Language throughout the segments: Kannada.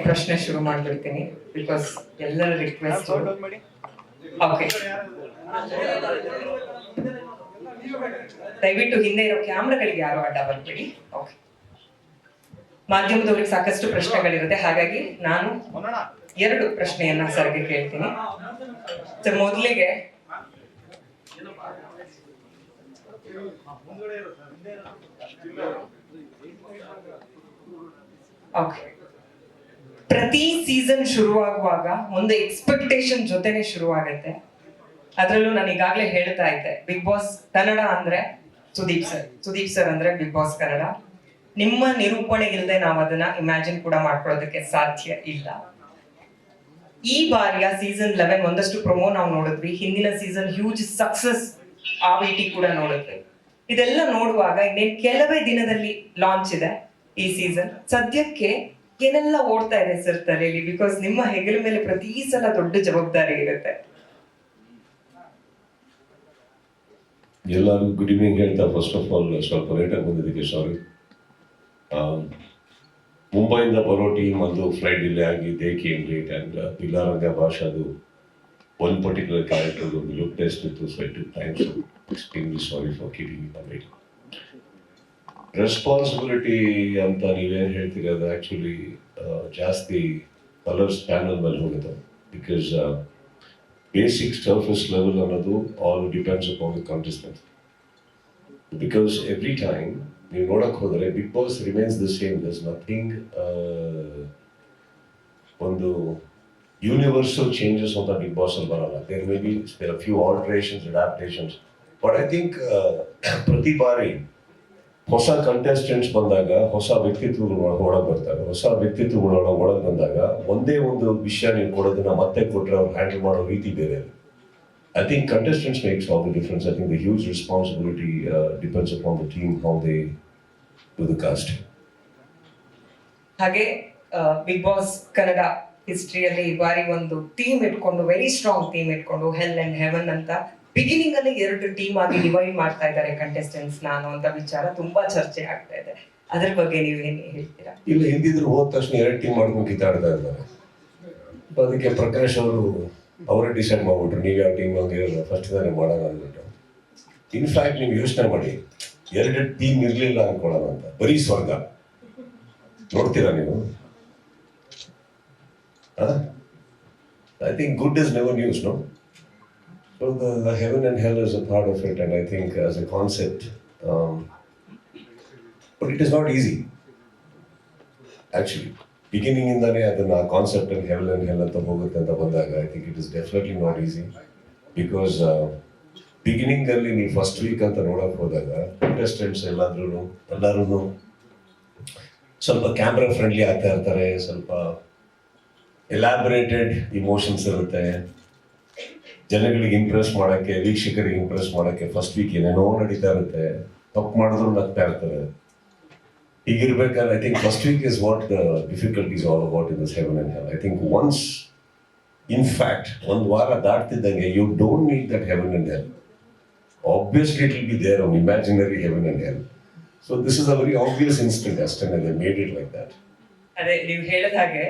ಪ್ರಶ್ನೆ ಶುರು ಮಾಡ್ಬಿಡ್ತೀನಿ ಬಿಕಾಸ್ ಎಲ್ಲರ ರಿಕ್ವೆಸ್ಟ್. ಓಕೆ, ದಯವಿಟ್ಟು ಹಿಂದೆ ಇರೋ ಕ್ಯಾಮ್ರಾಗಳಿಗೆ ಯಾರು ಅಡ್ಡ ಬರ್ಬೇಡಿ. ಓಕೆ, ಮಾಧ್ಯಮದವ್ರಿಗೆ ಸಾಕಷ್ಟು ಪ್ರಶ್ನೆಗಳಿರುತ್ತೆ, ಹಾಗಾಗಿ ನಾನು 2 ಪ್ರಶ್ನೆಯನ್ನ ಸರ್ಗೆ ಕೇಳ್ತೀನಿ. ಸರ್, ಮೊದಲಿಗೆ ಓಕೆ, ಪ್ರತಿ ಸೀಸನ್ ಶುರುವಾಗುವಾಗ ಒಂದು ಎಕ್ಸ್ಪೆಕ್ಟೇಷನ್ ಜೊತೆನೆ ಶುರುವಾಗುತ್ತೆ. ಅದರಲ್ಲೂ ನಾನು ಈಗಾಗಲೇ ಹೇಳ್ತಾ ಇದ್ದೆ, ಬಿಗ್ ಬಾಸ್ ಕನ್ನಡ ಅಂದ್ರೆ ಸುದೀಪ್ ಸರ್ ಅಂದ್ರೆ ಬಿಗ್ ಬಾಸ್ ಕನ್ನಡ. ನಿಮ್ಮ ನಿರೂಪಣೆ ಇಲ್ಲದೆ ನಾವು ಅದನ್ನ ಇಮ್ಯಾಜಿನ್ ಕೂಡ ಮಾಡ್ಕೊಳ್ಳೋದಕ್ಕೆ ಸಾಧ್ಯ ಇಲ್ಲ. ಈ ಬಾರಿಯ ಸೀಸನ್ 11 ಒಂದಷ್ಟು ಪ್ರೊಮೋ ನಾವು ನೋಡಿದ್ವಿ, ಹಿಂದಿನ ಸೀಸನ್ ಹ್ಯೂಜ್ ಸಕ್ಸಸ್ ಆ ಭೇಟಿ ಕೂಡ ನೋಡಿದ್ವಿ. ಇದೆಲ್ಲ ನೋಡುವಾಗ ಇನ್ನೇನು ಕೆಲವೇ ದಿನದಲ್ಲಿ ಲಾಂಚ್ ಇದೆ ಈ ಸೀಸನ್. ಸದ್ಯಕ್ಕೆ ಏನೆಲ್ಲ ಓಡ್ತಾ ಇದೆ ಸರ್ ತಲೆಯಲ್ಲಿ? ಬಿಕಾಸ್ ನಿಮ್ಮ ಹೆಗಲ ಮೇಲೆ ಪ್ರತಿ ಸಲ ದೊಡ್ಡ ಜವಾಬ್ದಾರಿ ಇರುತ್ತೆ. ಎಲ್ಲರಿಗೂ ಗುಡ್ ಈವ್ನಿಂಗ್ ಹೇಳ್ತಾ, ಫಸ್ಟ್ ಆಫ್ ಆಲ್ ಸ್ವಲ್ಪ ಲೇಟಾಗಿ ಬಂದಿದ್ದಕ್ಕೆ ಸಾರಿ. ಮುಂಬೈಯಿಂದ ಬರೋ ಟೀಮ್ ಅದು ಫ್ಲೈಟ್ ಡಿಲೇ ಆಗಿ ದೇ ಕೇಮ್ ಲೇಟ್ ಆ್ಯಂಡ್ ಪಿಲ್ಲಾರಂಗ ಭಾಷಾದು one particular character ಒಂದು ಲುಕ್ ಟೆಸ್ಟ್ ಇತ್ತು, so it took time. So extremely sorry for keeping it late. Responsibility ಅಂತ ನೀವೇನು ಹೇಳ್ತೀರಿ ಅದು ಆ್ಯಕ್ಚುಲಿ ಜಾಸ್ತಿ ಕಲರ್ಸ್ ಪ್ಯಾನಲ್ ಮೇಲೆ ಹೋಗುತ್ತೆ. ಬಿಕಾಸ್ ಬೇಸಿಕ್ ಸರ್ಫೇಸ್ ಲೆವೆಲ್ ಅನ್ನೋದು all depends upon the contestant. Because every time ನೀವು ನೋಡಕ್ಕೆ ಹೋದರೆ Bigg Boss remains the same. Thus nothing ಒಂದು ಯೂನಿವರ್ಸಲ್ ಚೇಂಜಸ್ ಅಂತ ಬಿಗ್ ಬಾಸ್ ಅಲ್ಲಿ ಬರಲ್ಲ. There may be few alterations, adaptations, but I think ಪ್ರತಿ ಬಾರಿ ಹೊಸ ಕಂಟೆಸ್ಟೆಂಟ್ಸ್ ಬಂದಾಗ ಹೊಸ ವ್ಯಕ್ತಿತ್ವಗಳು ಒಳಗೆ ಬರ್ತಾರೆ. ಹೊಸ ವ್ಯಕ್ತಿತ್ವಗಳು ಒಳಗೆ ಬಂದಾಗ ಒಂದೇ ಒಂದು ವಿಷಯ ನೀವು ಕೊಡೋದನ್ನ ಮತ್ತೆ ಕೊಟ್ಟರೆ ಅವ್ರು ಹ್ಯಾಂಡಲ್ ಮಾಡೋ ರೀತಿ ಬೇರೆ. I think contestants makes all the difference. I think the huge responsibility depends upon the team, how they do the casting. ಹಾಗೆ ಬಿಗ್ ಬಾಸ್ ಕನ್ನಡ ಹಿಸ್ಟ್ರಿಯಲ್ಲಿ ಈ ಬಾರಿ ಒಂದು ಟೀಮ್ ಇಟ್ಕೊಂಡು, ವೆರಿ ಸ್ಟ್ರಾಂಗ್ ಟೀಮ್ ಇಟ್ಕೊಂಡು, ಹೆಲ್ ಅಂಡ್ ಹೆವನ್ ಅಂತ ಬಿಗಿನಿಂಗ್ ಅಲ್ಲಿ 2 ಟೀಮ್ ಆಗಿ ಡಿವೈಡ್ ಮಾಡ್ತಾ ಇದ್ದಾರೆ ಕಂಟೆಸ್ಟೆಂಟ್ಸ್ ನಾನು ಅಂತ ವಿಚಾರ ತುಂಬಾ ಚರ್ಚೆ ಆಗ್ತಾ ಇದೆ. ಅದ್ರ ಬಗ್ಗೆ ನೀವು ಏನ್ ಹೇಳ್ತೀರಾ? ಇಲ್ಲ, ಹಿಂದಿದ್ರು ಹೋದ ತಕ್ಷಣ 2 ಟೀಮ್ ಮಾಡ್ಕೊಂಡು ಕಿತ್ತಾಡ್ತಾ ಇದ್ದಾರೆ. ಅದಕ್ಕೆ ಪ್ರಕಾಶ್ ಅವರು ಅವರೇ ಡಿಸೈಡ್ ಮಾಡ್ಬಿಟ್ರು, ನೀವು ಯಾವ ಟೀಮ್ ಹಂಗಿರಲ್ಲ, ಫಸ್ಟ್ ತಾನೇ ಮಾಡೋಣ ಅಂದ್ಬಿಟ್ಟು. ಇನ್ಫ್ಯಾಕ್ಟ್ ನೀವು ಯೋಚನೆ ಮಾಡಿ, 2 ಟೀಮ್ ಇರಲಿಲ್ಲ ಅನ್ಕೊಳ್ಳೋಣ ಅಂತ, ಬರೀ ಸ್ವರ್ಗ ನೋಡ್ತೀರಾ ನೀವು? I think good is never news, no? So the heaven and hell is a part of it, and I think as a concept, but it is not easy. Actually, beginning ಇಂದಾನೆ ಅದನ್ನ ಕಾನ್ಸೆಪ್ಟ್ ಅಲ್ಲಿ ಹೆವನ್ ಅಂಡ್ ಹೆಲ್ ಅಂತ ಹೋಗುತ್ತೆ ಅಂತ ಬಂದಾಗ I think it is definitely not easy. Because beginning ಅಲ್ಲಿ ನೀವು ಫಸ್ಟ್ ವೀಕ್ ಅಂತ ನೋಡಕ್ ಹೋದಾಗ ಕಂಟೆಸ್ಟೆಂಟ್ಸ್ ಎಲ್ಲರೂ ಸ್ವಲ್ಪ ಕ್ಯಾಮ್ರಾ ಫ್ರೆಂಡ್ಲಿ ಆಗ್ತಾ ಇರ್ತಾರೆ, ಸ್ವಲ್ಪ ಎಲಾಬರೇಟೆಡ್ ಇಮೋಷನ್ಸ್ ಇರುತ್ತೆ. ಜನಗಳಿಗೆ ಇಂಪ್ರೆಸ್ ಮಾಡೋಕ್ಕೆ, ವೀಕ್ಷಕರಿಗೆ ಇಂಪ್ರೆಸ್ ಮಾಡೋಕ್ಕೆ ಫಸ್ಟ್ ವೀಕ್ ಏನೇನೋ ನಡೀತಾ ಇರುತ್ತೆ, ತಪ್ಪು ಮಾಡಿದ್ರು ನಗ್ತಾ ಇರ್ತಾರೆ. ಹೀಗಿರ್ಬೇಕಾದ್ರೆ I think first week is what the difficulties all about in this heaven and hell. I think once in fact ಒಂದು ವಾರ ದಾಟ್ತಿದ್ದಂಗೆ you don't need that heaven and hell. Obviously it will be there on imaginary heaven and hell. So this is a very obvious instant, ಅಷ್ಟೇ they made it like that. ಅದೇ ನೀವು ಹೇಳಿದ ಹಾಗೆ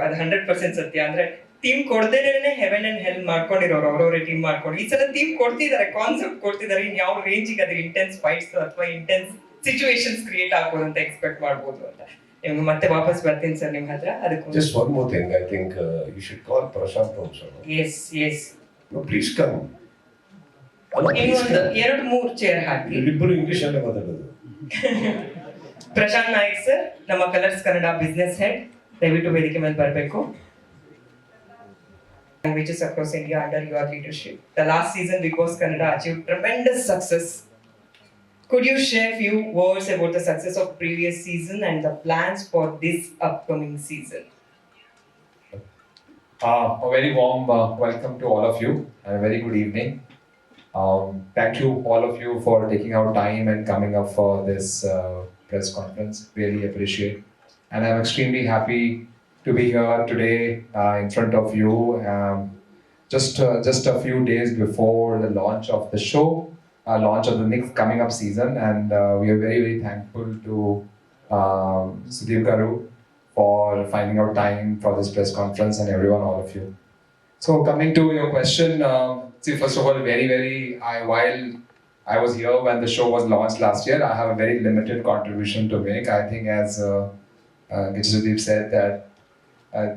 ಅದು 100% ಸತ್ಯ. ಅಂದ್ರೆ ಟೀಮ್ ಕೊಡ್ದೇನೆ ಹೆವೆನ್ ಅಂಡ್ ಹೆಲ್ ಮಾಡ್ಕೊಂಡಿರೋರು ಅವ್ರವ್ರೆ ಟೀಮ್ ಮಾಡ್ಕೊಂಡು ಈ ಸಲ ಟೀಮ್ ಕೊಡ್ತಿದ್ದಾರೆ, ಕಾನ್ಸೆಪ್ಟ್ ಕೊಡ್ತಿದ್ದಾರೆ. ಇನ್ ಯಾವ ರೇಂಜಿಗೆ ಅದು ಇಂಟೆನ್ಸ್ ಫೈಟ್ಸ್ ಅಥವಾ ಇಂಟೆನ್ಸ್ ಸಿಚುವೇಶನ್ಸ್ ಕ್ರಿಯೇಟ್ ಆಗ್ಬೋದು ಅಂತ ಎಕ್ಸ್ಪೆಕ್ಟ್ ಮಾಡ್ಬೋದು ಅಂತ. ನಿಮ್ಗೆ ಮತ್ತೆ ವಾಪಸ್ ಬರ್ತೀನಿ ಸರ್ ನಿಮ್ಮ ಹತ್ರ. ಅದಕ್ಕೆ just one more thing, I think you should call Prashant also. Yes no please come. ಇನ್ನೊಂದು 2-3 ಚೇರ್ ಹಾಕಿ. ಇಬ್ಬರು ಇಂಗ್ಲಿಷ್ ಅಲ್ಲೇ ಮಾತಾಡೋದು. ಪ್ರಶಾಂತ್ ನಾಯಕ್ ಸರ್, ನಮ್ಮ ಕಲರ್ಸ್ ಕನ್ನಡ ಬಿಸ್ನೆಸ್ ಹೆಡ್, ದಯವಿಟ್ಟು ವೇದಿಕೆ ಮೇಲೆ ಬರಬೇಕು. Languages across India under your leadership. The last season Big Boss Kannada achieved tremendous success. Could you share few words about the success of previous season and the plans for this upcoming season? A very warm welcome to all of you and a very good evening. Thank you all of you for taking out time and coming up for this press conference. Really appreciate, and I'm extremely happy to be here today in front of you. Just a few days before the launch of the show, launch of the next coming up season, and we are very thankful to Sudeep Garu for finding out time for this press conference, and everyone, all of you. So coming to your question, see, first of all, while I was here when the show was launched last year, I have a very limited contribution to make. I think as Gijasudeep said that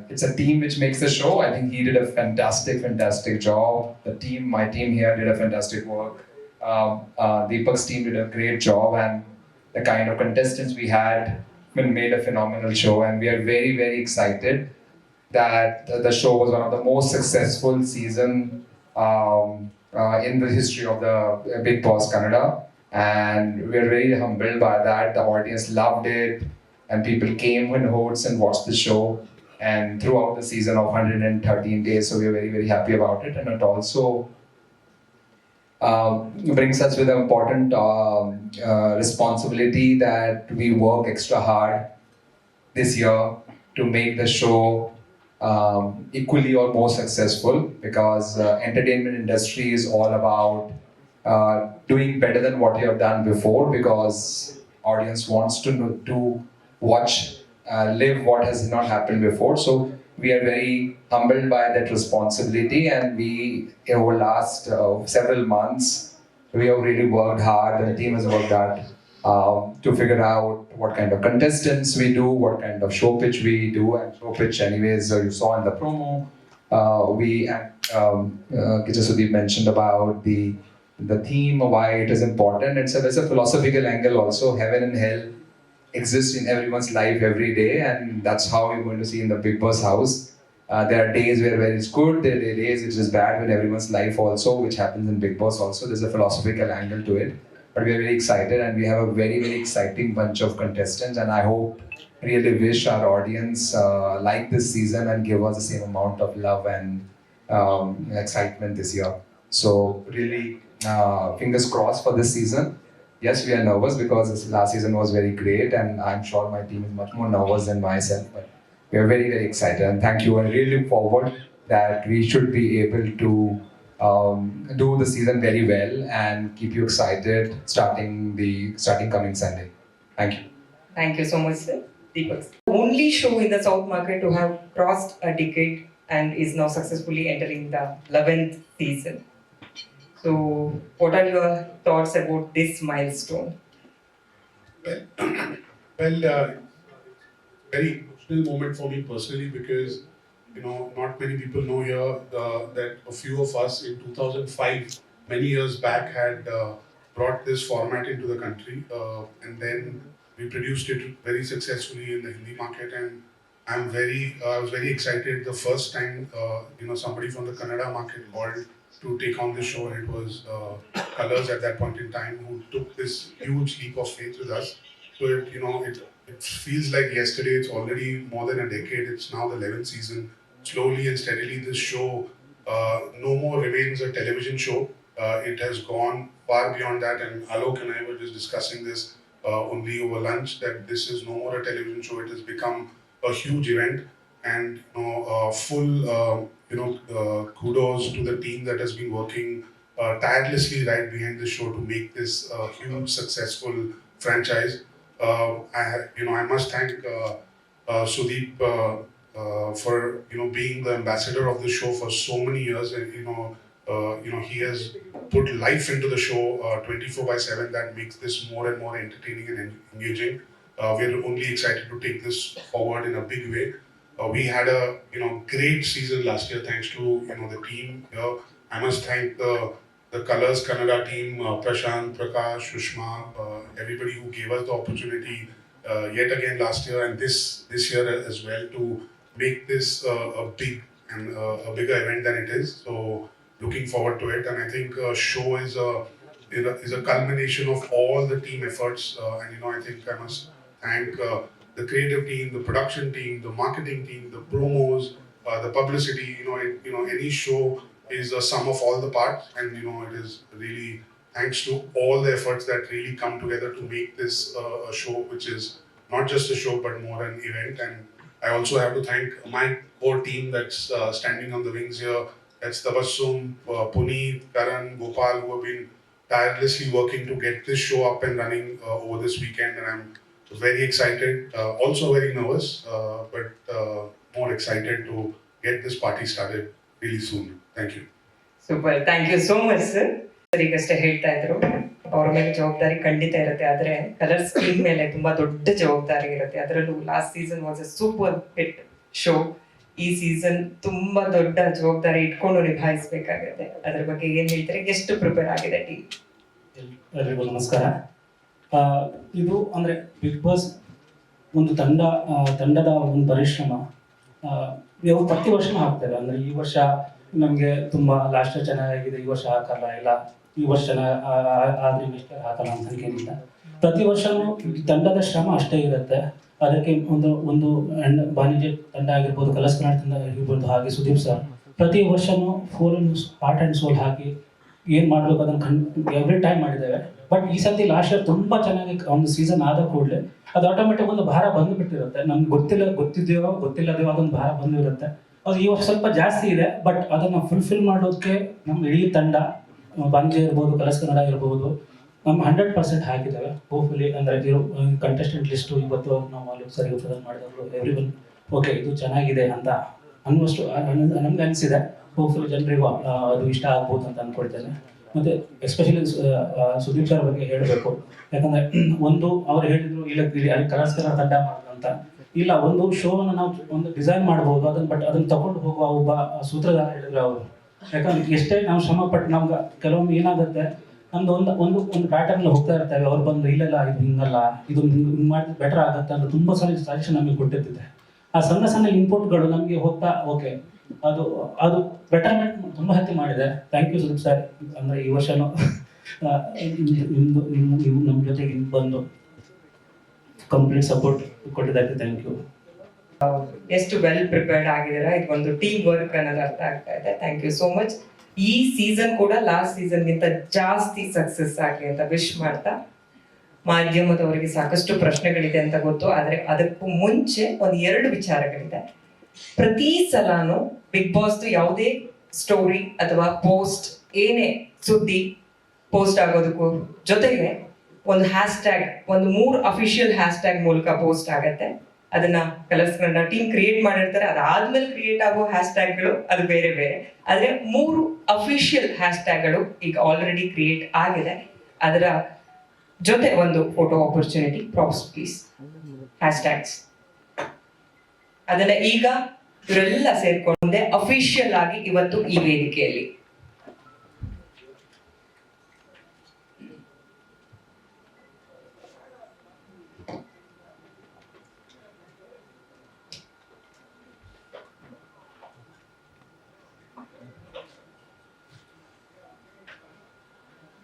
it's a team which makes the show. I think he did a fantastic job. My team here did a fantastic work. Deepak's team did a great job, and the kind of contestants we had made a phenomenal show. And we are very excited that the show was one of the most successful season in the history of the Big Boss Kannada, and we are very humbled by that. The audience loved it, and people came in hordes and watched the show. And throughout the season of 113 days, so we are very happy about it, and it also brings us with an important responsibility that we work extra hard this year to make the show equally or more successful, because entertainment industry is all about doing better than what you have done before, because audience wants to watch live what has not happened before. So we are very humbled by that responsibility, and we over last several months we have really worked hard, and the team has worked hard to figure out what kind of contestants we do, what kind of show pitch we do. And show pitch, anyways, you saw in the promo. Gijasudeep mentioned about the theme, why it is important. There's a philosophical angle also. Heaven and hell exist in everyone's life every day, and that's how you're going to see in the Big Boss house. There are days where it's good, there are days which is bad in everyone's life also, which happens in Big Boss also. There's a philosophical angle to it. But we are very excited, and we have a very exciting bunch of contestants, and I hope, really wish our audience like this season and give us the same amount of love and excitement this year. So really, fingers crossed for this season. Yes, we are nervous because this last season was very great, and I'm sure my team is much more nervous than myself. But we are very excited, and thank you. I really look forward that we should be able to do the season very well and keep you excited starting coming Sunday. Thank you. Thank you so much, sir. Deepak. Only show in the South market to have crossed a decade and is now successfully entering the 11th season. So, what are your thoughts about this milestone? Well, very emotional moment for me personally, because not many people know here that a few of us in 2005, many years back, had brought this format into the country, and then we produced it very successfully in the Hindi market. And I was very excited the first time somebody from the Kannada market called to take on this show, and it was Colors at that point in time, who took this huge leap of faith with us. So it feels like yesterday. It's already more than a decade. It's now the 11th season. Slowly and steadily, this show no more remains a television show. It has gone far beyond that, and Alok and I were just discussing this only over lunch, that this is no more a television show. It has become a huge event, and full kudos to the team that has been working tirelessly right behind the show to make this a huge successful franchise. I must thank Sudeep for being the ambassador of the show for so many years, and he has put life into the show 24/7. That makes this more and more entertaining and engaging. We're only excited to take this forward in a big way. We had a great season last year thanks to the team here. I must thank the Colors Kannada team, Prashant, Prakash, Sushma, everybody who gave us the opportunity yet again last year and this year as well, to make this a big and a bigger event than it is. So looking forward to it, and I think show is a culmination of all the team efforts, and I think I must thank the creative team, the production team, the marketing team, the promos, the publicity. Any show is a sum of all the parts, and it is really thanks to all the efforts that really come together to make this a show which is not just a show but more an event. And I also have to thank my core team that's standing on the wings here. That's Tabassum, Puneet, Karan, Gopal, who have been tirelessly working to get this show up and running over this weekend, and I'm So very excited, also very nervous, but more excited to get this party started really soon. Thank you. Super, thank you so much sir. ಈಗಷ್ಟೇ ಹೇಳ್ತಾ ಇದ್ರು, ಅವ್ರ ಮೇಲೆ ಜವಾಬ್ದಾರಿ ಖಂಡಿತ ಇರುತ್ತೆ, ಆದ್ರೆ ಕಲರ್ ಸ್ಕ್ರೀನ್ ಮೇಲೆ ತುಂಬಾ ದೊಡ್ಡ ಜವಾಬ್ದಾರಿ ಇರುತ್ತೆ. ಅದರಲ್ಲೂ last season was a super hit show. ಈ ಸೀಸನ್ ತುಂಬಾ ದೊಡ್ಡ ಜವಾಬ್ದಾರಿ ಇಟ್ಕೊಂಡು ನಿಭಾಯಿಸಬೇಕಾಗುತ್ತೆ. ಅದ್ರ ಬಗ್ಗೆ ಏನ್ ಹೇಳ್ತಾರೆ? ಎಷ್ಟು ಪ್ರಿಪೇರ್ ಆಗಿದೆ ಟೀಮ್? ಎಲ್ರಿಗೂ ನಮಸ್ಕಾರ. ಇದು ಅಂದರೆ ಬಿಗ್ ಬಾಸ್ ಒಂದು ತಂಡದ ಒಂದು ಪರಿಶ್ರಮ. ಇವು ಪ್ರತಿ ವರ್ಷನೂ ಹಾಕ್ತಾರೆ. ಅಂದರೆ ಈ ವರ್ಷ ನಮಗೆ ತುಂಬ ಲಾಸ್ಟ್ ಚೆನ್ನಾಗಿದೆ, ಈ ವರ್ಷ ಹಾಕಲ್ಲ, ಇಲ್ಲ ಈ ವರ್ಷ ಆದರೆ ನೆಕ್ಸ್ಟ್ ಹಾಕಲ್ಲ ಅಂತ ಏನಿಲ್ಲ. ಪ್ರತಿ ವರ್ಷವೂ ತಂಡದ ಶ್ರಮ ಅಷ್ಟೇ ಇರುತ್ತೆ. ಅದಕ್ಕೆ ಒಂದು ಬಾನಿಜೆ ತಂಡ ಆಗಿರ್ಬೋದು, ಕಲರ್ಸ್ ಕನ್ನಡ ತಂಡ ಆಗಿರ್ಬೋದು, ಹಾಗೆ ಸುದೀಪ್ ಸರ್ ಪ್ರತಿ ವರ್ಷವೂ ಫುಲ್ ಹಾರ್ಟ್ ಆ್ಯಂಡ್ ಸೋಲ್ ಹಾಕಿ ಏನು ಮಾಡಬೇಕು ಅದನ್ನು ಎವ್ರಿ ಟೈಮ್ ಮಾಡಿದ್ದೇವೆ. ಬಟ್ ಈ ಸರ್ತಿ ಲಾಸ್ಟ್ ಇಯರ್ ತುಂಬ ಚೆನ್ನಾಗಿ ಒಂದು ಸೀಸನ್ ಆದ ಕೂಡಲೇ ಅದು ಆಟೋಮೆಟಿಕ್ ಒಂದು ಭಾರ ಬಂದುಬಿಟ್ಟಿರುತ್ತೆ. ನಮ್ಗೆ ಗೊತ್ತಿಲ್ಲದೇವೋ ಅದೊಂದು ಭಾರ ಬಂದಿರುತ್ತೆ. ಅದು ಈ ವರ್ಷ ಸ್ವಲ್ಪ ಜಾಸ್ತಿ ಇದೆ, ಬಟ್ ಅದನ್ನು ಫುಲ್ಫಿಲ್ ಮಾಡೋದಕ್ಕೆ ನಮ್ಮ ಇಡೀ ತಂಡ, ಬಾಂಜೆ ಇರ್ಬೋದು, ಕಲರ್ಸ್ ಕನ್ನಡ ಇರ್ಬೋದು, ನಮ್ಮ 100% ಹಾಕಿದ್ದೇವೆ. ಹೋಪ್ಫುಲಿ ಅಂದರೆ ಇರೋ ಕಂಟೆಸ್ಟೆಂಟ್ ಲಿಸ್ಟು ಇವತ್ತು ನಾವು ಅಲ್ಲಿ ಸರಿ ಪ್ರೆಸೆಂಟ್ ಮಾಡಿದವರು ಎವ್ರಿ ಒನ್ ಓಕೆ ಇದು ಚೆನ್ನಾಗಿದೆ ಅಂತ ಅನ್ನುವಷ್ಟು ನಮ್ಗೆ ಅನಿಸಿದೆ. ಹೋಪ್ಫುಲಿ ಜನರಿಗೂ ಅದು ಇಷ್ಟ ಆಗ್ಬೋದು ಅಂತ ಅಂದ್ಕೊಳ್ತೇನೆ. ಮತ್ತು ಎಸ್ಪೆಷಲಿ ಸುದೀಪ್ ಸರ್ ಬಗ್ಗೆ ಹೇಳಬೇಕು. ಯಾಕಂದರೆ ಅವ್ರು ಹೇಳಿದ್ರು ಇಲ್ಲ ಅಲ್ಲಿ ಕಲರ್ಸ್ ಕನ್ನಡ ತಂಡ ಅಂತ. ಇಲ್ಲ, ಒಂದು ಶೋವನ್ನು ನಾವು ಒಂದು ಡಿಸೈನ್ ಮಾಡ್ಬೋದು ಅದನ್ನು ತಗೊಂಡು ಹೋಗುವ ಒಬ್ಬ ಸೂತ್ರಧಾರ ಹೇಳಿದ್ರು ಅವರು. ಯಾಕಂದ್ರೆ ಎಷ್ಟೇ ನಾವು ಶ್ರಮ ಪಟ್ಟು ನಮ್ಗೆ ಕೆಲವೊಮ್ಮೆ ಏನಾಗುತ್ತೆ, ನಮ್ದು ಒಂದು ಪ್ಯಾಟರ್ನ್ ಹೋಗ್ತಾ ಇರ್ತೇವೆ. ಅವ್ರು ಬಂದು ಇಲ್ಲೆಲ್ಲ ಇದು ಹಿಂಗಲ್ಲ, ಇದು ಹಿಂಗೆ ಮಾಡಿದ್ರೆ ಬೆಟರ್ ಆಗುತ್ತೆ ಅಂತ ತುಂಬ ಸಜೆಷನ್ ನಮಗೆ ಕೊಟ್ಟಿರ್ತಿದೆ. ಆ ಸಣ್ಣ ಇನ್ಪುಟ್ಗಳು ನಮಗೆ ಹೋಗ್ತಾ ಓಕೆ ಅದು ಬೆಟರ್ಮೆಂಟ್ ತುಂಬ ಹತ್ತಿ ಮಾಡಿದೆ. Thank you Sudeep sir. ಅಂದರೆ ಈ ವರ್ಷನೂ ನೀವು ನಮ್ಮ ಜೊತೆಗೆ ಬಂದು ಕಂಪ್ಲೀಟ್ ಸಪೋರ್ಟ್ ಕೊಟ್ಟಿದ್ದಕ್ಕೆ ಥ್ಯಾಂಕ್ ಯು. ಎಷ್ಟು ವೆಲ್ ಪ್ರಿಪೇರ್ಡ್ ಆಗಿದ್ದೀರಾ, ಇದೊಂದು ಟೀಮ್ ವರ್ಕ್ ಅನ್ನೋದು ಅರ್ಥ ಆಗ್ತಾ ಇದೆ. Thank you so much. ಈ ಸೀಸನ್ ಕೂಡ ಲಾಸ್ಟ್ ಸೀಸನ್ಗಿಂತ ಜಾಸ್ತಿ ಸಕ್ಸಸ್ ಆಗಲಿ ಅಂತ ವಿಶ್ ಮಾಡ್ತಾ, ಮಾಧ್ಯಮದವರಿಗೆ ಸಾಕಷ್ಟು ಪ್ರಶ್ನೆಗಳಿದೆ ಅಂತ ಗೊತ್ತು, ಆದ್ರೆ ಅದಕ್ಕೂ ಮುಂಚೆ ಒಂದು 2 ವಿಚಾರಗಳಿದೆ. ಪ್ರತಿ ಸಲಾನು ಬಿಗ್ ಬಾಸ್ ಯಾವುದೇ ಸ್ಟೋರಿ ಅಥವಾ ಪೋಸ್ಟ್, ಏನೇ ಸುದ್ದಿ ಪೋಸ್ಟ್ ಆಗೋದಕ್ಕೂ ಜೊತೆಗೆ ಒಂದು ಹ್ಯಾಶ್ಟ್ಯಾಗ್, ಒಂದು 3 ಅಫಿಷಿಯಲ್ ಹ್ಯಾಶ್ಟ್ಯಾಗ್ ಮೂಲಕ ಪೋಸ್ಟ್ ಆಗತ್ತೆ. ಅದನ್ನ ಕಲರ್ಸ್ ಕನ್ನಡ ಟೀಮ್ ಕ್ರಿಯೇಟ್ ಮಾಡಿರ್ತಾರೆ. ಅದಾದ್ಮೇಲೆ ಕ್ರಿಯೇಟ್ ಆಗೋ ಹ್ಯಾಶ್ಟ್ಯಾಗ್ಗಳು ಅದು ಬೇರೆ ಬೇರೆ. ಆದ್ರೆ 3 ಅಫಿಷಿಯಲ್ ಹ್ಯಾಶ್ಟ್ಯಾಗ್ಗಳು ಈಗ ಆಲ್ರೆಡಿ ಕ್ರಿಯೇಟ್ ಆಗಿದೆ. ಅದರ ಜೊತೆ ಒಂದು ಫೋಟೋ ಆಪರ್ಚುನಿಟಿ, ಪ್ರಾಪ್ಸ್ ಪ್ಲೀಸ್, ಹ್ಯಾಶ್ಟ್ಯಾಗ್ಸ್. ಅದನ್ನ ಈಗ ಇವರೆಲ್ಲ ಸೇರ್ಕೊಂಡೆ ಅಫಿಷಿಯಲ್ ಆಗಿ ಇವತ್ತು ಈ ವೇದಿಕೆಯಲ್ಲಿ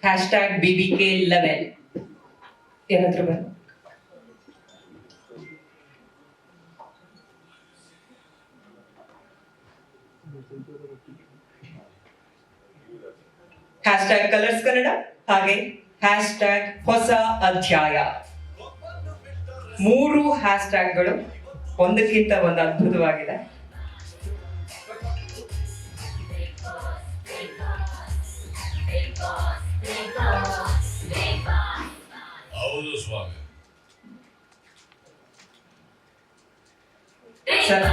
ಹ್ಯಾಶ್ಟ್ಯಾಗ್ BBK11 ಏನಾದ್ರು ಬನ್ನಿ. ಹ್ಯಾಶ್ಟ್ಯಾಗ್ ಕಲರ್ಸ್ ಕನ್ನಡ, ಹಾಗೆ ಹ್ಯಾಶ್ಟ್ಯಾಗ್ ಹೊಸ ಅಧ್ಯಾಯ. 3 ಹ್ಯಾಶ್ಟ್ಯಾಗ್ಗಳು ಒಂದಕ್ಕಿಂತ ಒಂದು ಅದ್ಭುತವಾಗಿದೆ. ಹೌದು ಸ್ವಾಮಿ. Sir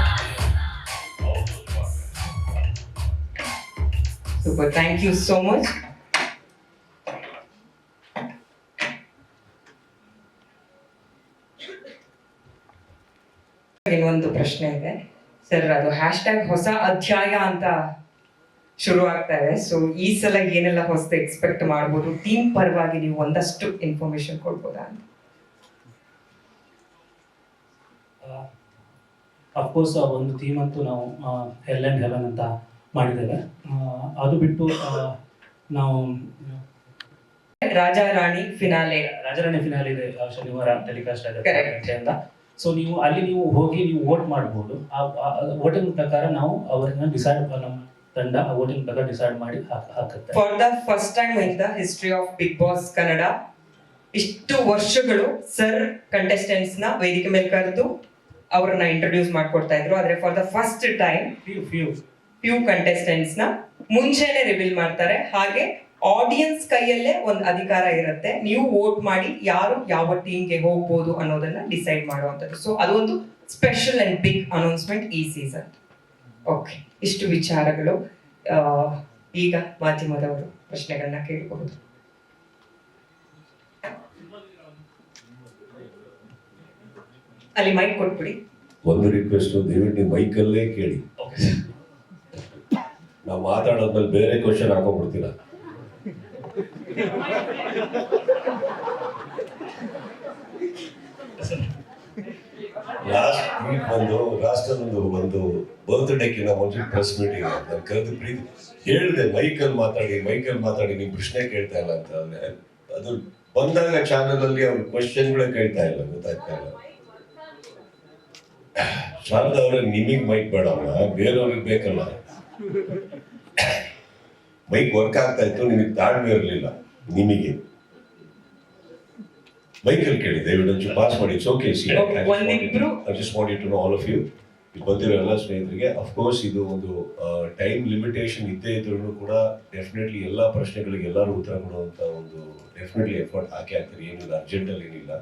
super, thank you so much. ಇನ್ನೊಂದು ಪ್ರಶ್ನೆ ಇದೆ ಸರ್, ಅದು ಹ್ಯಾಶ್ಟ್ಯಾಗ್ ಹೊಸ ಅಧ್ಯಾಯ ಅಂತ ಶುರು ಆಗ್ತಾ ಇದೆ. ಸೊ ಈ ಸಲ ಏನೆಲ್ಲ ಹೊಸದು ಎಕ್ಸ್ಪೆಕ್ಟ್ ಮಾಡ್ಬೋದು? ಟೀಮ್ ಪರವಾಗಿ ನೀವು ಒಂದಷ್ಟು ಇನ್ಫಾರ್ಮೇಶನ್ ಕೊಡ್ಬೋದಾ ಅಂತ? ಅಫ್ಕೋರ್ಸ್ ಒಂದು ಥೀಮ್ ಅಂತೂ ನಾವು ಹೆಲ್ ಆ್ಯಂಡ್ ಹೆವನ್ ಅಂತ ಮಾಡಿದ್ದೇವೆ. ಅದು ಬಿಟ್ಟು ನಾವು ರಾಜಾರಾಣಿ ಫಿನಾಲೆ ಇದೆ ಶನಿವಾರ ಟೆಲಿಕಾಸ್ಟ್ ಆಗುತ್ತೆ ಅಂತ. ಸೊ ನೀವು ಹೋಗಿ ನೀವು ವೋಟ್ ಮಾಡ್ಬೋದು. ಆ ವೋಟಿಂಗ್ ಪ್ರಕಾರ ನಾವು ಅವರನ್ನ ಡಿಸೈಡ್, ನಮ್ಮ ತಂಡ ವೋಟಿಂಗ್ ಪ್ರಕಾರ ಡಿಸೈಡ್ ಮಾಡಿ ಹಾಕುತ್ತೆ. For the first time in the history of Bigg Boss Kannada, ಇಷ್ಟು ವರ್ಷಗಳು ಸರ್ ಕಂಟೆಸ್ಟೆಂಟ್ಸ್ ನ ವೇದಿಕೆ ಮೇಲೆ ಕರೆದು ಅವರನ್ನ ಇಂಟ್ರೊಡ್ಯೂಸ್ ಮಾಡ್ಕೊಡ್ತಾ ಇದ್ರು. ಆದ್ರೆ for the first time few contestants ನ ಮುಂಚೆನೆ ರಿವೀಲ್ ಮಾಡ್ತಾರೆ. ಹಾಗೆ ಆಡಿಯನ್ಸ್ ಕೈಯಲ್ಲೇ ಒಂದು ಅಧಿಕಾರ ಇರುತ್ತೆ, ನೀವು ವೋಟ್ ಮಾಡಿ ಯಾರು ಯಾವ ಟೀಮ್ಗೆ ಹೋಗ್ಬೋದು ಅನ್ನೋದನ್ನ ಡಿಸೈಡ್ ಮಾಡುವಂಥದ್ದು. ಸೊ ಅದೊಂದು ಸ್ಪೆಷಲ್ ಅಂಡ್ ಬಿಗ್ ಅನೌನ್ಸ್ಮೆಂಟ್ ಈ ಸೀಸನ್. ಓಕೆ, ಇಷ್ಟು ವಿಚಾರಗಳು. ಈಗ ಮಾಧ್ಯಮದವರು ಪ್ರಶ್ನೆಗಳನ್ನ ಕೇಳಬಹುದು. ಅಲ್ಲಿ ಮೈಕ್ ಕೊಟ್ಬಿಡಿ. ಒಂದು ರಿಕ್ವೆಸ್ಟ್, ದಯವಿಟ್ಟು ಮೈಕಲ್ಲೇ ಕೇಳಿ. ನಾವು ಮಾತಾಡೋದ್ಮೇಲೆ ಬೇರೆ ಕ್ವಶನ್ ಹಾಕೊಂಡ್ಬಿಡ್ತೀರಾ. ಲಾಸ್ಟ್ ವೀಕ್ ಒಂದು ಬರ್ತ್ಡೇಕಿನ ಮುಂಚೆ ಪ್ರೆಸ್ ಮೀಟಿಂಗ್ ನಾನು ಕರೆದು ಪ್ರೀತಿ ಹೇಳಿದೆ, ಮೈಕಲ್ ಮಾತಾಡಿ ನಿಮ್ ಪ್ರಶ್ನೆ ಕೇಳ್ತಾ ಇಲ್ಲ ಅಂತ. ಅದು ಬಂದಾಗ ಚಾನಲ್ ಅಲ್ಲಿ ಅವ್ರ ಕ್ವಶನ್ಗಳೇ ಕೇಳ್ತಾ ಇಲ್ಲ, ಗೊತ್ತಾಗ್ತಾ ಇಲ್ಲ. ಶಾರದಾ ಅವ್ರೆ, ನಿಮಗ್ ಮೈಕ್ ಬೇಡಮ್ಮ, ಬೇರೆಯವ್ರಿಗೆ ಬೇಕಲ್ಲ. ಮೈಕ್ ವರ್ಕ್ ಆಗ್ತಾ ಇತ್ತು, ನಿಮಗೆ ತಾಳ್ಮೆ ಇರಲಿಲ್ಲ. ನಿಮಗೆ ಮೈಕಲ್ಲಿ ಕೇಳಿ, ದಯವಿಟ್ಟು ಪಾಸ್ ಮಾಡಿ. It's okay. I just want you to know all of you, ಬಂದಿರೋ ಎಲ್ಲ ಸ್ನೇಹಿತರಿಗೆ. ಅಫ್ಕೋರ್ಸ್ ಇದು ಒಂದು ಟೈಮ್ ಲಿಮಿಟೇಷನ್ ಇದ್ದೇ ಇದ್ರೂ ಕೂಡ ಡೆಫಿನೆಟ್ಲಿ ಎಲ್ಲ ಪ್ರಶ್ನೆಗಳಿಗೆ ಎಲ್ಲರೂ ಉತ್ತರ ಕೊಡುವಂತ ಒಂದು ಡೆಫಿನೆಟ್ಲಿ ಎಫರ್ಟ್ ಹಾಕ್ತಾರೆ. ಏನಿಲ್ಲ, ಅರ್ಜೆಂಟಲ್ಲಿ ಏನಿಲ್ಲ.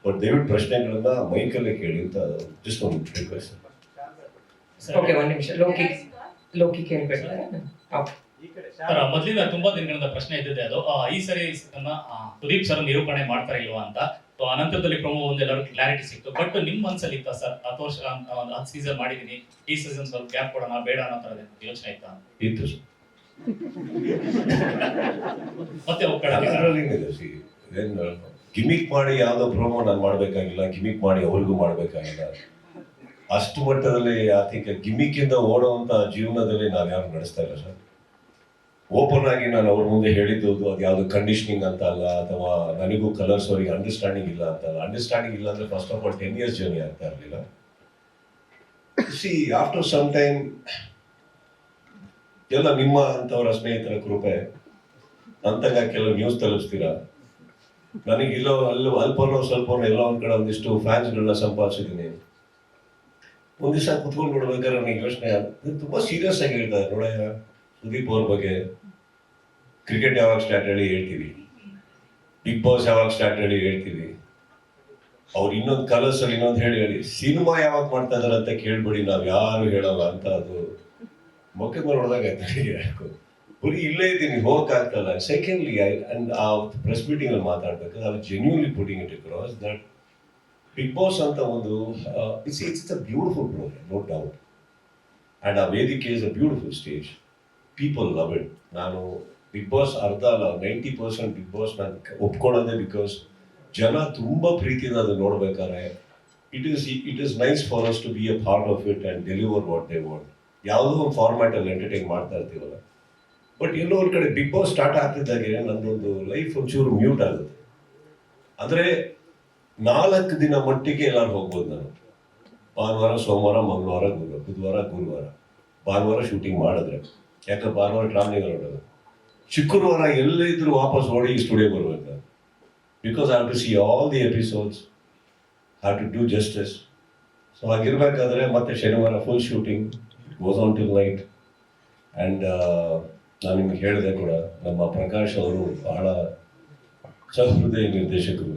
ಬಟ್ ದಯವಿಟ್ಟು ಪ್ರಶ್ನೆಗಳನ್ನ ಮೈಕಲ್ಲೇ ಕೇಳಿ ಅಂತ ಜಸ್ಟ್ ಒಂದು ರಿಕ್ವೆಸ್ಟ್. ಓಕೆ, ಒಂದ್ ನಿಮಿಷ. ಲೋಕಿ ಕೇಳ್ಬೇಕಾದ್ರೆ ಸರ್, ಮೊದಲಿಂದ ತುಂಬಾ ದಿನಗಳಿಂದ ಪ್ರಶ್ನೆ ಇದ್ದಿದೆ ಅದು. ಈ ಸರಿ ಸುದೀಪ್ ಸರ್ ನಿರೂಪಣೆ ಮಾಡ್ತಾರೆ ಇಲ್ವಾ ಅಂತ. ಅನಂತರದಲ್ಲಿ ಪ್ರೊಮೋ ಒಂದೆಲ್ಲರೂ ಕ್ಲಾರಿಟಿ ಸಿಕ್ತು. ಬಟ್ ನಿಮ್ ಮನ್ಸಲ್ಲಿ ಇತ್ತ ಸರ್, 10 ಸೀಸನ್ ಮಾಡಿದೀನಿ, ಈ ಸೀಸನ್ ಸ್ವಲ್ಪ ಗ್ಯಾಪ್ ಕೊಡೋಣ ಬೇಡ ಅನ್ನೋ ತರದ ಯೋಚನೆ ಇತ್ತಾ? ಇತ್ತು ಮತ್ತೆ ಗಿಮಿಕ್ ಮಾಡಿ ಯಾವ್ದೋ ಪ್ರೋಮೋ ನಾನು ಮಾಡ್ಬೇಕಾಗಿಲ್ಲ, ಗಿಮಿಕ್ ಮಾಡಿ ಅವ್ರಿಗೂ ಮಾಡ್ಬೇಕಾಗಿಲ್ಲ. ಅಷ್ಟು ಮಟ್ಟದಲ್ಲಿ ಐ ಥಿಂಕ್ ಗಿಮಿಕ್ ಇಂದ ಓಡುವಂತ ಜೀವನದಲ್ಲಿ ನಾನು ಯಾರು ನಡೆಸ್ತಾ ಇಲ್ಲ ಸರ್. ಓಪನ್ ಆಗಿ ನಾನು ಅವ್ರ ಮುಂದೆ ಹೇಳಿದ್ದು ಅದು ಯಾವ್ದು ಕಂಡೀಷನಿಂಗ್ ಅಂತ ಅಲ್ಲ, ಅಥವಾ ನನಗೂ ಕಲರ್ಸ್ ಅವರಿಗೆ ಅಂಡರ್ಸ್ಟ್ಯಾಂಡಿಂಗ್ ಇಲ್ಲ ಅಂತ ಅಲ್ಲ. ಅಂಡರ್ಸ್ಟ್ಯಾಂಡಿಂಗ್ ಇಲ್ಲ ಅಂದ್ರೆ first of all 10 years journey ಆಗ್ತಾ ಇರಲಿಲ್ಲ. ಸಿ ಆಫ್ಟರ್ ಸಮ್ ಟೈಮ್ ಎಲ್ಲ ನಿಮ್ಮ ಅಂತವರ ಸ್ನೇಹಿತರ ಕೃಪೆ ಅಂತಂಗ ಕೆಲವು ನ್ಯೂಸ್ ತಲುಪಿಸ್ತೀರಾ. ನನಗಿಲ್ಲೋ ಅಲ್ಪನೋ ಸ್ವಲ್ಪನೋ ಎಲ್ಲೋ ಒಂದ್ ಕಡೆ ಒಂದಿಷ್ಟು ಫ್ಯಾನ್ಸ್ಗಳನ್ನ ಸಂಪಾದಿಸಿದ್ದೀನಿ. ಒಂದ್ ದಿವಸ ಕುತ್ಕೊಂಡು ನೋಡ್ಬೇಕಾದ್ರೆ ನನಗೆ ಯೋಚನೆ ತುಂಬಾ ಸೀರಿಯಸ್ ಆಗಿ ಹೇಳ್ತಾರೆ, ನೋಡಯ್ಯ ಸುದೀಪ್ ಅವ್ರ ಬಗ್ಗೆ ಕ್ರಿಕೆಟ್ ಯಾವಾಗ ಸ್ಟಾರ್ಟ್ ಹೇಳಿ ಹೇಳ್ತೀವಿ, ಬಿಗ್ ಬಾಸ್ ಯಾವಾಗ ಸ್ಟಾರ್ಟ್ ಹೇಳಿ ಹೇಳ್ತೀವಿ, ಅವ್ರು ಇನ್ನೊಂದು ಕಲರ್ಸ್ ಅಲ್ಲಿ ಇನ್ನೊಂದು ಹೇಳಿ ಸಿನಿಮಾ ಯಾವಾಗ ಮಾಡ್ತಾ ಇದಾರೆ ಅಂತ ಕೇಳ್ಬೇಡಿ, ನಾವ್ ಯಾರು ಹೇಳಲ್ಲ ಅಂತ. ಅದು ಮೊಕ್ಕೆ ಮೇಲೆ ನೋಡಿದಾಗ ಯಾಕೋ ಬರೀ ಇಲ್ಲೇ ಇದ್ದೀನಿ, ಹೋಗಕ್ ಆಗ್ತಲ್ಲ. ಸೆಕೆಂಡ್ಲಿ ಆ ಪ್ರೆಸ್ ಮೀಟಿಂಗ್ ಅಲ್ಲಿ ಮಾತಾಡ್ಬೇಕಾದ್ರೆ I genuinely putting it across that Bigg Boss ಅಂತ ಒಂದು it's a beautiful programme, no doubt. And ಆ ವೇದಿಕೆ is a beautiful stage. People love it. ನಾನು ಬಿಗ್ ಬಾಸ್ ಅರ್ಧ ಅಲ್ಲ 90% ಬಿಗ್ ಬಾಸ್ ನಾನು ಒಪ್ಕೊಳ್ಳೋದೇ ಬಿಕಾಸ್ ಜನ ತುಂಬಾ ಪ್ರೀತಿಯಿಂದ ಅದನ್ನ ನೋಡ್ಬೇಕಾದ್ರೆ it is nice for us to be a part of it and deliver what they want. ಯಾವುದೋ ಒಂದು ಫಾರ್ಮ್ಯಾಟ್ ಅಲ್ಲಿ ಎಂಟರ್ಟೈನ್ ಮಾಡ್ತಾ ಇರ್ತೀವಲ್ಲ. ಬಟ್ ಎಲ್ಲೋ ಒಂದ್ ಕಡೆ ಬಿಗ್ ಬಾಸ್ ಸ್ಟಾರ್ಟ್ ಆಗ್ತಿದ್ದಾಗೆ ನಂದೊಂದು ಲೈಫ್ ಒಂಚೂರು ಮ್ಯೂಟ್ ಆಗುತ್ತೆ. ಅಂದ್ರೆ 4 ದಿನ ಮಟ್ಟಿಗೆ ಎಲ್ಲಾರು ಹೋಗ್ಬೋದು ನಾನು. ಭಾನುವಾರ, ಸೋಮವಾರ, ಮಂಗಳವಾರ, ಬುಧವಾರ, ಗುರುವಾರ. ಭಾನುವಾರ ಶೂಟಿಂಗ್ ಮಾಡಿದ್ರೆ, ಯಾಕೆ ಭಾನುವಾರ ಟ್ರಾವೆಲಿಂಗ್ ನೋಡೋದು. ಶುಕ್ರವಾರ ಎಲ್ಲೇ ಇದ್ರು ವಾಪಸ್ ಓಡಿ ಸ್ಟುಡಿಯೋ ಬರ್ಬೇಕು ನಾನು. Because I have to see all the episodes, have to do justice. So ಹಾಗಿರ್ಬೇಕಾದ್ರೆ ಮತ್ತೆ ಶನಿವಾರ full shooting goes on till night. And ನಾನು ನಿಮ್ಗೆ ಹೇಳಿದೆ ಕೂಡ, ನಮ್ಮ ಪ್ರಕಾಶ್ ಅವರು ಬಹಳ ಸಹೃದಯ ನಿರ್ದೇಶಕರು.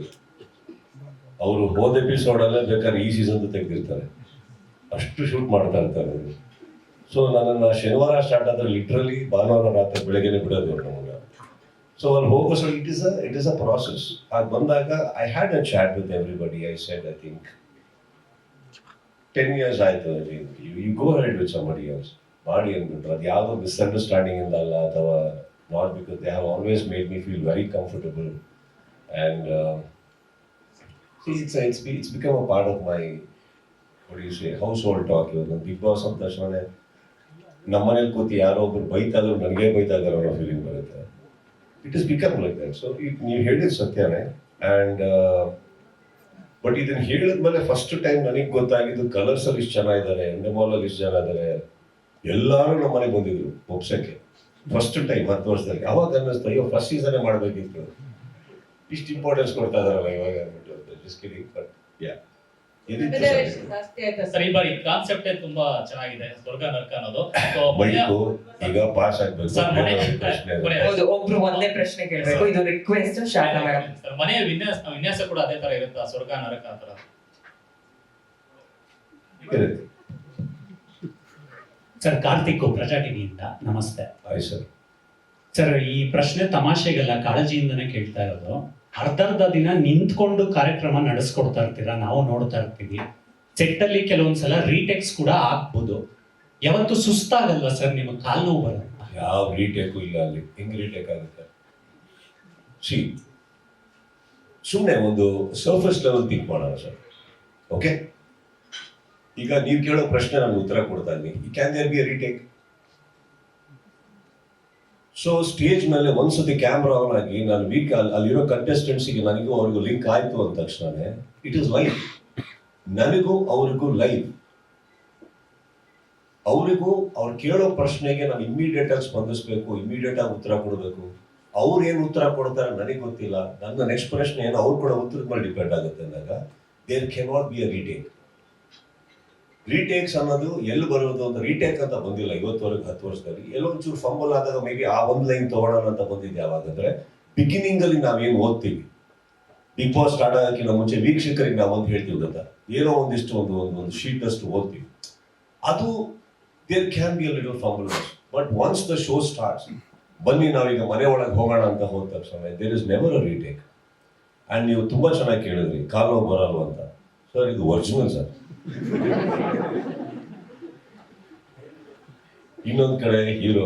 ಅವರು ಹೋದ ಎಪಿಸೋಡಲ್ಲೇ ಬೇಕಾದ್ರೆ ಈ ಸೀಸನ್ ತೆಗೆದಿರ್ತಾರೆ, ಅಷ್ಟು ಶೂಟ್ ಮಾಡ್ತಾ ಇರ್ತಾರೆ ಅವರು. ಸೊ ನನ್ನನ್ನು ಶನಿವಾರ ಸ್ಟಾರ್ಟ್ ಆದ್ರೆ ಲಿಟ್ರಲಿ ಭಾನುವಾರ ರಾತ್ರಿ ಬೆಳಗ್ಗೆನೆ ಬಿಡೋದು ನಮಗೆ. ಸೊ ಅಲ್ಲಿ ಹೋಗೋ so it is a process. ಅದು ಬಂದಾಗ I had a chat with everybody. I said I think 10 years ಆಯ್ತು, you go ahead with somebody else ಮಾಡಿ ಅಂದ್ಬಿಟ್ರು. ಅದು ಯಾವುದೋ ಮಿಸ್ಅಂಡರ್ಸ್ಟ್ಯಾಂಡಿಂಗ್ ಇಂದ ಅಲ್ಲ, ಅಥವಾ not because they have always made me feel very comfortable. And it's become a part of my, what do you say, household talk. ಇವಾಗ ಬಿಗ್ ಬಾಸ್ ಅಂತ ತಕ್ಷಣ ನಮ್ಮನೇಲಿ ಕೂತಿ ಯಾರೋ ಒಬ್ರು ಬೈತಾದ್ರು ನನಗೆ ಬೈತಾ ಇದಾರೆ ಅನ್ನೋ ಫೀಲಿಂಗ್ ಬರುತ್ತೆ. It is become like that. So ನೀವು ಹೇಳಿದ ಸತ್ಯನೇ. ಆ್ಯಂಡ್ ಬಟ್ ಇದನ್ನ ಹೇಳಿದ್ಮೇಲೆ ಫಸ್ಟ್ ಟೈಮ್ ನನಗೆ ಗೊತ್ತಾಗಿದ್ದು ಕಲರ್ಸ್ ಅಲ್ಲಿ ಇಷ್ಟು ಜನ ಇದ್ದಾರೆ, ಎಂಡಮಾಲ್ ಅಲ್ಲಿ ಇಷ್ಟು ಜನ ಇದ್ದಾರೆ, ಎಲ್ಲರೂ ನಮ್ಮ ಮನೆಗೆ ಬಂದಿದ್ರು ಒಪ್ಸಕ್ಕೆ ಫಸ್ಟ್ ಟೈಮ್ 10 ವರ್ಷದಲ್ಲಿ. ಅವಾಗ ಅನ್ನಿಸ್ತು, ಅಯ್ಯೋ ಫಸ್ಟ್ ಸೀಸನ್ ಮಾಡಬೇಕಿತ್ತು, ಇಷ್ಟು ಇಂಪಾರ್ಟೆನ್ಸ್ ಕೊಡ್ತಾ ಇದಾರಲ್ಲ ಇವಾಗ ಅಂದ್ಬಿಟ್ಟು. Just kidding. ಬಟ್ ಯಾ, ಎದಿತ್ತು ಜಾಸ್ತಿ ಆಯ್ತಾ ಸರ್ ಈ ಬಾರಿ ಕಾನ್ಸೆಪ್ಟ್ ತುಂಬಾ ಚೆನ್ನಾಗಿದೆ, ಸ್ವರ್ಗ ನರಕ ಅನ್ನೋದು. So, ಮನೆಯ- ಬೈಕು ಈಗ ಪಾಸ್ ಆಗ್ಬೇಕು ಸರ್, ಮನೆ- ಪ್ರಶ್ನೆ ಇದೆ. ಕೊನೆ- ಹೌದು, ಒಬ್ರು ಒಂದೇ ಪ್ರಶ್ನೆ ಕೇಳ್ಬೇಕು. ಇದು ರಿಕ್ವೆಸ್ಟ್ ಶಾರದಾ ಮೇಡಮ್. ಸರ್, ಮನೆಯ ವಿನ್ಯಾಸ ಕೂಡ ಅದೇ ತರ ಇರುತ್ತಾ, ಸ್ವರ್ಗ ನರಕ ಆ ತರ? ಇರುತ್ತೆ. ಸರ್, ಕಾರ್ತಿಕ್ ಪ್ರಜಾ ಟಿವಿಯಿಂದ ನಮಸ್ತೆ. ಆಯ್ತು ಸರ್. ಸರ್, ಈ ಪ್ರಶ್ನೆ ತಮಾಷೆಗೆಲ್ಲ ಕಾಳಜಿಯಿಂದನೇ ಕೇಳ್ತಾ ಇರೋದು. ಅರ್ಧರ್ಧ ದಿನ ನಿಂತ್ಕೊಂಡು ಕಾರ್ಯಕ್ರಮ ನಡೆಸ್ಕೊಡ್ತಾ ಇರ್ತೀರಾ, ನಾವು ನೋಡ್ತಾ ಇರ್ತೀವಿ. ಸೆಟ್ ಅಲ್ಲಿ ಕೆಲವೊಂದ್ಸಲ ರೀಟೇಕ್ಸ್ ಕೂಡ ಆಗ್ಬೋದು. ಯಾವತ್ತು ಸುಸ್ತಾಗಲ್ವಾ ಸರ್, ನಿಮಗೆ ಕಾಲ್ ನೋವು ಬರಲ್ಲ? ಯಾವ ರೀಟೇಕು ಇಲ್ಲ ಅಲ್ಲಿ. ಹೆಂಗ್ ರೀಟೇಕ್ ಆಗುತ್ತೆ? ಸುಮ್ಮನೆ ಒಂದು ಸರ್ಫೇಸ್ ಲೆವೆಲ್ ಥಿಂಕ್ ಮಾಡೋಣ ಸರ್. ಓಕೆ, ಈಗ ನೀವು ಕೇಳೋ ಪ್ರಶ್ನೆ ನಾನು ಉತ್ತರ ಕೊಡ್ತಾ ಇದ್ದೀನಿ. Can there be a retake? So stage ಮೇಲೆ ಒಂದ್ಸತಿ ಕ್ಯಾಮ್ರಾ ಆನ್ ಆಗಿ ನಾನು ಅಲ್ಲಿರೋ ಕಂಟೆಸ್ಟೆಂಟ್ಸಿಗೆ ನನಗೂ ಅವ್ರಿಗೂ ಲಿಂಕ್ ಆಯ್ತು ಅಂದ ತಕ್ಷಣನೇ ಇಟ್ ಇಸ್ ಲೈವ್. ನನಗೂ ಅವ್ರಿಗೂ ಲೈವ್. ಅವರಿಗೂ ಅವ್ರು ಕೇಳೋ ಪ್ರಶ್ನೆಗೆ ನಾನು ಇಮಿಡಿಯೇಟ್ ಆಗಿ ಸ್ಪಂದಿಸ್ಬೇಕು, ಇಮಿಡಿಯೇಟ್ ಆಗಿ ಉತ್ತರ ಕೊಡಬೇಕು. ಅವ್ರು ಏನು ಉತ್ತರ ಕೊಡ್ತಾರೆ ನನಗೆ ಗೊತ್ತಿಲ್ಲ, ನನ್ನ ನೆಕ್ಸ್ಟ್ ಪ್ರಶ್ನೆ ಏನು ಅವ್ರು ಕೊಡೋ ಉತ್ತರದ ಮೇಲೆ ಡಿಪೆಂಡ್ ಆಗುತ್ತೆ ಅಂದಾಗ there cannot be a retake. Retakes ಅನ್ನೋದು ಎಲ್ಲಿ ಬರೋದು ಅಂತ ರೀಟೇಕ್ ಅಂತ ಬಂದಿಲ್ಲ ಇವತ್ತವರೆಗೆ 10 ವರ್ಷದಲ್ಲಿ. ಎಲ್ಲೊಂಚೂರು ಫಂಬಲ್ ಆದಾಗ ಮೇ ಬಿ ಆ ಒಂದು ಲೈನ್ ತಗೊಳ್ಳೋಣ ಅಂತ ಬಂದಿದ್ದೆ. ಯಾವಾಗಂದ್ರೆ ಬಿಗಿನಿಂಗ್ ಅಲ್ಲಿ ನಾವೇನು ಓದ್ತೀವಿ, ಬಿಗ್ ಬಾಸ್ ಸ್ಟಾರ್ಟ್ ಆಗೋಕ್ಕಿಂತ ಮುಂಚೆ ವೀಕ್ಷಕರಿಗೆ ನಾವು ಒಂದು ಹೇಳ್ತೀವಿ ಗೊತ್ತಾ, ಏನೋ ಒಂದಿಷ್ಟು ಒಂದು ಶೀಟ್ ಅಷ್ಟು ಓದ್ತೀವಿ. ಅದು there can be a little fumble. But once the show starts, ಬನ್ನಿ ನಾವೀಗ ಮನೆ ಒಳಗೆ ಹೋಗೋಣ ಅಂತ ಹೋದ ತಕ್ಷಣ there is never a retake. And ನೀವು ತುಂಬಾ ಚೆನ್ನಾಗಿ ಕೇಳಿದ್ರಿ ಕಾಲು ನೋವು ಬರಲ್ವ ಅಂತ. ಸರ್, ಇದು ಒರಿಜಿನಲ್ ಸರ್. ಇನ್ನೊಂದ್ ಕಡೆ ಹೀರೋ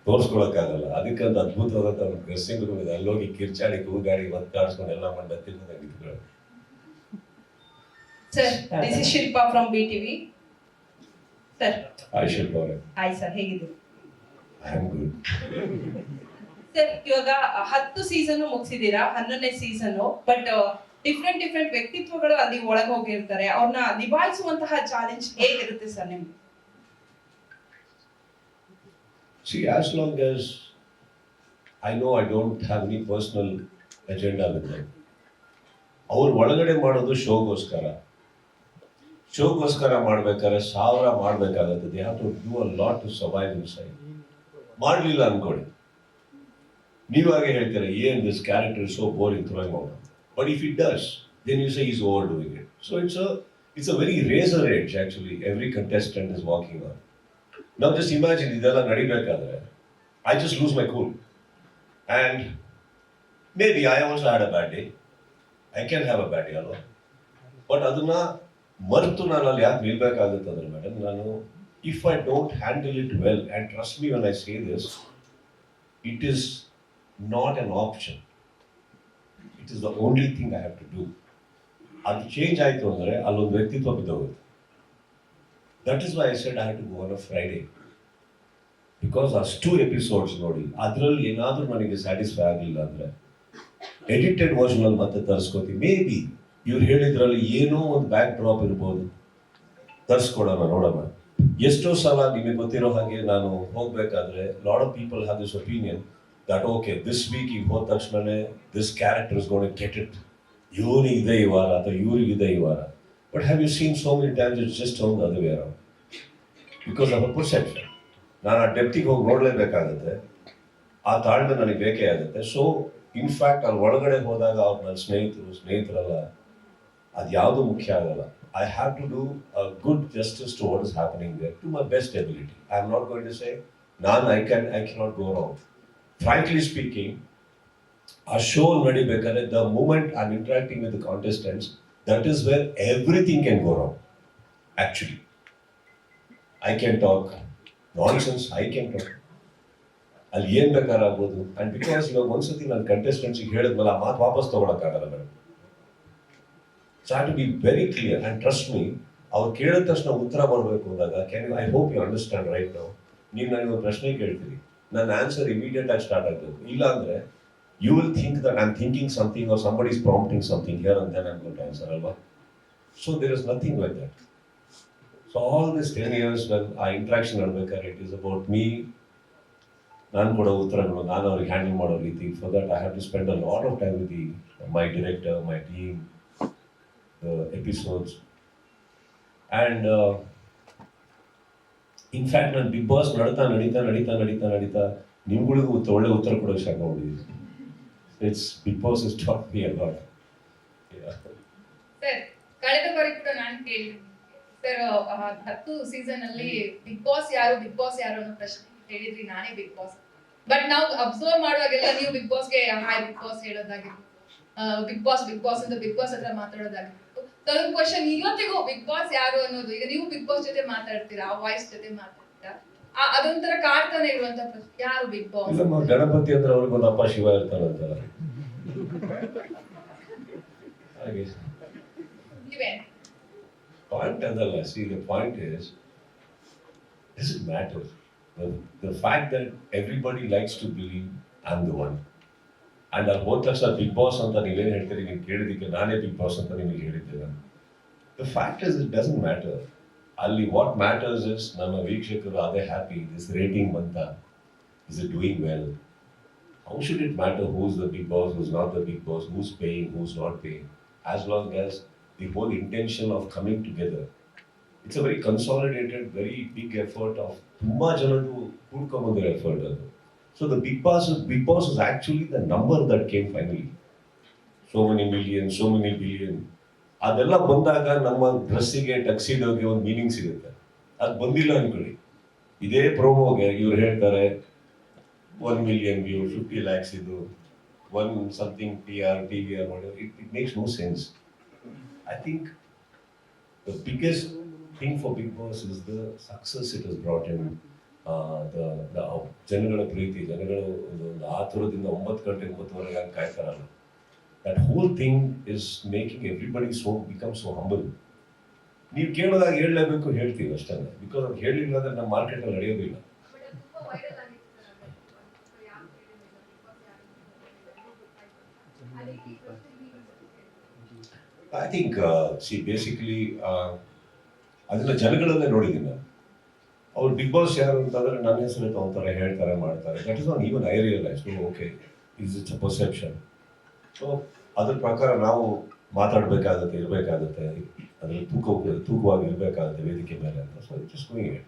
ತೋರ್ಸ್ಕೊಳಕ್ಕಾಗಲ್ಲ, ಅದಕ್ಕಂತ ಅದ್ಭುತವಾದಂತ ಒಂದು ಡ್ರೆಸ್ಸಿಂಗ್ ರೂಮ್ ಇದೆ. ಅಲ್ಲೋಗಿ ಕಿರ್ಚಾಡಿ ಕೂಗಾಡಿ ಒತ್ತಾಡ್ಸ್ಕೊಂಡು ಎಲ್ಲ ಮಾಡಿ ತಿನ್ನೋದಾಗಿತ್ತು. Sir, this is Shilpa from BTV. Sir, hi Shilpa ಅವರೇ. ಹಾಯ್ ಸರ್, ಹೇಗಿದ್ದೀರಿ? I am good. ಸರ್, ಇವಾಗ 10 ಸೀಸನ್ ಮುಗಿಸಿದೀರಾ, 11ನೇ ಸೀಸನ್. ಬಟ್ ಡಿಫ್ರೆಂಟ್ ವ್ಯಕ್ತಿತ್ವಗಳು ಅಲ್ಲಿ ಒಳಗೆ ಹೋಗಿರ್ತಾರೆ. ಅವ್ರನ್ನ ನಿಭಾಯಿಸುವಂತಹ ಚಾಲೆಂಜ್ ಹೇಗಿರುತ್ತೆ ಸರ್ ನಿಮ್ಗೆ? See, as long as I know I don't have any personal agenda with them. ಅವ್ರು ಒಳಗಡೆ ಮಾಡೋದು ಶೋಗೋಸ್ಕರ ಮಾಡ್ಬೇಕಾದ್ರೆ 1000 ಮಾಡ್ಬೇಕಾಗತ್ತೆ. They have to do a lot to survive inside. ಮಾಡಲಿಲ್ಲ ಅನ್ಕೊಳ್ಳಿ, ನೀವಾಗೆ ಹೇಳ್ತೀರಾ ಏನ್ this character is so boring throwing out. But if it does, then you say he's overdoing it. So it's a very razor edge actually every contestant is walking on. Now just imagine ಇದೆಲ್ಲ ನಡಿಬೇಕಾದ್ರೆ I just lose my cool. And maybe I also had a bad day. I can have a bad day alone. But ಅದನ್ನ ಮರೆತು ನಾನು ಅಲ್ಲಿ ಯಾಕೆ ನಿಲ್ಬೇಕಾಗುತ್ತೆ ಅಂದ್ರೆ ಮೇಡಮ್, ನಾನು if I don't handle it well, and trust me when I say this, it is not an option. It is the only thing I have to do. ಅದು ಚೇಂಜ್ ಆಯ್ತು ಅಂದ್ರೆ ಅಲ್ಲೊಂದು ವ್ಯಕ್ತಿತ್ವ ಬಿದ್ದೋಗುತ್ತೆ. That is why I said I had to go on a Friday. Because ಅಷ್ಟು ಎಪಿಸೋಡ್ಸ್ ನೋಡಿ ಅದರಲ್ಲಿ ಏನಾದರೂ ನನಗೆ ಸ್ಯಾಟಿಸ್ಫೈ ಆಗಲಿಲ್ಲ ಅಂದ್ರೆ ಎಡಿಟೆಡ್ ವರ್ಷನ್ ಅಲ್ಲಿ ಮತ್ತೆ ತರಿಸ್ಕೋತೀವಿ. ಮೇ ಬಿ ಇವ್ರು ಹೇಳಿದ್ರಲ್ಲಿ ಏನೋ ಒಂದು ಬ್ಯಾಕ್ ಡ್ರಾಪ್ ಇರ್ಬೋದು, ತರಿಸ್ಕೊಡೋಣ ನೋಡೋಣ. ಎಷ್ಟೋ ಸಲ ನಿಮಗೆ ಗೊತ್ತಿರೋ ಹಾಗೆ ನಾನು ಹೋಗ್ಬೇಕಾದ್ರೆ lot of people have this opinion that okay this week ಈಗ ಹೋದ ತಕ್ಷಣನೇ this character is gonna get it, ಇವನಿಗಿದೆ ಈ ವಾರ ಅಥವಾ ಇವ್ರಿಗಿದೆ ಈ ವಾರ. But have you seen so many times it's just on the other way around because of a perception. ನಾನು ಆ ಡೆಪ್ತಿಗೆ ಹೋಗಿ ನೋಡಲೇಬೇಕಾಗುತ್ತೆ, ಆ ತಾಳ್ಮೆ ನನಗೆ ಬೇಕೇ ಆಗುತ್ತೆ. ಸೊ ಇನ್ಫ್ಯಾಕ್ಟ್ ಅಲ್ಲಿ ಒಳಗಡೆ ಹೋದಾಗ ಅವ್ರು ನನ್ನ ಸ್ನೇಹಿತರಲ್ಲ, ಅದು ಯಾವುದು ಮುಖ್ಯ ಆಗಲ್ಲ. I have to do a good justice to what is happening there to my best ability. I am not going to say I cannot go wrong. Frankly speaking, ಆ ಶೋ ನಡಿಬೇಕಾದ್ರೆ the moment I am interacting with the contestants, that is where everything can go wrong. Actually I can talk nonsense, I can talk, ಅಲ್ಲಿ ಏನ್ ಬೇಕಾದ್ರೆ ಆಗ್ಬೋದು. ಅಂಡ್ ಬಿಕಾಸ್ ಇವಾಗ ಒಂದ್ಸತಿ ನನ್ನ ಕಂಟೆಸ್ಟೆಂಟ್ಸಿಗೆ ಹೇಳಿದ್ಮೇಲೆ ಆ ಮಾತು ವಾಪಸ್ ತಗೊಳಕ್ಕಾಗಲ್ಲ madam. So I have to be very clear and trust me. ಅವ್ರು ಕೇಳಿದ ತಕ್ಷಣ ಉತ್ತರ ಬರಬೇಕು ಅಂದಾಗ I hope you understand right now. ನೀವು ನನಗೆ ಒಂದು ಪ್ರಶ್ನೆ ಕೇಳ್ತೀರಿ, ನನ್ನ ಆನ್ಸರ್ ಇಮಿಡಿಯೇಟ್ ಆಗಿ ಸ್ಟಾರ್ಟ್ ಆಗಬೇಕು. ಇಲ್ಲ ಅಂದ್ರೆ you will think that I am thinking something or somebody is prompting something here and then I am going to answer ಅಲ್ವಾ. So there is nothing like that. So all these 10 years when I interaction ನಡ್ಬೇಕಾದ್ರೆ it is about me, ನಾನು ಕೊಡೋ ಉತ್ತರಗಳು, ನಾನು ಅವ್ರಿಗೆ ಹ್ಯಾಂಡಲ್ ಮಾಡೋ ರೀತಿ. For that I have to spend a lot of time with my director, my team, the episodes. And in fact ನಾನು ಬಿಗ್ ಬಾಸ್ ನಡೀತಾ ನಿಮ್ಗಳಿಗೂ ಒಳ್ಳೆ ಉತ್ತರ ಕೊಡೋಕೆ ಸ್ಟಾರ್ಟ್ ಮಾಡಿದ್ದೀನಿ. It's Bigg Boss is taught me a lot. Sir ಕಳೆದ ಬಾರಿ ಕೂಡ ನಾನು ಕೇಳಿದ್ದೀನಿ ಸರ್ 10 ಸೀಸನ್ ಅಲ್ಲಿ ಬಿಗ್ ಬಾಸ್ ಯಾರು ಅನ್ನೋ ಪ್ರಶ್ನೆ ಹೇಳಿದ್ರಿ, ನಾನೇ ಬಿಗ್ ಬಾಸ್. ಬಟ್ ನಾವು ಅಬ್ಸರ್ವ್ ಮಾಡುವಾಗೆಲ್ಲ ನೀವು ಬಿಗ್ ಬಾಸ್ಗೆ ಹಾಯ್ ಬಿಗ್ ಬಾಸ್ ಹೇಳೋದಾಗಿರ್ಬೋದು, ಬಿಗ್ ಬಾಸ್ ಅಂತ ಬಿಗ್ ಬಾಸ್ ಹತ್ರ ಮಾತಾಡೋದಾಗಿರ್ಬೋದು. ಅದೊಂದು ಕ್ವಶನ್ ಇವತ್ತಿಗೂ ಬಿಗ್ ಬಾಸ್ ಯಾರು ಅನ್ನೋದು, ಈಗ ನೀವು ಬಿಗ್ ಬಾಸ್ ಜೊತೆ ಮಾತಾಡ್ತೀರಾ, ಆ ವಾಯ್ಸ್ ಜೊತೆ ಮಾತಾಡ್ತೀರಾ, ಅದೊಂಥರ ಕಾಡ್ತಾನೆ ಇರುವಂತ ಪ್ರಶ್ನೆ, ಯಾರು ಬಿಗ್ ಬಾಸ್? ಇಲ್ಲ, ಗಣಪತಿ ಅಂದ್ರೆ ಅವ್ರಿಗೊಂದು ಅಪ್ಪ ಶಿವ ಇರ್ತಾನಂತಲ್ಲ ಹಾಗೆ. ನೀವೇ Point ಅದಲ್ಲ. See, the point is, does it matter? The fact that everybody likes to believe I'm the one. And ಅಲ್ಲಿ ಹೋದ ತಕ್ಷಣ ಬಿಗ್ ಬಾಸ್ ಅಂತ ನೀವೇನು ಹೇಳ್ತೀರಿ, ನೀವು ಕೇಳಿದಕ್ಕೆ ನಾನೇ ಬಿಗ್ ಬಾಸ್ ಅಂತ ನಿಮಗೆ ಹೇಳಿದ್ದೆ ನಾನು. The fact is, it doesn't matter. ಅಲ್ಲಿ what matters is ನಮ್ಮ ವೀಕ್ಷಕರು ಅದೇ ಹ್ಯಾಪಿ, ದಿಸ್ ರೇಟಿಂಗ್ ಬಂತ, is it doing well? How should it matter who's the big boss, who's not the big boss, who's paying, who's not paying? As long as the whole intention of coming together. It's a very consolidated, very big effort of ತುಂಬಾ ಜನರು ಕೂಡ್ಕೊಂಡ್ಬಂದಿರೋ effort ಅದು. So the big boss is actually the number that came finally. So many million, so many billion. ಅದೆಲ್ಲ ಬಂದಾಗ ನಮ್ಮ ಡ್ರೆಸ್ಸಿಗೆ ಟಕ್ಸಿಡೋಗೆ ಒಂದು ಮೀನಿಂಗ್ ಸಿಗುತ್ತೆ. ಅದು ಬಂದಿಲ್ಲ ಅನ್ಕೊಳ್ಳಿ, ಇದೇ ಪ್ರೋಮೋಗೆ ಇವ್ರು ಹೇಳ್ತಾರೆ 1 million view, 50 lakhs ಇದು, 1 something PR, TVR, whatever. It makes no sense. I think the biggest thing for Big Boss is the success it has brought in. The ಜನಗಳ ಪ್ರೀತಿ, ಜನಗಳ ಒಂದು ಆತುರದಿಂದ 9 ಗಂಟೆ 9:30 ಕಾಯ್ತಾರಲ್ಲ, that whole thing is making everybody become so humble. ನೀವು ಕೇಳೋದಾಗ ಹೇಳಲೇಬೇಕು, ಹೇಳ್ತೀವಿ ಅಷ್ಟೇ, ಬಿಕಾಸ್ ಅದು ಹೇಳಿಲ್ಲ ಅಂದ್ರೆ ನಮ್ಮ ಮಾರ್ಕೆಟಲ್ಲಿ ನಡೆಯೋದಿಲ್ಲ. I think, see, basically, ಅದನ್ನ ಜನಗಳನ್ನೇ ನೋಡಿದ್ದೀನಿ ನಾನು. ಅವ್ರು ಬಿಗ್ ಬಾಸ್ ಯಾರು ಅಂತಂದ್ರೆ ನನ್ನ ಹೆಸರು ತಗೊಂತಾರೆ, ಹೇಳ್ತಾರೆ, ಮಾಡ್ತಾರೆ. That is not even I realise. Okay, it's a perception. So ಅದ್ರ ಪ್ರಕಾರ ನಾವು ಮಾತಾಡಬೇಕಾಗುತ್ತೆ, ಇರಬೇಕಾಗುತ್ತೆ, ಅದ್ರಲ್ಲಿ ತೂಕವಾಗಿ ಇರಬೇಕಾಗುತ್ತೆ ವೇದಿಕೆ ಮೇಲೆ ಅಂತ. So it's going it.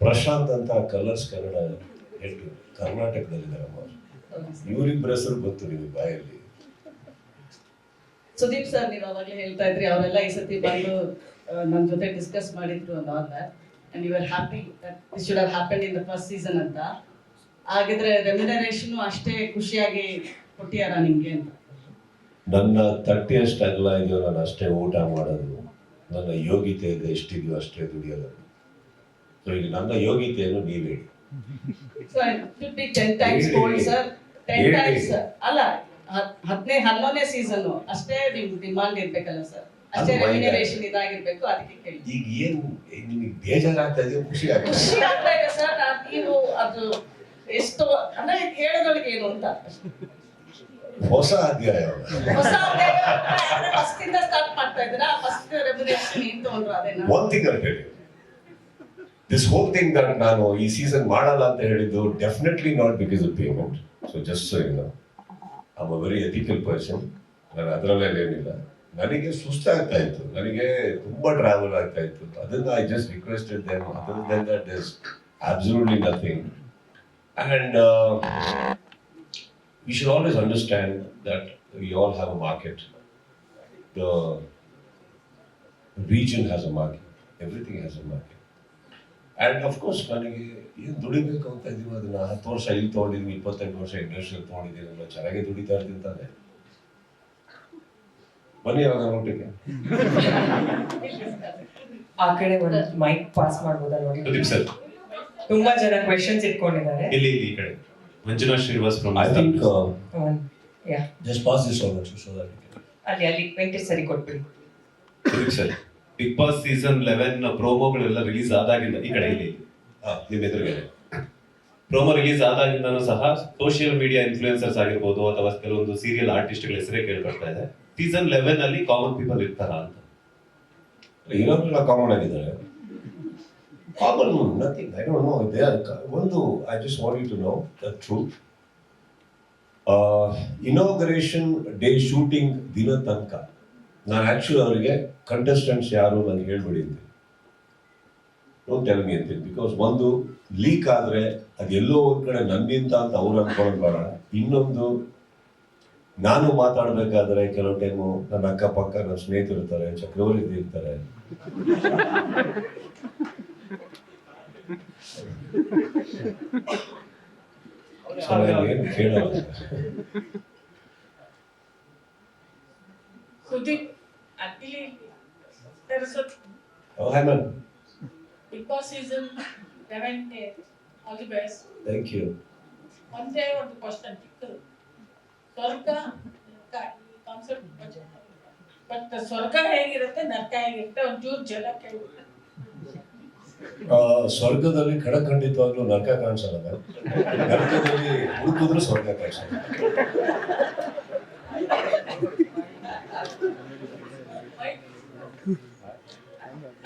Prashant ಅಂತ ಕಲರ್ಸ್ ಕನ್ನಡ ಹೆಡ್ ಕರ್ನಾಟಕದಲ್ಲಿದ್ದಾರಮ್ಮ. ಇವರಿಬ್ಬರ ಹೆಸರು ಗೊತ್ತು ನಿಮಗೆ ಬಾಯಲ್ಲಿ. ಸುದೀಪ್ ಸರ್, ನೀವು ಅವಾಗಲೇ ಹೇಳ್ತಾ ಇದ್ರಿ ಅವರೆಲ್ಲ ಈ ಸತಿ ಬಂದು ನನ್ನ ಜೊತೆ ಡಿಸ್ಕಸ್ ಮಾಡಿದ್ರು and all that, and you are happy that this should have happen in the first season ಅಂತ. ಹಾಗಿದ್ರೆ ರೆಮ್ಯುನರೇಷನ್ ಅಷ್ಟೇ ಖುಷಿಯಾಗಿ ಕೊಟ್ಟಿಯಾರ ನಿಮ್ಗೆ ಅಂತ? ನನ್ನ ತಟ್ಟೆ ಅಷ್ಟೆಲ್ಲ ಇದೆಯೋ ನಾನು ಅಷ್ಟೇ ಊಟ ಮಾಡೋದು, ನನ್ನ ಯೋಗ್ಯತೆ ಇದೆ ಎಷ್ಟಿದೆಯೋ ಅಷ್ಟೇ ದುಡಿಯೋದು. ಸೊ ಈಗ ನನ್ನ ಯೋಗ್ಯತೆಯನ್ನು ನೀವು ಹೇಳಿ. So it should be 10 times gold, sir. 10 times, ಅಲ್ಲ 11ನೇ ಸೀಸನ್ ಅಷ್ಟೇ ನಿಮ್ ಡಿಮಾಂಡ್ ಇರ್ಬೇಕಲ್ಲ ಸರ್, ಅಷ್ಟೇ ರೆಮ್ಯುನರೇಷನ್ ಇದಾಗಿರ್ಬೇಕು. ಅದಕ್ಕೆ ಕೇಳಿ. ಈಗ ಏನು ನಿಮಗೆ ಬೇಜಾರಾಗ್ತಾ ಇದೆಯೋ ಖುಷಿ ಆಗ್ತಾ ಇದೆ ಸರ್? ನೀವು ಅದು ಎಷ್ಟು ಅಂದ್ರೆ ಹೇಳೋದೊಳಗೆ ಏನು ಅಂತ ಹೊಸ ಅಧ್ಯಾಯ, ಹೊಸ ಅಧ್ಯಾಯ ಫಸ್ಟ್ ಇಂದ ಸ್ಟಾರ್ಟ್ ಮಾಡ್ತಾ ಇದ್ದೀರಾ? ಫಸ್ಟ್ ರೆಮ್ಯುನರೇಷನ್ ಏನ್ ತಗೊಂಡ್ರು ಅದೇನಾ? ಒನ್ ಥಿಂಗ್ ಅಂತ ಹೇಳಿ, ದಿಸ್ ಹೋಲ್ ಥಿಂಗ್ ದಟ್ ನಾನು ಈ ಸೀಸನ್ ಮಾಡಲ್ಲ ಅಂತ ಹೇಳಿದ್ದು definitely not because of payment. So just so you know, I am a very ethical person. ನಾನು ಅದರಲ್ಲೆಲ್ಲ ಏನಿಲ್ಲ. ನನಗೆ ಸುಸ್ತಾಗ್ತಾ ಇತ್ತು, ನನಗೆ ತುಂಬಾ ಟ್ರಾವೆಲ್ ಆಗ್ತಾ ಇತ್ತು. ಅದನ್ನ I just requested them. Other than that is absolutely nothing. And we should always understand that we all have a market. The region has a market. Everything has a market. And of course, ನನಗೆ ಏನು ದುಡಿಬೇಕು ಅಂತ ಇದೀವಿ ಅದನ್ನ 10 ವರ್ಷ ಇಲ್ಲಿ ತೊಗೊಂಡಿದ್ದೀನಿ, 28 ವರ್ಷ ಇಂಡಸ್ಟ್ರಿಯಲ್ಲಿ ತೊಗೊಂಡಿದ್ದೀನಿ, ಎಲ್ಲ ಚೆನ್ನಾಗಿ ದುಡಿತಾ ಇರ್ತೀನಿ ತಾನೆ. ಬನ್ನಿ ಅವಾಗ ನೋಟಿಗೆ. ಆ ಕಡೆ ಒಂದು ಮೈಕ್ ಪಾಸ್ ಮಾಡ್ಬೋದಾ ನೋಡಿ? ಸುದೀಪ್ ಸರ್, ತುಂಬಾ ಜನ ಕ್ವೆಶ್ಚನ್ಸ್ ಇಟ್ಕೊಂಡಿದ್ದಾರೆ. ಇಲ್ಲಿ ಈ ಕಡೆ Manjunath Srinivas from I think just pass this over so that ಅಲ್ಲಿ ವೆಂಕಟೇಶ್ ಸರಿ ಕೊಟ್ಬಿಡಿ. Sudeep sir, Bigg Boss season 11 ಪ್ರೋಮೋಗಳೆಲ್ಲ ರಿಲೀಸ್ ಆದಾಗಿಂದ ಈ ಕಡೆ ಇಲ್ಲಿ ನಿಮ್ಮ ಎದುರಿಗೆ ಪ್ರೋಮೋ ರಿಲೀಸ್ ಆದಾಗಿಂದನೂ ಸಹ ಸೋಷಿಯಲ್ ಮೀಡಿಯಾ ಇನ್ಫ್ಲೂಯೆನ್ಸರ್ಸ್ ಆಗಿರ್ಬೋದು ಅಥವಾ ಕೆಲವೊಂದು ಸೀರಿಯಲ್ ಆರ್ಟಿಸ್ಟ್ಗಳ ಹೆಸರೇ ಕೇಳ್ಬರ್ತಾ ಇದೆ. ಸೀಸನ್ 11 ಅಲ್ಲಿ ಕಾಮನ್ ಪೀಪಲ್ ಇರ್ತಾರ ಅಂತ? ಇರೋರೆಲ್ಲ ಕಾಮನ್ ಆಗಿದ್ದಾರೆ. Common nothing, I don't know. ಒಂದು I just want you to know the truth. Inauguration day shooting ದಿನ ತನಕ ನಾನು ಆಕ್ಚುಲಿ ಅವರಿಗೆ ಕಂಟೆಸ್ಟೆಂಟ್ಸ್ ಯಾರು ನನಗೆ ಹೇಳ್ಬಿಡಿ ಅಂತೀನಿ. ಡೋಂಟ್ ಟೆಲ್ ಮಿ ಅಂತೀನಿ. ಬಿಕಾಸ್ ಒಂದು ಲೀಕ್ ಆದರೆ ಅದೆಲ್ಲೋ ಒಂದು ಕಡೆ ನನ್ನಿಂದ ಅಂತ ಅವ್ರು ಅನ್ಕೊಳ್ಳೋದು ಬೇಡ. ಇನ್ನೊಂದು ನಾನು ಮಾತಾಡಬೇಕಾದ್ರೆ ಕೆಲವು ಟೈಮು ನನ್ನ ಅಕ್ಕಪಕ್ಕ ನನ್ನ ಸ್ನೇಹಿತರು ಇರ್ತಾರೆ, ಚಕ್ರವರ್ತಿ ಇರ್ತಾರೆ. ಏನು ಕೇಳೋದು. Sudeep, actually, there is a Oh, hi man. Big Boss season 11. All the best. Thank you. One day I want to question people. Swarga, concept, but the Swarga ಹೇಗಿರುತ್ತೆ, ನರಕ ಹೇಗಿರುತ್ತೆ, ಒಂಚೂರು ಜಲಕ್ಕೆ ಸ್ವರ್ಗದಲ್ಲಿ ಖಂಡಿತವಾಗ್ಲೂ ನರಕ ಕಾಣಿಸಲ್ಲ. ನರಕದಲ್ಲಿ ಹುಡುಕಿದ್ರು ಸ್ವರ್ಗ ಕಾಣಿಸಲ್ಲ.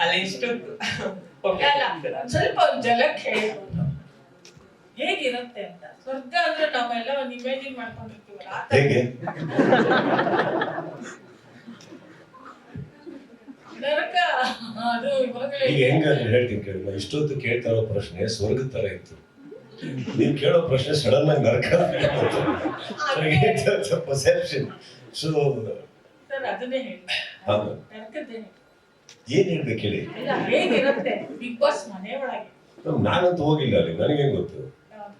ಅಲ್ಲ ಇಷ್ಟು ಅಲ್ಲ, ಒಂದ್ ಸ್ವಲ್ಪ ಒಂದು ಜಲಕ್ಕೆ ಹೇಗಿರುತ್ತೆ ಅಂತ. ಸ್ವರ್ಗ ಅಂದ್ರೆ ನಾವೆಲ್ಲ ಒಂದು ಇಮೇಜಿನ್ ಮಾಡ್ಕೊಂಡಿರ್ತೀವಲ್ಲ, ಆ ಥರ. ಹೇಗೆ? ನರಕ ಅದು ಇವಾಗಲೇ ಈಗ ಹೆಂಗಂದ್ರೆ ಹೇಳ್ತೀನಿ ಕೇಳಿ. ನಾನು ಇಷ್ಟೊತ್ತು ಕೇಳ್ತಾ ಇರೋ ಪ್ರಶ್ನೆ ಸ್ವರ್ಗದ ತರ ಇತ್ತು. ನೀವು ಕೇಳೋ ಪ್ರಶ್ನೆ ಸಡನ್ ಆಗಿ ನರಕ ಪರ್ಸೆಪ್ಷನ್. ಸೊ ಸರ್ ಅದನ್ನೇ ಹೇಳಿ, ಹೌದು. ನರಕದ್ದೇ ಹೇಳಿ. ಏನ್ ಹೇಳ್ಬೇಕು ಹೇಳಿ? ಇಲ್ಲ, ಹೇಗಿರುತ್ತೆ ಬಿಗ್ ಬಾಸ್ ಮನೆ ಒಳಗೆ? ನಾನಂತೂ ಹೋಗಿಲ್ಲ ಅಲ್ಲಿ, ನನಗೆ ಹೆಂಗ್ ಗೊತ್ತು?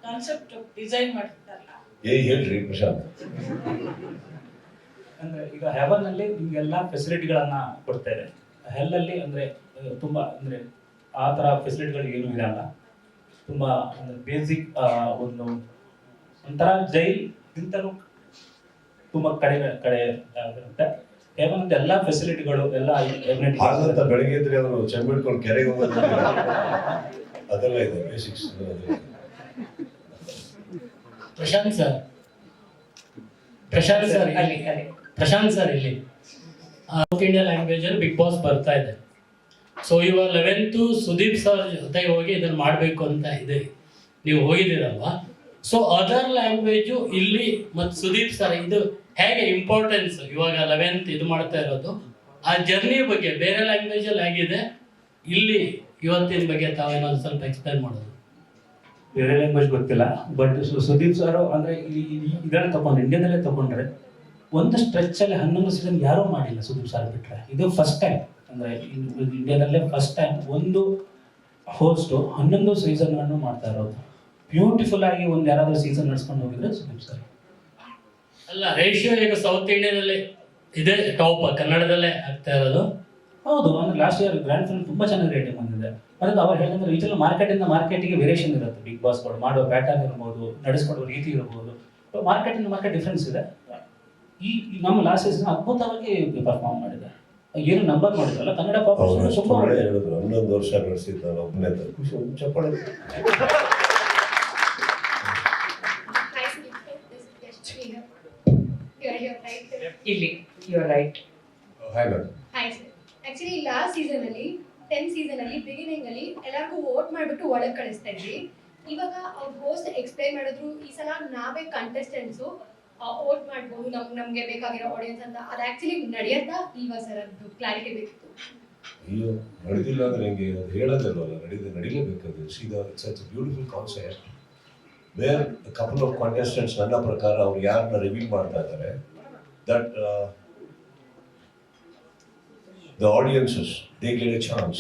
ಕಾನ್ಸೆಪ್ಟ್ ಡಿಸೈನ್ ಮಾಡಿರ್ತಾರಲ್ಲ. ಹೇಳ್ರಿ ಪ್ರಶಾಂತ್. ಅಂದ್ರೆ ಈಗ ಹೆವನ್ ಅಲ್ಲಿ ನಿಮ್ಗೆಲ್ಲ ಫೆಸಿಲಿಟಿಗಳನ್ನ ಕೊಡ್ತೇವೆ. ಹೆಲ್ ಅಲ್ಲಿ ಅಂದ್ರೆ ತುಂಬಾ ಅಂದ್ರೆ ಆ ತರ ಫೆಸಿಲಿಟಿಗಳು ಏನು ಇರಲ್ಲ. ತುಂಬಾ ಅಂದ್ರೆ ಬೇಸಿಕ್ ಒಂದು ಒಂಥರ ಜೈಲ್ಗಿಂತಲೂ ತುಂಬಾ ಕಡೆ ಇರುತ್ತೆ. ಹೆವನ್ ಅಂತ ಎಲ್ಲಾ ಫೆಸಿಲಿಟಿಗಳು ಎಲ್ಲ ಹಾಗಂತ ಬೆಳಗ್ಗೆ ಇದ್ರೆ ಅವರು ಚೆಂಬಿಡ್ಕೊಂಡು ಕೆರೆಗೆ ಹೋಗೋದು ಅದೆಲ್ಲ ಇದೆ ಬೇಸಿಕ್ಸ್. ಪ್ರಶಾಂತ್ ಸರ್ ಇಲ್ಲಿ ಸೌತ್ ಇಂಡಿಯಾ ಲ್ಯಾಂಗ್ವೇಜ್ ಅಲ್ಲಿ ಬಿಗ್ ಬಾಸ್ ಬರ್ತಾ ಇದೆ. ಸೊ ಇವಾಗ 11th ಸುದೀಪ್ ಸರ್ ಜೊತೆಗೆ ಹೋಗಿ ಇದನ್ನ ಮಾಡಬೇಕು ಅಂತ ಇದೆ. ನೀವು ಹೋಗಿದ್ದೀರಲ್ವಾ? ಸೊ ಅದರ್ ಲ್ಯಾಂಗ್ವೇಜು ಇಲ್ಲಿ ಮತ್ತು ಸುದೀಪ್ ಸರ್ ಇದು ಹೇಗೆ ಇಂಪಾರ್ಟೆನ್ಸ್ ಇವಾಗ 11th ಇದು ಮಾಡ್ತಾ ಇರೋದು, ಆ ಜರ್ನಿ ಬಗ್ಗೆ ಬೇರೆ ಲ್ಯಾಂಗ್ವೇಜ್ ಅಲ್ಲಿ ಆಗಿದೆ, ಇಲ್ಲಿ ಇವತ್ತಿನ ಬಗ್ಗೆ ತಾವೇನಾದ್ರು ಸ್ವಲ್ಪ ಎಕ್ಸ್ಪ್ಲೈನ್ ಮಾಡೋದು. ಬೇರೆ ಲ್ಯಾಂಗ್ವೇಜ್ ಗೊತ್ತಿಲ್ಲ, ಬಟ್ ಸುದೀಪ್ ಸರ್ ಅಂದ್ರೆ ಇದನ್ನ ತಗೊಂಡ್ರೆ ಇಂಡಿಯಾದಲ್ಲೇ ತಗೊಂಡ್ರೆ ಒಂದು ಸ್ಟ್ರೆಚ್ ಅಲ್ಲಿ 11 ಸೀಸನ್ ಯಾರೂ ಮಾಡಿಲ್ಲ ಸುದೀಪ್ ಸರ್ ಬಿಟ್ರೆ. ಇದು ಫಸ್ಟ್ ಟೈಮ್ ಅಂದ್ರೆ ಇಂಡಿಯಾದಲ್ಲೇ ಫಸ್ಟ್ ಟೈಮ್ ಒಂದು ಹೋಸ್ಟ್ 11 ಸೀಸನ್ ಅನ್ನು ಮಾಡ್ತಾ ಇರೋದು. ಬ್ಯೂಟಿಫುಲ್ ಆಗಿ ಒಂದು ಯಾರಾದ್ರೂ ಸೀಸನ್ ನಡ್ಸ್ಕೊಂಡು ಹೋಗಿದ್ರೆ ಸುದೀಪ್ ಸರ್. ಅಲ್ಲ, ರೇಷಿಯೋ ಈಗ ಸೌತ್ ಇಂಡಿಯಾದಲ್ಲಿ ಇದೆ ಟಾಪ್, ಕನ್ನಡದಲ್ಲೇ ಆಗ್ತಾ ಇರೋದು. ಹೌದು, ಅಂದ್ರೆ ಲಾಸ್ಟ್ ಇಯರ್ ಗ್ರ್ಯಾಂಡ್ ಫಿನಾಲ್ ತುಂಬಾ ಚೆನ್ನಾಗಿ ರೇಟಿಂಗ್ ಬಂದಿದೆ. ಮತ್ತೆ ಅವ್ರು ಹೇಳಿದ್ರೆ ರೀಜನಲ್ ಮಾರ್ಕೆಟಿಂದ ಮಾರ್ಕೆಟಿಗೆ ವೇರಿಯೇಷನ್ ಇರುತ್ತೆ. ಬಿಗ್ ಬಾಸ್ಗಳು ಮಾಡೋ ಪ್ಯಾಟರ್ನ್ ಇರ್ಬೋದು, ನಡೆಸ್ಕೊಡೋ ರೀತಿ ಇರ್ಬೋದು, ಮಾರ್ಕೆಟಿಂದ ಮಾರ್ಕೆಟ್ ಡಿಫ್ರೆನ್ಸ್ ಇದೆ. ಈ ನಮ್ಮ ಲಾಸ್ಟ್ ಸೀಸನ್ ಅದ್ಭುತವಾಗಿ ಪರ್ಫಾರ್ಮ್ ಮಾಡಿದೆ. ಏನು ನಂಬರ್ ಮಾಡಿದ್ರಲ್ಲ ಕನ್ನಡ ಪಾಪ್ಯುಲೇಷನ್ ತುಂಬಾ ಹೇಳಿದ್ರು. 11 ವರ್ಷ ನಡೆಸಿದ್ದು ನಾನು ಒಬ್ಬನೇ ಖುಷಿ ಚಪ್ಪಾಳೆ. ಇಲ್ಲಿ you are right. Hi ma'am. Hi sir. Actually last season ಅಲ್ಲಿ 10th ಸೀಸನ್ ಅಲ್ಲಿ ಬಿಗಿನಿಂಗ್ ಅಲ್ಲಿ ಎಲ್ಲರಿಗೂ ವೋಟ್ ಮಾಡ್ಬಿಟ್ಟು ಒಳಗೆ ಕಳಿಸ್ತಾ ಇದ್ವಿ. ಇವಾಗ ಅವ್ರ ಹೋಸ್ಟ್ ಎಕ್ಸ್ಪ್ಲೈನ್ ಮಾಡಿದ್ರು, ಈ ಸಲ ನಾವೇ ಕಂಟೆಸ್ಟೆಂಟ್ಸು ವೋಟ್ ಮಾಡ್ಬೋದು ನಮ್ಗೆ ಬೇಕಾಗಿರೋ ಆಡಿಯನ್ಸ್ ಅಂತ. ಅದು ಆಕ್ಚುಲಿ ನಡೆಯತ್ತಾ ಇಲ್ವಾ ಸರ್? ಅದು ಕ್ಲಾರಿಟಿ ಬೇಕಿತ್ತು. ಅಯ್ಯೋ, ನಡೆದಿಲ್ಲ ಅಂದ್ರೆ ಹೆಂಗೆ? ಅದು ಹೇಳೋದಲ್ವಲ್ಲ, ನಡಿಲೇಬೇಕದು. It's such beautiful concept where couple of contestants ನನ್ನ ಪ್ರಕಾರ ಅವ್ರು ಯಾರನ್ನ ರಿವೀಲ್ ಮಾಡ್ತಾ ಇದ್ದಾರೆ, that the audiences they get a chance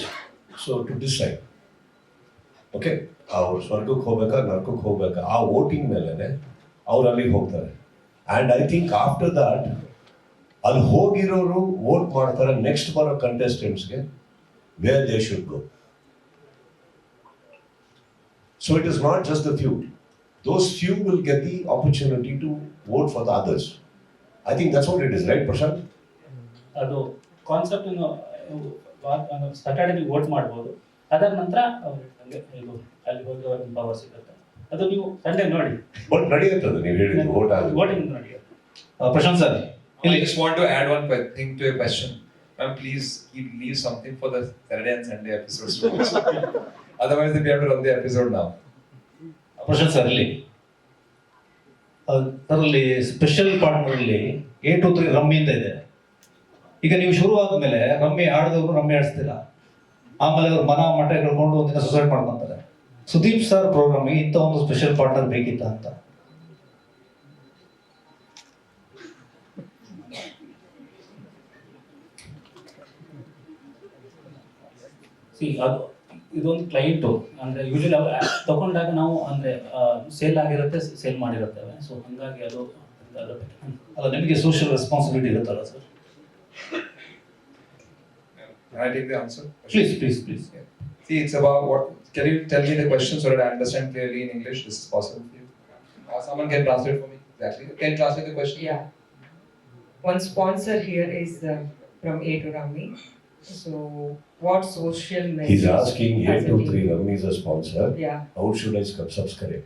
so to decide. Okay, ಅವ್ರು ಸ್ವರ್ಗಕ್ಕೆ ಹೋಗ್ಬೇಕಾ ನರಕಕ್ಕೆ ಹೋಗ್ಬೇಕಾ ಆ ವೋಟಿಂಗ್ ಮೇಲೆನೆ ಅವ್ರು ಅಲ್ಲಿಗೆ ಹೋಗ್ತಾರೆ. And I think after that ಅಲ್ಲಿ ಹೋಗಿರೋರು ವೋಟ್ ಮಾಡ್ತಾರೆ ನೆಕ್ಸ್ಟ್ ಬರೋ ಕಂಟೆಸ್ಟೆಂಟ್ಸ್ಗೆ where they should go. So it is not just the few. Those few will get the opportunity to vote for the others. I think that's what it is, right, Prashant? ಅದು ಕಾನ್ಸೆಪ್ಟ್ ಸ್ಯಾಟರ್ಡೇ ನೀವು ವೋಟ್ ಮಾಡ್ಬೋದು. ಅದರ ನಂತರ ಇದು ಅಲ್ಲಿ ಹೋಗಿ ಅವ್ರಿಗೆ ಪವರ್ ಸಿಗುತ್ತೆ. ಅದು ನೀವು ಸಂಡೇ ನೋಡಿ. ಬಟ್ ನಡೆಯುತ್ತದೆ ನೀವು ಹೇಳಿದ್ದು ವೋಟ್ ಆಗಿ. ವೋಟಿಂಗ್ ನೋಡಿ. Prashant sir, I just want to add one thing to your question. Ma'am, please leave something for the Saturday and Sunday episodes. Otherwise, we have to run the episode now. Prashant sir ಇಲ್ಲಿ ಅದರಲ್ಲಿ ಸ್ಪೆಷಲ್ ಪಾರ್ಟ್ನರಲ್ಲಿ 8 to 3 ರಮ್ಮಿ ಅಂತ ಇದೆ. ಈಗ ನೀವು ಶುರು ಆದ್ಮೇಲೆ ರಮ್ಮಿ ಆಡಿದವರು ರಮ್ಮಿ ಆಡಿಸ್ತೀರಾ, ಆಮೇಲೆ ಅವ್ರು ಮಠ ಕಳ್ಕೊಂಡು ಒಂದಿನ ಸುಸೈಡ್ ಮಾಡ್ಕೊಂತಾರೆ. ಸುದೀಪ್ ಸರ್ ಪ್ರೋಗ್ರಾಮಿಗೆ ಇಂಥ ಒಂದು ಸ್ಪೆಷಲ್ ಪಾರ್ಟ್ನರ್ ಬೇಕಿತ್ತ ಅಂತ. ಅದು ಇದೊಂದು ಕ್ಲೈಂಟು ಅಂದರೆ ಯೂಶಲಿ ತಗೊಂಡಾಗ ನಾವು ಅಂದರೆ ಸೇಲ್ ಆಗಿರುತ್ತೆ, ಸೇಲ್ ಮಾಡಿರುತ್ತೇವೆ. ಸೊ ಹಂಗಾಗಿ ಅದು ಅಲ್ಲ, ನಿಮಗೆ ಸೋಷಿಯಲ್ ರೆಸ್ಪಾನ್ಸಿಬಿಲಿಟಿ ಇರುತ್ತಲ್ಲ sir? Can I take the answer? Please. Yeah. See, it's about what. Can you tell me the question so that I understand clearly in English? This is possible for you. Someone can translate for me. Exactly. Can you translate the question? Yeah. One sponsor here is from A to Rami. So, what social message? He's asking A as a to team? 3 Rami is a sponsor. Yeah. How should I subscribe?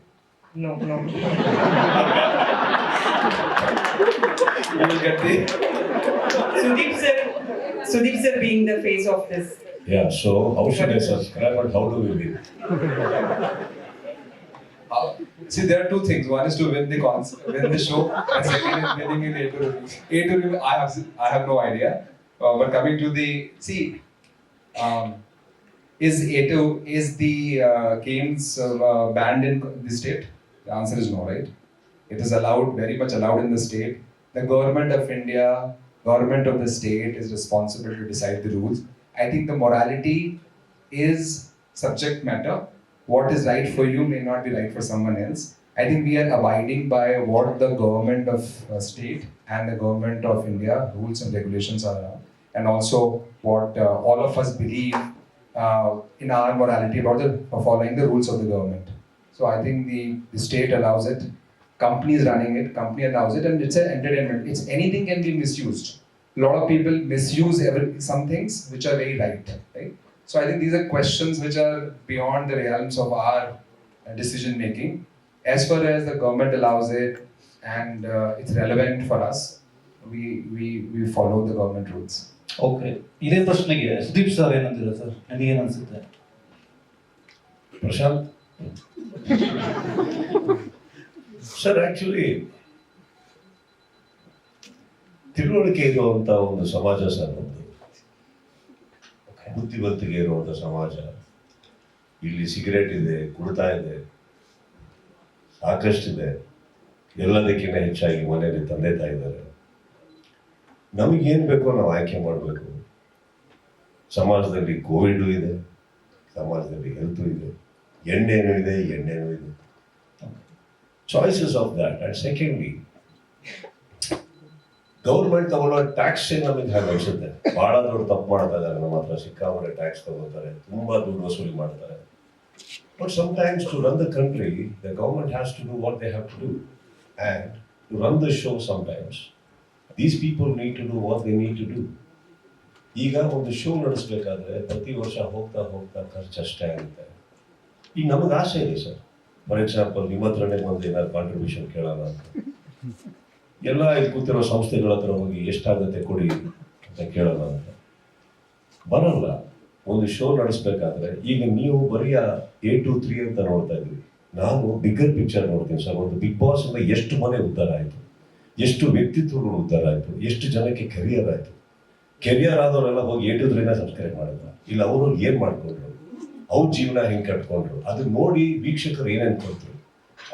No. You will get the. Sudeep sir being the face of this. Yeah, so how should I subscribe and how do we win? See, there are two things. One is to win the show, and second is winning in A to Rumi. A to Rumi, I have no idea. But coming to the is the games banned in the state? The answer is no, right? It is allowed, very much allowed in the state. The government of India, government of the state is responsible to decide the rules. I think the morality is subject matter. What is right for you may not be right for someone else. I think we are abiding by what the government of state and the government of India rules and regulations are, and also what all of us believe in our morality about following the rules of the government. So I think the state allows it, company is running it, company allows it, and it's an entertainment. It's anything can be misused. A lot of people misuse some things which are very right? So I think these are questions which are beyond the realms of our decision making. As far as the government allows it and it's relevant for us, we follow the government rules. Okay, ಇದೇ ಪ್ರಶ್ನೆಗೆ ಸುದೀಪ್ ಸರ್ ಏನಂತೀರ ಸರ್? ನನಗೇನು ಅನ್ಸುತ್ತೆ? Prashant? Sir, actually, ತಿಳುವಳಿಕೆ ಇರುವಂತ ಒಂದು ಸಮಾಜ ಸರ್ ನಮ್ದು. ಬುದ್ಧಿವಂತಿಕೆ ಇರುವಂತ ಸಮಾಜ. ಇಲ್ಲಿ ಸಿಗರೇಟ್ ಇದೆ, ಕುಡ್ತಾ ಇದೆ, ಸಾಕಷ್ಟಿದೆ. ಎಲ್ಲದಕ್ಕಿಂತ ಹೆಚ್ಚಾಗಿ ಮನೆಯಲ್ಲಿ ತಂದೆ ತಾಯಿ ಇದ್ದಾರೆ. ನಮಗೇನು ಬೇಕೋ ನಾವು ಆಯ್ಕೆ ಮಾಡಬೇಕು. ಸಮಾಜದಲ್ಲಿ ಕೋವಿಡ್ ಇದೆ, ಸಮಾಜದಲ್ಲಿ ಹೆಲ್ತ್ ಇದೆ, ಎಣ್ಣೆನೂ ಇದೆ. Choices of that. And secondly, government ತಗೊಳ್ಳೋ ಟ್ಯಾಕ್ಸ್ ನಮಗೆ ಹಾಗೆ ಅನಿಸುತ್ತೆ. ಬಹಳ ದೊಡ್ಡ ತಪ್ಪು ಮಾಡ್ತಾ ಇದ್ದಾರೆ. ನಮ್ಮ ಹತ್ರ ಸಿಕ್ಕಾಪಟ್ಟೆ ಟ್ಯಾಕ್ಸ್ ತಗೋತಾರೆ, ತುಂಬಾ ದುಡ್ಡು ವಸೂಲಿ ಮಾಡ್ತಾರೆ. But sometimes to run the country the government has to do what they have to do, and to run the show sometimes these people need to do what they need to do. ಈಗ ಒಂದು ಶೋ ನಡೆಸಬೇಕಾದ್ರೆ ಪ್ರತಿ ವರ್ಷ ಹೋಗ್ತಾ ಖರ್ಚು ಅಷ್ಟೇ ಆಗುತ್ತೆ. ಈಗ ನಮಗೆ ಆಸೆ ಇದೆ ಸರ್. ಫಾರ್ ಎಕ್ಸಾಂಪಲ್, ನಿಮ್ಮ ಹತ್ರನೇ ಒಂದು ಏನಾದ್ರು ಕಾಂಟ್ರಿಬ್ಯೂಷನ್ ಕೇಳೋಣ ಅಂತ ಎಲ್ಲ ಇಲ್ಲಿ ಕೂತಿರೋ ಸಂಸ್ಥೆಗಳ ಹತ್ರ ಹೋಗಿ ಎಷ್ಟಾಗುತ್ತೆ ಕೊಡಿ ಅಂತ ಕೇಳೋಣ ಅಂತ ಬರಲ್ಲ. ಒಂದು ಶೋ ನಡೆಸಬೇಕಾದ್ರೆ ಈಗ ನೀವು ಬರೀ A to 3 ಅಂತ ನೋಡ್ತಾ ಇದ್ವಿ, ನಾನು ಬಿಗ್ಗರ್ ಪಿಕ್ಚರ್ ನೋಡ್ತೀನಿ ಸರ್. ಒಂದು ಬಿಗ್ ಬಾಸ್ ಇಂದ ಎಷ್ಟು ಮನೆ ಉದ್ಧಾರ ಆಯಿತು, ಎಷ್ಟು ವ್ಯಕ್ತಿತ್ವಗಳು ಉದ್ಧಾರ ಆಯಿತು, ಎಷ್ಟು ಜನಕ್ಕೆ ಕೆರಿಯರ್ ಆಯಿತು. ಕೆರಿಯರ್ ಆದವರೆಲ್ಲ ಹೋಗಿ A to 3 ಸಬ್ಸ್ಕ್ರೈಬ್ ಮಾಡಿದ್ರ, ಇಲ್ಲ ಅವರು ಏನ್ ಮಾಡ್ಕೊಂಡ್ರು, ಅವ್ರ ಜೀವನ ಹೆಂಗೆ ಕಟ್ಕೊಂಡ್ರು, ಅದು ನೋಡಿ ವೀಕ್ಷಕರು ಏನ್ ಅನ್ಕೊಂಡ್ರು.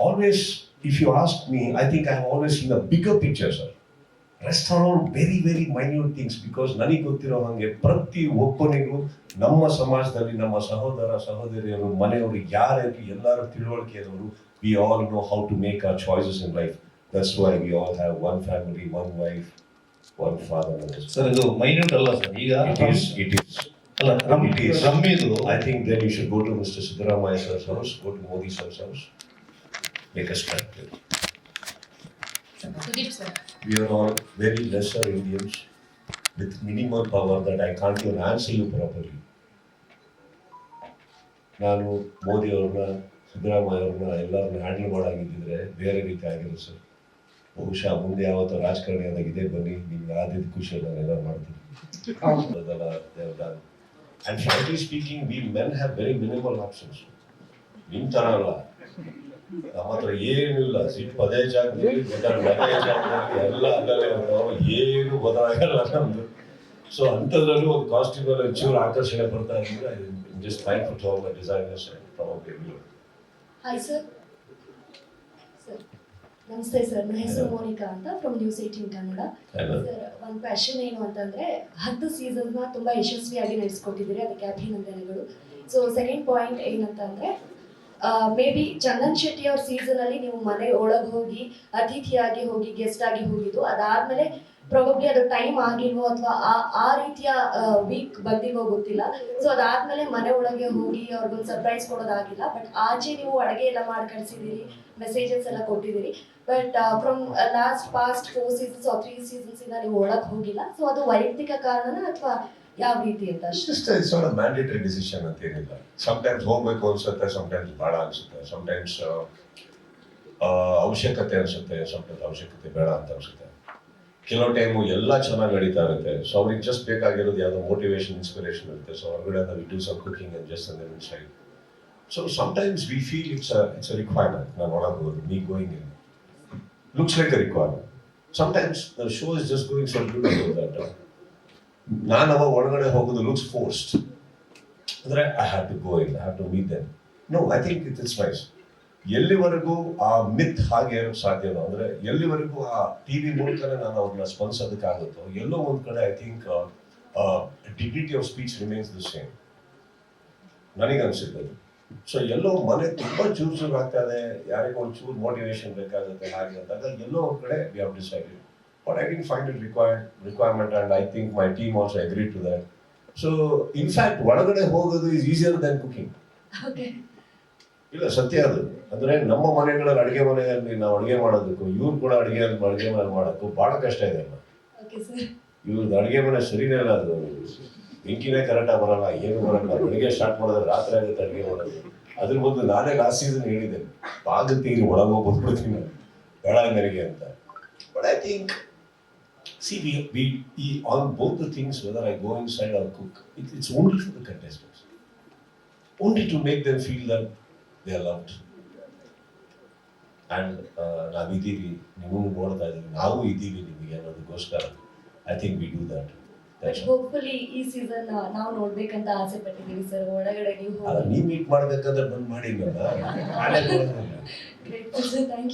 Always if you ask me, I think I have always seen a bigger picture, sir. Rest are all very, very minute things, because ನನಗೆ ಗೊತ್ತಿರೋ ಹಾಗೆ ಪ್ರತಿ ಒಬ್ಬನಿಗೂ ನಮ್ಮ ಸಮಾಜದಲ್ಲಿ ನಮ್ಮ ಸಹೋದರ ಸಹೋದರಿಯರು ಮನೆಯವರು ಯಾರ್ಯಾರು ಎಲ್ಲರೂ ತಿಳುವಳಿಕೆ ಇರೋರು, we all know how to make our choices in life. That's why we all have one family, one wife, one father. Sir, ಇದು ಮೈನ್ಯೂಟ್ ಅಲ್ಲ ಸರ್. ಈಗ it is ಅಲ್ಲ, ರಮ್ಮಿದು I think then you should go to Mr. Siddaramaiah sir's house, go to Modi sir's house, make a start. Sudeep sir, We are all very lesser Indians with minimal power that I can't even answer you properly. ನಾನು ಮೋದಿ ಅವ್ರನ್ನ, ಸಿದ್ದರಾಮಯ್ಯ ಅವ್ರನ್ನ ಎಲ್ಲರನ್ನ ಹ್ಯಾಂಡಲ್ ಮಾಡಾಗಿದ್ದಿದ್ರೆ ಬೇರೆ ರೀತಿ ಆಗಿರೋದು ಸರ್. ಬಹುಶಃ ಮುಂದೆ ಯಾವತ್ತೋ ರಾಜಕಾರಣಿ ಆದಾಗ ಇದೇ ಬನ್ನಿ, ನಿಮ್ಗೆ ಆದಿದ್ದ ಖುಷಿ ನಾನೆಲ್ಲ ಮಾಡ್ತೀನಿ. And frankly speaking, we men have very minimal options. ನಿಮ್ಮ ಥರ ಅಲ್ಲ. ನಮ್ಮ ಹತ್ರ ಏನೂ ಇಲ್ಲ. ಸಿಟ್ಟು ಅದೇ ಜಾಗದಲ್ಲಿ ಅದೇ ಜಾಗದಲ್ಲಿ ಎಲ್ಲ ಅಲ್ಲಲ್ಲೇ ಇರ್ತಾವೆ, ಏನು ಬದಲಾಗಲ್ಲ ನಮ್ದು. ಸೊ ಅಂಥದ್ರಲ್ಲೂ ಒಂದು ಕಾಸ್ಟ್ಯೂಮ್ ಅಲ್ಲಿ ಒಂಚೂರು ಆಕರ್ಷಣೆ ಬರ್ತಾ ಇದ್ರೆ just thankful to all the designers and probably everyone. Hi sir. ನಮಸ್ತೆ ಸರ್, ನನ್ನ ಹೆಸರು ಮೋನಿಕಾ ಅಂತ ಫ್ರಮ್ ನ್ಯೂಸ್ 18 ಕನ್ನಡ. ಸರ್, ಒಂದು ಕ್ವೆಶನ್ ಏನು ಅಂತಂದ್ರೆ 10 ಸೀಸನ್ನ ತುಂಬಾ ಯಶಸ್ವಿಯಾಗಿ ನಡೆಸ್ಕೊಟ್ಟಿದ್ದೀರಿ, ಅದಕ್ಕೆ ಅಭಿನಂದನೆಗಳು. ಸೊ ಸೆಕೆಂಡ್ ಪಾಯಿಂಟ್ ಏನಂತಂದ್ರೆ ಮೇ ಬಿ ಚಂದನ್ ಶೆಟ್ಟಿ ಅವ್ರ ಸೀಸನ್ ಅಲ್ಲಿ ನೀವು ಮನೆ ಒಳಗೆ ಹೋಗಿ ಅತಿಥಿಯಾಗಿ ಹೋಗಿ ಗೆಸ್ಟ್ ಆಗಿ ಹೋಗಿದ್ದು, ಅದಾದ್ಮೇಲೆ ಪ್ರಾಬಬ್ಲಿ ಅದು ಟೈಮ್ ಆಗಿಲ್ವೋ ಅಥವಾ ಆ ರೀತಿಯ ವೀಕ್ ಬಂದಿಲ್ವೋ ಗೊತ್ತಿಲ್ಲ. ಸೊ ಅದಾದ್ಮೇಲೆ ಮನೆ ಒಳಗೆ ಹೋಗಿ ಅವ್ರಿಗೊಂದು ಸರ್ಪ್ರೈಸ್ ಕೊಡೋದಾಗಿಲ್ಲ. ಬಟ್ ಆಚೆ ನೀವು ಅಡುಗೆ ಎಲ್ಲ ಮಾಡಿ ಕಳಿಸಿದ್ದೀರಿ, ಮೆಸೇಜಸ್ ಎಲ್ಲ ಕೊಟ್ಟಿದ್ದೀರಿ. But from past 4 seasons 3 seasons ಇಂದ ನೀವು ಒಳಗೆ ಹೋಗಿಲ್ಲ. ಸೊ ಅದು ವೈಯಕ್ತಿಕ ಕಾರಣನ ಅಥವಾ ಯಾವ ರೀತಿ ಅಂತ? It's not a mandatory decision ಅಂತ ಏನಿಲ್ಲ. ಸಮ್ಟೈಮ್ಸ್ ಹೋಗ್ಬೇಕು ಅನ್ಸುತ್ತೆ, ಸಮ್ಟೈಮ್ಸ್ ಬೇಡ ಅನ್ಸುತ್ತೆ, ಸಮ್ಟೈಮ್ಸ್ ಅವಶ್ಯಕತೆ ಅನ್ಸುತ್ತೆ, ಸಮ್ಟೈಮ್ಸ್ ಅವಶ್ಯಕತೆ ಬೇಡ ಅಂತ ಅನ್ಸುತ್ತೆ. ಕೆಲವು ಟೈಮು ಎಲ್ಲ ಚೆನ್ನಾಗಿ ನಡೀತಾ ಇರುತ್ತೆ. ಸೊ ಅವ್ರಿಗೆ ಜಸ್ಟ್ ಬೇಕಾಗಿರೋದು ಯಾವುದೋ ಮೋಟಿವೇಶನ್, ಇನ್ಸ್ಪಿರೇಷನ್ ಇರುತ್ತೆ. ಸೊ ಹೊರಗಡೆ we do some cooking and just and then side. So sometimes we feel it's a requirement. ನಾನು ಒಳಗೆ ಹೋಗೋದು, me going in looks like a requirement. Sometimes the show is just going so beautiful that ನಾನು ಅವಾಗ ಒಳಗಡೆ ಹೋಗೋದು looks forced. ಅಂದ್ರೆ I have to go in, I have to meet them. No, I think it's nice. ಎಲ್ಲಿವರೆಗೂ ಆ ಮಿತ್ ಹಾಗೆ ಇರೋಕ್ಕೆ ಸಾಧ್ಯನೋ, ಅಂದ್ರೆ ಎಲ್ಲಿವರೆಗೂ ಆ ಟಿವಿ ಮೂಲಕನೇ ನಾನು ಅವ್ರನ್ನ ಸ್ಪಂದಿಸೋದಕ್ಕಾಗುತ್ತೋ, ಎಲ್ಲೋ ಒಂದ್ ಕಡೆ I think dignity of speech remains the same ನನಗನ್ಸುತ್ತೆ. ಸೊ ಎಲ್ಲೋ ಮನೆ ತುಂಬಾ ಚೂರು ಆಗ್ತಾ ಇದೆ, ಯಾರಿಗೂ ಒಂದು ಚೂರು ಮೋಟಿವೇಶನ್ ಬೇಕಾಗುತ್ತೆ ಹಾಗೆ ಅಂದಾಗ ಎಲ್ಲೋ ಒಂದ್ ಕಡೆ we have decided. But I didn't find it requirement and I think my team also agree to that. So in fact ಒಳಗಡೆ ಹೋಗೋದು ಈಸ್ ಈಸಿಯರ್ ದನ್ ಕುಕಿಂಗ್. ಇಲ್ಲ, ಸತ್ಯ ಅದು. ಅಂದ್ರೆ ನಮ್ಮ ಮನೆಗಳಲ್ಲಿ ಅಡುಗೆ ಮನೆಯಲ್ಲಿ ನಾವು ಅಡುಗೆ ಮಾಡೋದಕ್ಕೂ ಇವ್ರು ಕೂಡ ಅಡುಗೆ ಮನೆ ಮಾಡೋಕ್ಕೂ ಬಹಳ ಕಷ್ಟ ಇದೆ ಅಲ್ಲ. ಇವ್ರದ್ದು ಅಡುಗೆ ಮನೆ ಸರಿನೇ ಇಲ್ಲ, ಅದು ಬೆಂಕಿನೇ ಕರೆಕ್ಟಾಗಿ ಬರಲ್ಲ, ಏನು ಬರಲ್ಲ. ಬೆಳಿಗ್ಗೆ ಸ್ಟಾರ್ಟ್ ಮಾಡಿದ್ರೆ ರಾತ್ರಿ ಆಗುತ್ತೆ ಅಡುಗೆ ಮಾಡೋದು. ಅದ್ರ ಬಂದು ನಾನೇ ಲಾಸ್ಟ್ ಸೀಸನ್ ಹೇಳಿದ್ದೇನೆ, ಬಾಗುತ್ತೆ ಇಲ್ಲಿ ಒಳಗೆ ಹೋಗಿ ಬಂದ್ಬಿಡ್ತೀನಿ ಬೇಡ ನನಗೆ ಅಂತ. But I think on both the things, whether I go inside or cook, it's only for the contestants, only to make them feel that they are loved. And ನಾವಿದ್ದೀವಿ, ನೀವು ನೋಡ್ತಾ ಇದ್ದೀವಿ, ನಾವು ಇದ್ದೀವಿ ನಿಮಗೆ ಅನ್ನೋದಕ್ಕೋಸ್ಕರ I think we do that. Hopefully ಈ ಸೀಸನ್ ನಾವು ನೋಡ್ಬೇಕಂತ ಆಸೆ ಪಟ್ಟಿದ್ದೀವಿ ಸರ್. ಒಳಗಡೆ ನೀವು ಮೀಟ್ ಮಾಡ್ಬೇಕಂದ್ರೆ ಬಂದ್ ಮಾಡಿ. Thank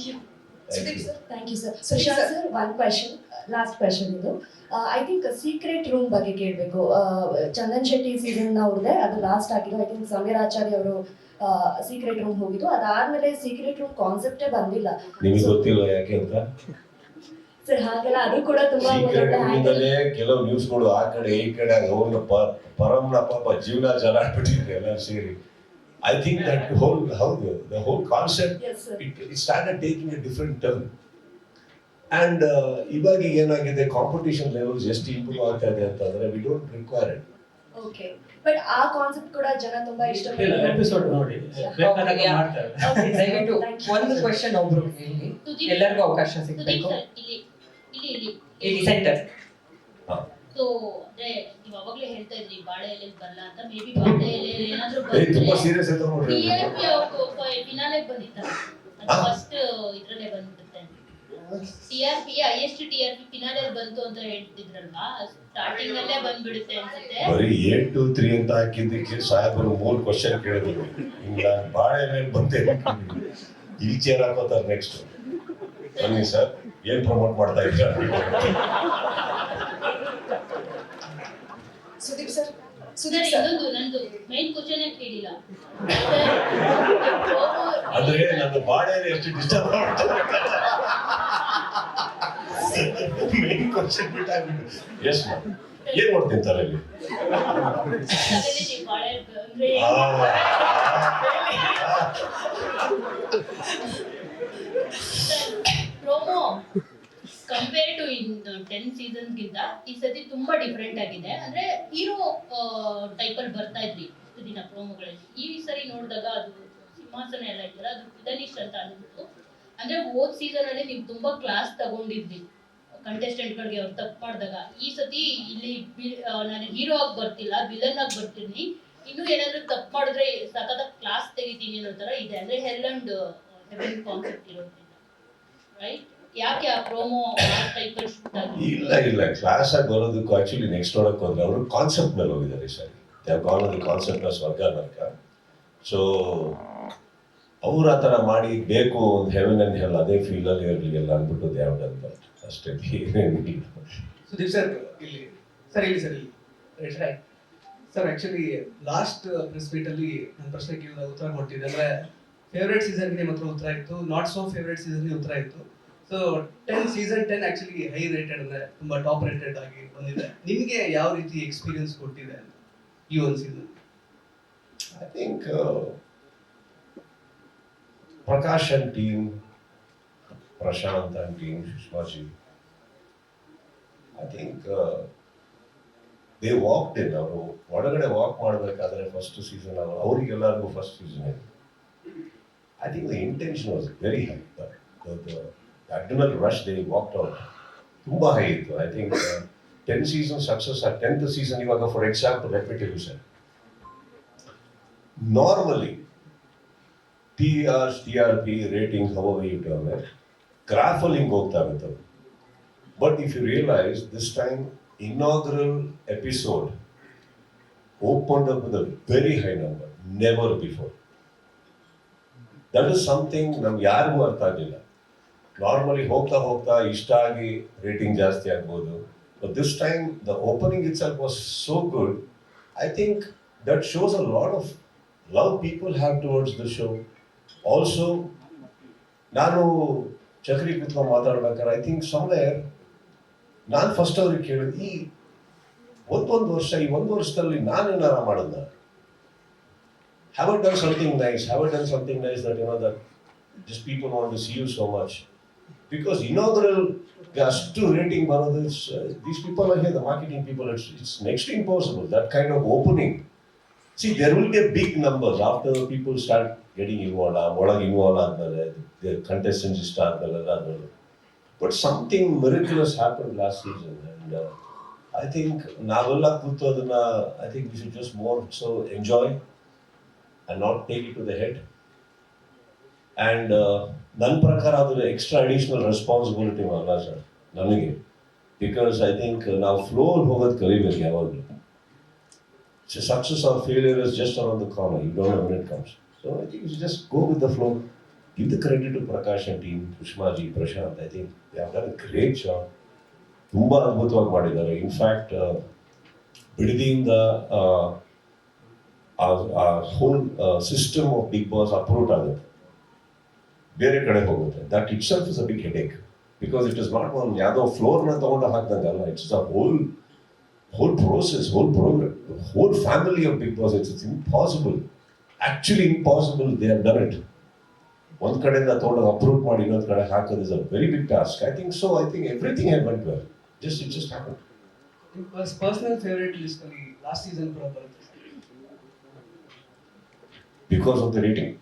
you sir. Sushant sir, one question, last question ಇದು. ಐ ಥಿಂಕ್ ಸೀಕ್ರೆಟ್ ರೂಮ್ ಬಗ್ಗೆ ಕೇಳಬೇಕು. ಚಂದನ್ ಶೆಟ್ಟಿ ಸೀಸನ್ ಅವ್ರದ್ದೆ ಅದು ಲಾಸ್ಟ್ ಆಗಿದ್ದು. ಐ ಥಿಂಕ್ ಸಮೀರ್ ಆಚಾರ್ಯ ಅವರು ಸೀಕ್ರೆಟ್ ರೂಮ್ ಹೋಗಿದ್ದು. ಅದಾದ್ಮೇಲೆ ಸೀಕ್ರೆಟ್ ರೂಮ್ ಕಾನ್ಸೆಪ್ಟೇ ಬಂದಿಲ್ಲ. ನಿಮಗೆ ಗೊತ್ತಿಲ್ಲ ಯಾಕೆ ಅಂತ ಸರ್? ಹಾಗೆಲ್ಲ ಅದು ಕೂಡ ತುಂಬಾ ಕೆಲವು ನ್ಯೂಸ್ಗಳು ಆ ಕಡೆ ಈ ಕಡೆ ಅವ್ರನ್ನ ಪರಂನ ಪಾಪ ಜೀವನ ಜಲಾಡ್ಬಿಟ್ಟಿದ್ರೆ ಎಲ್ಲರೂ ಸೇರಿ. I think that the whole concept, it started taking a different turn. And ಇವಾಗ ಏನಾಗಿದೆ, ಕಾಂಪಿಟೇಷನ್ ಲೆವೆಲ್ಸ್ ಎಷ್ಟು ಇಂಪ್ರೂವ್ ಆಗ್ತಾ ಇದೆ ಅಂತಂದ್ರೆ we don't require it. Okay, but ಆ ಕಾನ್ಸೆಪ್ಟ್ ಕೂಡ ಜನ ತುಂಬಾ ಇಷ್ಟಪಡ್ತಾರೆ. ಎಪಿಸೋಡ್ ನೋಡಿ ಮಾಡ್ತಾರೆ. ದಯವಿಟ್ಟು ಒಂದು ಕ್ವೆಶ್ಚನ್ ಒಬ್ರು ಹೇಳಿ, ಎಲ್ಲರಿಗೂ ಅವಕಾಶ ಸಿಗಬೇಕು. ಇಲ್ಲಿ ಸೆಂಟರ್. ಸೊ ಅಂದ್ರೆ ನೀವು ಅವಾಗಲೇ ಹೇಳ್ತಾ ಇದ್ರಿ ಬಾಳೆ ಎಲೆ ಬರಲ್ಲ ಅಂತ. ಮೇ ಬಿ ಬಾಳೆ ಎಲೆ ಏನಾದ್ರೂ ತುಂಬಾ ಸೀರಿಯಸ್ ಆಯ್ತು ನೋಡಿ. ಫಿನಾಲೆ ಬಂದಿತ್ತಲ್ಲ, ಅದು ಫಸ್ಟ್ ಇದ್ರಲ್ಲೇ ಬಂದ್ಬಿಡುತ್ತೆ. TRP ಹೈಯೆಸ್ಟ್ TRP ಫಿನಾಲೆ ಬಂತು ಅಂತ ಹೇಳ್ತಿದ್ರಲ್ವಾ, ಸ್ಟಾರ್ಟಿಂಗ್ ಅಲ್ಲೇ ಬಂದ್ಬಿಡುತ್ತೆ ಅನ್ಸುತ್ತೆ. ಬರೀ 8 to 3 ಅಂತ ಹಾಕಿದ್ದಕ್ಕೆ ಸಾಹೇಬರು 3 ಕ್ವಶನ್ ಕೇಳಿದ್ರು. ಹಿಂಗ ಬಾಳೆ ಎಲೆ ಬಂತೆ ಇಲ್ಲಿ ಚೇರ್ ಹಾಕೋತಾರೆ. ನೆಕ್ಸ್ಟ್ ಬನ್ನಿ ಸರ್, ಏನ್ ಪ್ರಮೋಟ್ ಮಾಡ್ತಾ ಇದ್ದೀರಾ? ಸುದೀಪ್ ಸರ್, ಇನ್ನೊಂದು ನಂದು ಮೈನ್ ಕ್ವಶನ್ ಕೇಳಿಲ್ಲ ಅಂದ್ರೆ ನನ್ನ ಬಾಳೆ ಎಷ್ಟು ಡಿಸ್ಟರ್ಬ್ ಮಾಡ್ತಾರೆ. ಮೈನ್ ಕ್ವಶನ್ ಬಿಟ್ಟಾಗ್ಬಿಟ್ಟು ಎಸ್ ಏನ್ ಮಾಡ್ತಿಂತಾರೆ ಇಲ್ಲಿ? Promo compare to in 10 seasons ಗಿಂತ ಈ ಸತಿ ತುಂಬಾ ಡಿಫ್ರೆಂಟ್ ಆಗಿದೆ. ಅಂದ್ರೆ ಹೀರೋ ಟೈಪ್ ಅಲ್ಲಿ ಬರ್ತಾ ಇದ್ರಿ ಇಷ್ಟು ದಿನ ಪ್ರೋಮೋಗಳಲ್ಲಿ. ಈ ಸರಿ ನೋಡಿದಾಗ ಅದು ಸಿಂಹಾಸನ ಎಲ್ಲ ಇದ್ದಲ್ಲ, ಅದು ಫಿನಿಶ್ ಅಂತ ಅನ್ಬಿಟ್ಟು. ಅಂದ್ರೆ ಹೋದ್ ಸೀಸನ್ ಅಲ್ಲಿ ನೀವು ತುಂಬಾ ಕ್ಲಾಸ್ ತಗೊಂಡಿದ್ರಿ ಕಂಟೆಸ್ಟೆಂಟ್ ಗಳಿಗೆ ಅವ್ರು ತಪ್ಪು ಮಾಡಿದಾಗ. ಈ ಸತಿ ಇಲ್ಲಿ ನಾನು ಹೀರೋ ಆಗಿ ಬರ್ತಿಲ್ಲ, ವಿಲನ್ ಆಗಿ ಬರ್ತೀನಿ, ಇನ್ನು ಏನಾದ್ರು ತಪ್ಪು ಮಾಡಿದ್ರೆ ಸತತ ಕ್ಲಾಸ್ ತೆಗಿತೀನಿ ಅನ್ನೋ ತರ ಇದೆ. ಅಂದ್ರೆ ಹೆಲ್ ಅಂಡ್ ಹೆವೆನ್ ಕಾನ್ಸೆಪ್ಟ್ ಇರೋದ್ರಿಂದ, ರೈಟ್? ಯಾಕೆ ಆ ಪ್ರೋಮೋ ಆ ಟೈಪಲ್ಲಿ ಶೂಟ್ ಆಗಿ? ಇಲ್ಲ ಕ್ಲಾಸ್ ಆಗಿ ಬರೋದಕ್ಕೂ ಆಕ್ಚುಲಿ ನೆಕ್ಸ್ಟ್ ನೋಡಕ್ ಹೋದ್ರೆ ಅವರು ಕಾನ್ಸೆಪ್ಟ್ ಮೇಲೆ ಹೋಗಿದ್ದಾರೆ sir. They have gone on the concept of ಸ್ವರ್ಗ ನರಕ. ಸೊ ಅವ್ರು ಆ ಥರ ಮಾಡಿ ಬೇಕು ಒಂದು ಹೆವೆನ್ ಅಂಡ್ ಹೆಲ್ ಅದೇ ಫೀಲಲ್ಲಿ ಇರಲಿಲ್ಲ ಅಂದ್ಬಿಟ್ಟು ದೇ ಹ್ಯಾವ್ ಡನ್ ದಟ್ ಅಷ್ಟೇ. ಸುದೀಪ್ ಸರ್ ಇಲ್ಲಿ right sir, actually last press meet ಅಲ್ಲಿ ನನ್ನ ಪ್ರಶ್ನೆ ಕೇಳಿದಾಗ ಉತ್ತರ ಕೊಟ್ಟಿದ್ದೆ. ಅಂದ್ರೆ ಫೇವ್ರೇಟ್ ಸೀಸನ್ಗೆ ನಿಮ್ಮ ಹತ್ರ ಉತ್ತರ ಇತ್ತು, ನಾಟ್ ಸೋ ಫೇವ್ರೇಟ್ ಸೀಸನ್ಗೆ ಉತ್ತರ ಇತ್ತು. So season 10 actually high rated, ಅಂದ್ರೆ ತುಂಬಾ ಟಾಪ್ ರೇಟೆಡ್ ಆಗಿ ಬಂದಿದೆ. ನಿಮಗೆ ಯಾವ ರೀತಿ ಎಕ್ಸ್ಪೀರಿಯನ್ಸ್ ಕೊಟ್ಟಿದೆ ಅಂತ ಈ ಒಂದು season? I think Prakash and team, Prashant and team, Sushmaji, I think they walked in. ಅವರು ಒಳಗಡೆ ವಾಕ್ ಮಾಡಬೇಕಾದ್ರೆ ಫಸ್ಟ್ ಸೀಸನ್ ಅವರಿಗೆಲ್ಲರಿಗೂ ಫಸ್ಟ್ ಸೀಸನ್ ಇದೆ. I think the intention was very high. Adrenal rush they walked out ತುಂಬಾ ಹೈ ಇತ್ತು. I think 10 season success. 10th season ಇವಾಗ for example repetitive sir, normally TRP rating however you term it, ಗ್ರಾಫಲ್ಲಿ ಹಿಂಗೆ ಹೋಗ್ತಾ ಇರುತ್ತೆ. But if you realise this time inaugural episode opened up with a very high number, never before. That is something ನಮ್ಗೆ ಯಾರಿಗೂ ಅರ್ಥ ಆಗಲಿಲ್ಲ. ನಾರ್ಮಲಿ ಹೋಗ್ತಾ ಇಷ್ಟ ಆಗಿ ರೇಟಿಂಗ್ ಜಾಸ್ತಿ ಆಗ್ಬೋದು. But this time the opening it self was so good. I think that shows a lot of love people have towards the show. Also ನಾನು ಚಕ್ರಿ ಕುತ್ಕೊಂಡು ಮಾತಾಡ್ಬೇಕಾದ್ರೆ ಐ ಥಿಂಕ್ ಸಮ್ವೇರ್ ನಾನು ಫಸ್ಟ್ ಅವ್ರಿಗೆ ಕೇಳಿದೆ, ಈ ಒಂದು ವರ್ಷದಲ್ಲಿ ನಾನೇನಾರ ಮಾಡಿದ್ನ? Have I done something nice? Have I done something nice that that just people want to see you so much? Because inaugural ಅಷ್ಟು ರೇಟಿಂಗ್ ಬರೋದು, these people are here, the marketing people, it's next to impossible, that kind of opening. See, there will be a big numbers after people start getting involved, ಒಳಗೆ ಇನ್ವಾಲ್ವ್ ಆದ್ಮೇಲೆ, the contestants ಇಷ್ಟ ಆದ್ಮೇಲೆ. But something miraculous happened last season, and I think ನಾವೆಲ್ಲ ಕೂತೋದನ್ನ I think we should just more so enjoy and not take it to the head. And ನನ್ನ ಪ್ರಕಾರ ಅದು ಎಕ್ಸ್ಟ್ರಾ ಅಡಿಷನಲ್ ರೆಸ್ಪಾನ್ಸಿಬಿಲಿಟಿ ಅಲ್ಲ ಸರ್ ನನಗೆ. ಬಿಕಾಸ್ ಐ ಥಿಂಕ್ ನಾವು ಫ್ಲೋ ಹೋಗೋದು ಕಲಿಬೇಕು ಯಾವಾಗಲೂ. Success or failure is just around the corner, you don't know when it comes. So I think you just go with the flow. Give the credit to Prakash and team, Sushmaji, Prashant. I think they have done a great job. ತುಂಬಾ ಅದ್ಭುತವಾಗಿ ಮಾಡಿದ್ದಾರೆ. ಇನ್ಫ್ಯಾಕ್ಟ್ ಬಿಡದಿಯಿಂದ whole system of Bigg Boss uproot ಆಗುತ್ತೆ, ಬೇರೆ ಕಡೆ ಹೋಗುತ್ತೆ. That itself is a big headache, because it is not one ಯಾವುದೋ ಫ್ಲೋರ್ನ ತಗೊಂಡು ಹಾಕ್ದಂಗಲ್ಲ. It's a whole process, whole program, whole family of Big Boss. It's impossible, actually impossible. They have done it. ಒಂದ್ ಕಡೆಯಿಂದ ತಗೊಂಡು ಅಪ್ರೂವ್ ಮಾಡಿ ಇನ್ನೊಂದು ಕಡೆ ಹಾಕೋದು is a very big task. I think so. I think everything had went well. It just happen. Personal favourite list ಅಲ್ಲಿ ಲಾಸ್ಟ್ ಸೀಸನ್ ಕೂಡ ಬರುತ್ತೆ ಬಿಕಾಸ್ ಆಫ್ ದ ರೇಟಿಂಗ್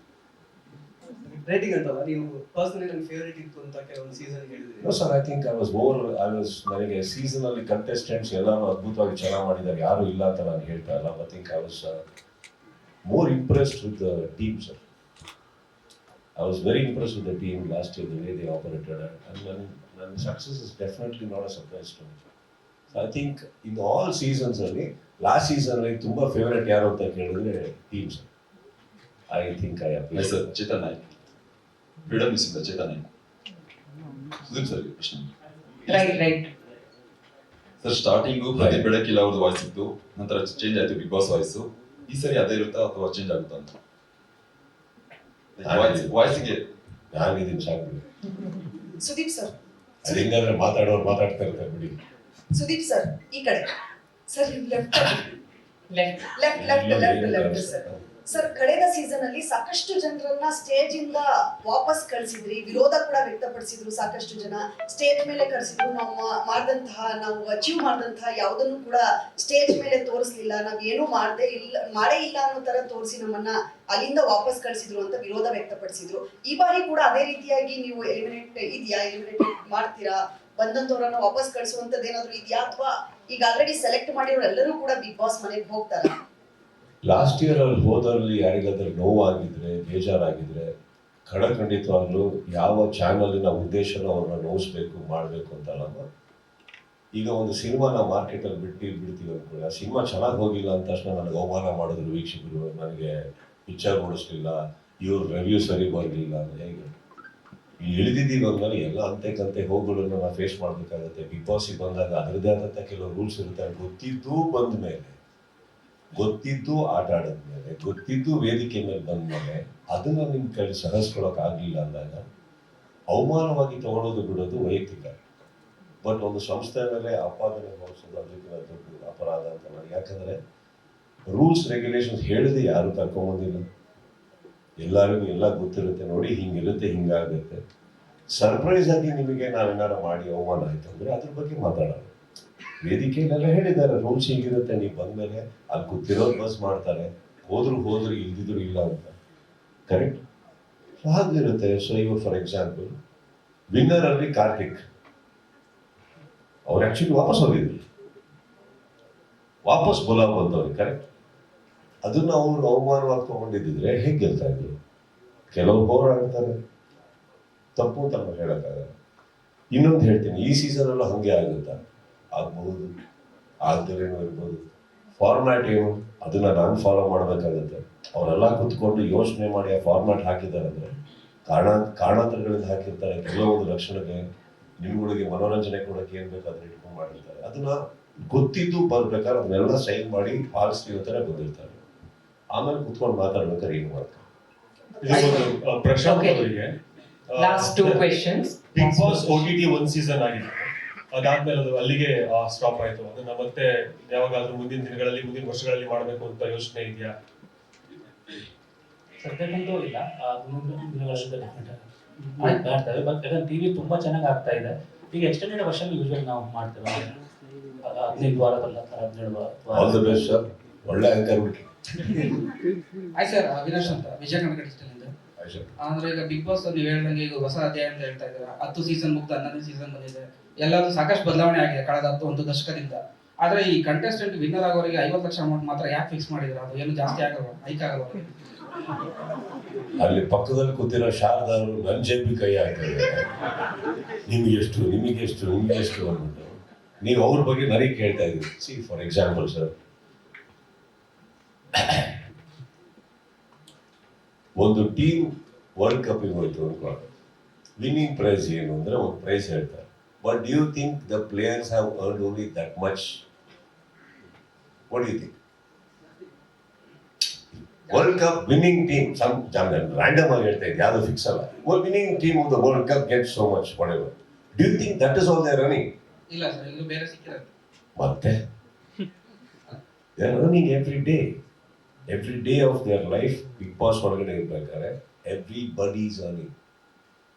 ಅಂತಲ್ಲ, ನೀವು ಪರ್ಸನಲಿ ನನ್ನ ಫೇವರೇಟ್ ಇತ್ತು ಅಂತ ಕೆಲವೊಂದು ಸೀಸನ್ ಹೇಳಿದ್ರಿ. ನೋ ಸರ್, ಐ ಥಿಂಕ್ ನನಗೆ ಸೀಸನ್ ಅಲ್ಲಿ ಕಂಟೆಸ್ಟೆಂಟ್ಸ್ ಎಲ್ಲರೂ ಅದ್ಭುತವಾಗಿ ಚೆನ್ನಾಗಿ ಮಾಡಿದ್ದಾರೆ, ಯಾರು ಇಲ್ಲ ಅಂತ ನಾನು ಹೇಳ್ತಾ ಇಲ್ಲ. I think I was more impressed with the team sir. I was very impressed with the team last year, the way they operated, and success is definitely not a surprise to me. So I think in all seasons alli, last season alli tumba favorite yaru anta kelidre teams. I think I appreciate. Sir, Chetan Naik, freedom is in the Chetan Naik. Sudhir sir, Krishna. Right. Sir, starting Pradeep Bedakila ಅವ್ರದ್ದು ವಾಯ್ಸ್ ಇತ್ತು, ನಂತರ ಚೇಂಜ್ ಆಯ್ತು ಬಿಗ್ ಬಾಸ್ ವಾಯ್ಸ್. ಈ ಸರಿ ಅದೇ ಇರುತ್ತಾ ಅಥವಾ ಚೇಂಜ್ ಆಗುತ್ತಾ ಅಂತ? ವಾಯ್ಸಿಗೆ ನಾನಿದ್ದೀನಿ ಸಾಕು. ಸುದೀಪ್ ಸರ್, ಅದು ಹೆಂಗಂದ್ರೆ ಮಾತಾಡೋರು ಮಾತಾಡ್ತಾ ಇರ್ತಾರೆ ಬಿಡಿ. ಸುದೀಪ್ ಸರ್ ಈ ಕಡೆ ಸರ್, ಲೆಫ್ಟ್ ಸರ್. ಸರ್, ಕಳೆದ ಸೀಸನ್ ಅಲ್ಲಿ ಸಾಕಷ್ಟು ಜನರನ್ನ ಸ್ಟೇಜ್ ಇಂದ ವಾಪಸ್ ಕಳಿಸಿದ್ರಿ, ವಿರೋಧ ಕೂಡ ವ್ಯಕ್ತಪಡಿಸಿದ್ರು ಸಾಕಷ್ಟು ಜನ. ಸ್ಟೇಜ್ ಮೇಲೆ ಕಳಿಸಿದ್ರು, ನಾವು ಅಚೀವ್ ಮಾಡಿದಂತಹ ಯಾವುದನ್ನು ಕೂಡ ಸ್ಟೇಜ್ ಮೇಲೆ ತೋರಿಸ್ಲಿಲ್ಲ, ನಾವ್ ಏನು ಮಾಡೇ ಇಲ್ಲ ಅನ್ನೋ ತರ ತೋರಿಸಿ ನಮ್ಮನ್ನ ಅಲ್ಲಿಂದ ವಾಪಸ್ ಕಳಿಸಿದ್ರು ಅಂತ ವಿರೋಧ ವ್ಯಕ್ತಪಡಿಸಿದ್ರು. ಈ ಬಾರಿ ಕೂಡ ಅದೇ ರೀತಿಯಾಗಿ ನೀವು ಎಲಿಮಿನೇಟ್ ಮಾಡ್ತೀರಾ? ಬಂದಂತವ್ರನ್ನ ವಾಪಸ್ ಕಳಿಸುವಂತದ್ದು ಏನಾದ್ರು ಇದೆಯಾ, ಅಥವಾ ಈಗ ಆಲ್ರೆಡಿ ಸೆಲೆಕ್ಟ್ ಮಾಡಿರೋ ಎಲ್ಲರೂ ಕೂಡ ಬಿಗ್ ಬಾಸ್ ಮನೆಗೆ ಹೋಗ್ತಾರ? ಲಾಸ್ಟ್ ಇಯರ್ ಅಲ್ಲಿ ಹೋದಲ್ಲಿ ಯಾರಿಗಾದ್ರೂ ನೋವಾಗಿದ್ರೆ, ಬೇಜಾರಾಗಿದ್ರೆ ಖಂಡಿತವಾಗ್ಲೂ ಯಾವ ಚಾನಲಿನ ಉದ್ದೇಶನ ಅವ್ರನ್ನ ನೋಯಿಸ್ಬೇಕು ಮಾಡಬೇಕು ಅಂತಲ್ಲ. ಈಗ ಒಂದು ಸಿನಿಮಾ ನಾವು ಮಾರ್ಕೆಟಲ್ಲಿ ಬಿಡ್ತೀವಿ ಅಂದ್ಕೊಳ್ಳಿ, ಆ ಸಿನಿಮಾ ಚೆನ್ನಾಗಿ ಹೋಗಿಲ್ಲ ಅಂದ ತಕ್ಷಣ ನನಗೆ ಅವಮಾನ ಮಾಡಿದ್ರು ವೀಕ್ಷಕರು, ನನಗೆ ಪಿಕ್ಚರ್ ಓಡಿಸ್ಲಿಲ್ಲ, ಇವ್ರ ರಿವ್ಯೂ ಸರಿ ಬರಲಿಲ್ಲ ಅಂದರೆ ಹೇಗೆ? ಇಲ್ಲಿ ಇಳಿದಿದ್ದೀವಿ ಅಂದಮೇಲೆ ಎಲ್ಲ ಅಂತೆ ಹೋಗುಗಳನ್ನು ನಾವು ಫೇಸ್ ಮಾಡಬೇಕಾಗುತ್ತೆ. ಬಿಗ್ ಬಾಸಿಗೆ ಬಂದಾಗ ಅದರದ್ದೇ ಆದಂಥ ಕೆಲವು ರೂಲ್ಸ್ ಇರುತ್ತೆ. ಗೊತ್ತಿದ್ದು ಬಂದ ಮೇಲೆ, ಗೊತ್ತಿದ್ದು ಆಟ ಆಡಿದ್ಮೇಲೆ, ಗೊತ್ತಿದ್ದು ವೇದಿಕೆ ಮೇಲೆ ಬಂದ ಮೇಲೆ ಅದನ್ನು ನಿಮ್ಮ ಕೈ ಸಹಿಸ್ಕೊಳ್ಳೋಕ್ಕಾಗಲಿಲ್ಲ ಅಂದಾಗ ಅವಮಾನವಾಗಿ ತಗೊಳ್ಳೋದು ಬಿಡೋದು ವೈಯಕ್ತಿಕ. ಬಟ್ ಒಂದು ಸಂಸ್ಥೆ ಮೇಲೆ ಆಪಾದನೆ ಹೊರಿಸೋದು ಅದಕ್ಕಿಂತ ದೊಡ್ಡ ಅಪರಾಧ ಅಂತ ಮಾಡಿ. ಯಾಕಂದರೆ ರೂಲ್ಸ್ ರೆಗ್ಯುಲೇಷನ್ಸ್ ಹೇಳಿದೆ ಯಾರು ಕರ್ಕೊಂಬಂದಿಲ್ಲ, ಎಲ್ಲರಿಗೂ ಎಲ್ಲ ಗೊತ್ತಿರುತ್ತೆ. ನೋಡಿ ಹಿಂಗಿರುತ್ತೆ, ಹಿಂಗಾಗುತ್ತೆ. ಸರ್ಪ್ರೈಸ್ ಆಗಿ ನಿಮಗೆ ನಾವೇನಾರು ಮಾಡಿ ಅವಮಾನ ಆಯಿತು ಅಂದರೆ ಅದ್ರ ಬಗ್ಗೆ ಮಾತಾಡೋಣ. ವೇದಿಕೆಯಲ್ಲೆಲ್ಲ ಹೇಳಿದ್ದಾರೆ ರೂಲ್ಸ್ ಹೀಗಿರುತ್ತೆ, ನೀವು ಬಂದಮೇಲೆ ಅಲ್ಲಿ ಗೊತ್ತಿರೋರು ಬಸ್ ಮಾಡ್ತಾರೆ, ಹೋದ್ರು ಇಲ್ದಿದ್ರು ಇಲ್ಲ ಅಂತ. ಕರೆಕ್ಟ್? ಸೊ ಹಾಗಿರುತ್ತೆ. ಸೊ ಇವಾಗ ಫಾರ್ ಎಕ್ಸಾಂಪಲ್ ವಿನ್ನರ್ ಅಲ್ಲಿ ಕಾರ್ತಿಕ್ ಅವ್ರು ಆ್ಯಕ್ಚುಲಿ ವಾಪಸ್ ಹೋಗಿದ್ರು, ವಾಪಸ್ ಬೋಲಾ ಬಂದವ್ರಿಗೆ. ಕರೆಕ್ಟ್? ಅದನ್ನ ಅವ್ರು ಅವಮಾನವಾಗಿ ತಗೊಂಡಿದ್ದಿದ್ರೆ ಹೇಗೆ ಗೆಲ್ತಾ ಇದ್ರು? ಕೆಲವರು ಹೋರಾಡ್ತಾರೆ, ತಪ್ಪು ಅಂತ ನಾವು ಹೇಳೋಕ್ಕಾಗಲ್ಲ. ಇನ್ನೊಂದು ಹೇಳ್ತೀನಿ, ಈ ಸೀಸನಲ್ಲೂ ಹಾಗೆ ಆಗುತ್ತಾ? ಆಗಬಹುದು, ಆಗದೇನೋ ಇರ್ಬೋದು. ಫಾರ್ಮ್ಯಾಟ್ ಏನು ಅದನ್ನ ನಾನು ಫಾಲೋ ಮಾಡಬೇಕಾಗುತ್ತೆ. ಅವರೆಲ್ಲ ಕುತ್ಕೊಂಡು ಯೋಚನೆ ಮಾಡಿ ಆ ಫಾರ್ಮ್ಯಾಟ್ ಹಾಕಿದ್ದಾರೆ ಅಂದರೆ ಕಾರಣಾಂತರಗಳಿಂದ ಹಾಕಿರ್ತಾರೆ. ಕೆಲವೊಂದು ಲಕ್ಷಣಕ್ಕೆ ನಿಮ್ಗಳಿಗೆ ಮನೋರಂಜನೆ ಕೊಡೋಕೆ ಏನು ಬೇಕಾದ್ರೆ ಇಟ್ಕೊಂಡು ಮಾಡಿರ್ತಾರೆ. ಅದನ್ನ ಗೊತ್ತಿದ್ದು ಬರ್ಬೇಕಾದ್ರೆ ಅದನ್ನೆಲ್ಲ ಸೈನ್ ಮಾಡಿ ಪಾಲಿಸ್ತೀವಿ ಅಂತಾನೆ ಬಂದಿರ್ತಾರೆ. ಆಮೇಲೆ ಕುತ್ಕೊಂಡು ಮಾತಾಡ್ಬೇಕಾದ್ರೆ ಏನು ಮಾಡ್ತಾರೆ. ಪ್ರಶಾಂತ್ ಅವರಿಗೆ last 2 questions. Bigg Boss OTT 1 season ಆಗಿದೆ, ಅದಾದ್ಮೇಲೆ ಅದು ಅಲ್ಲಿಗೆ ಸ್ಟಾಪ್ ಆಯ್ತು. ಅದನ್ನ ಮತ್ತೆ ಯಾವಾಗಾದ್ರೂ ಮುಂದಿನ ದಿನಗಳಲ್ಲಿ, ಮುಂದಿನ ವರ್ಷಗಳಲ್ಲಿ ಮಾಡಬೇಕು ಅಂತ ಯೋಚನೆ ಇದೆಯಾ? ಸದ್ಯಕ್ಕಂತೂ ಇಲ್ಲ, ಮುಂದಿನ ದಿನಗಳಲ್ಲಿ ಡೆಫಿನೆಟ್ ಮಾಡ್ತೇವೆ. ಬಟ್ ಯಾಕಂದ್ರೆ ಟಿವಿ ತುಂಬಾ ಚೆನ್ನಾಗಿ ಆಗ್ತಾ ಇದೆ. ಈಗ ಎಕ್ಸ್ಟೆಂಡೆಡ್ ವರ್ಷನ್ ಯೂಶುವಲಿ ನಾವು ಮಾಡ್ತೇವೆ 15 ವಾರದಲ್ಲ 17 ವಾರ. ಆಲ್ ದಿ ಬೆಸ್ಟ್ ಸರ್, ಒಳ್ಳೆ ಆಂಕರ್ ಬಿಟ್ಟು. ಆಯ್ತು ಸರ್, ಅವಿನಾಶ್ ಅಂತ ವಿಜಯ ಕನ್ನಡ ಡಿಜಿಟಲ್ ಇಂದ. ಅಂದ್ರೆ ಈಗ ಬಿಗ್ ಬಾಸ್ ನೀವು ಹೇಳ್ದಂಗೆ ಈಗ ಹೊಸ ಅಧ್ಯಾಯ ಅಂತ ಹೇಳ್ತಾ ಇದ್ದಾರೆ. 10 ಸೀಸನ್ ಮುಗ್ದು 11ನೇ ಸೀಸನ್ ಬಂದಿದೆ. ಎಲ್ಲಾದ್ರೂ ಸಾಕಷ್ಟು ಬದಲಾವಣೆ ಆಗಿದೆ ಕಳೆದ 1 ದಶಕದಿಂದ. ಆದ್ರೆ ಈ ಕಂಟೆಸ್ಟೆಂಟ್ ವಿನ್ನರ್ ಆಗೋರಿಗೆ 50 ಲಕ್ಷ ಅಮೌಂಟ್ ಮಾತ್ರ ಯಾಕೆ ಫಿಕ್ಸ್ ಮಾಡಿದ್ರು? ಅದು ಏನು ಜಾಸ್ತಿ ಆಗಲ್ವಾ, ಹೈಕ್ ಆಗಲ್ವಾ? ಅಲ್ಲಿ ಪಕ್ಕದಲ್ಲಿ ಕೂತಿರೋ ಶಾರದಾರು ನನ್ನ ಜೇಬಿ ಕೈ ಹಾಕಿದ್ದಾರೆ, ನಿಮಗೆಷ್ಟು ಅಂದ್ಬಿಟ್ಟು ನೀವು ಅವ್ರ ಬಗ್ಗೆ ನನಗೆ ಕೇಳ್ತಾ ಇದ್ದೀರಿ. ಸಿ ಫಾರ್ ಎಕ್ಸಾಂಪಲ್ ಸರ್, ಒಂದು ಟೀಮ್ ವರ್ಲ್ಡ್ ಕಪ್ಪಿಗೆ ಹೋಯ್ತು ಅನ್ಕೊಂಡು, ವಿನ್ನಿಂಗ್ ಪ್ರೈಸ್ ಏನು ಅಂದ್ರೆ ಒಂದು ಪ್ರೈಸ್ ಹೇಳ್ತಾರೆ. But do you think the players have earned only that much? What do you think? World cup winning team, some random ಆಗಿ ಹೇಳ್ತಾ ಇದ್ದೆ, ಯಾವುದು ಫಿಕ್ಸ್ ಅಲ್ಲ. Winning team of the world cup get so much whatever. Do you think that is all they running? ಇಲ್ಲ ಸರ್, ಇದು ಬೇರೆ ಸಿಕ್ಕಿರುತ್ತೆ. ಮತ್ತೆ they are running every day of their life. Bigg Boss ಹೊರಗಡೆ ಇರ್ಬೇಕಾದ್ರೆ everybody is earning.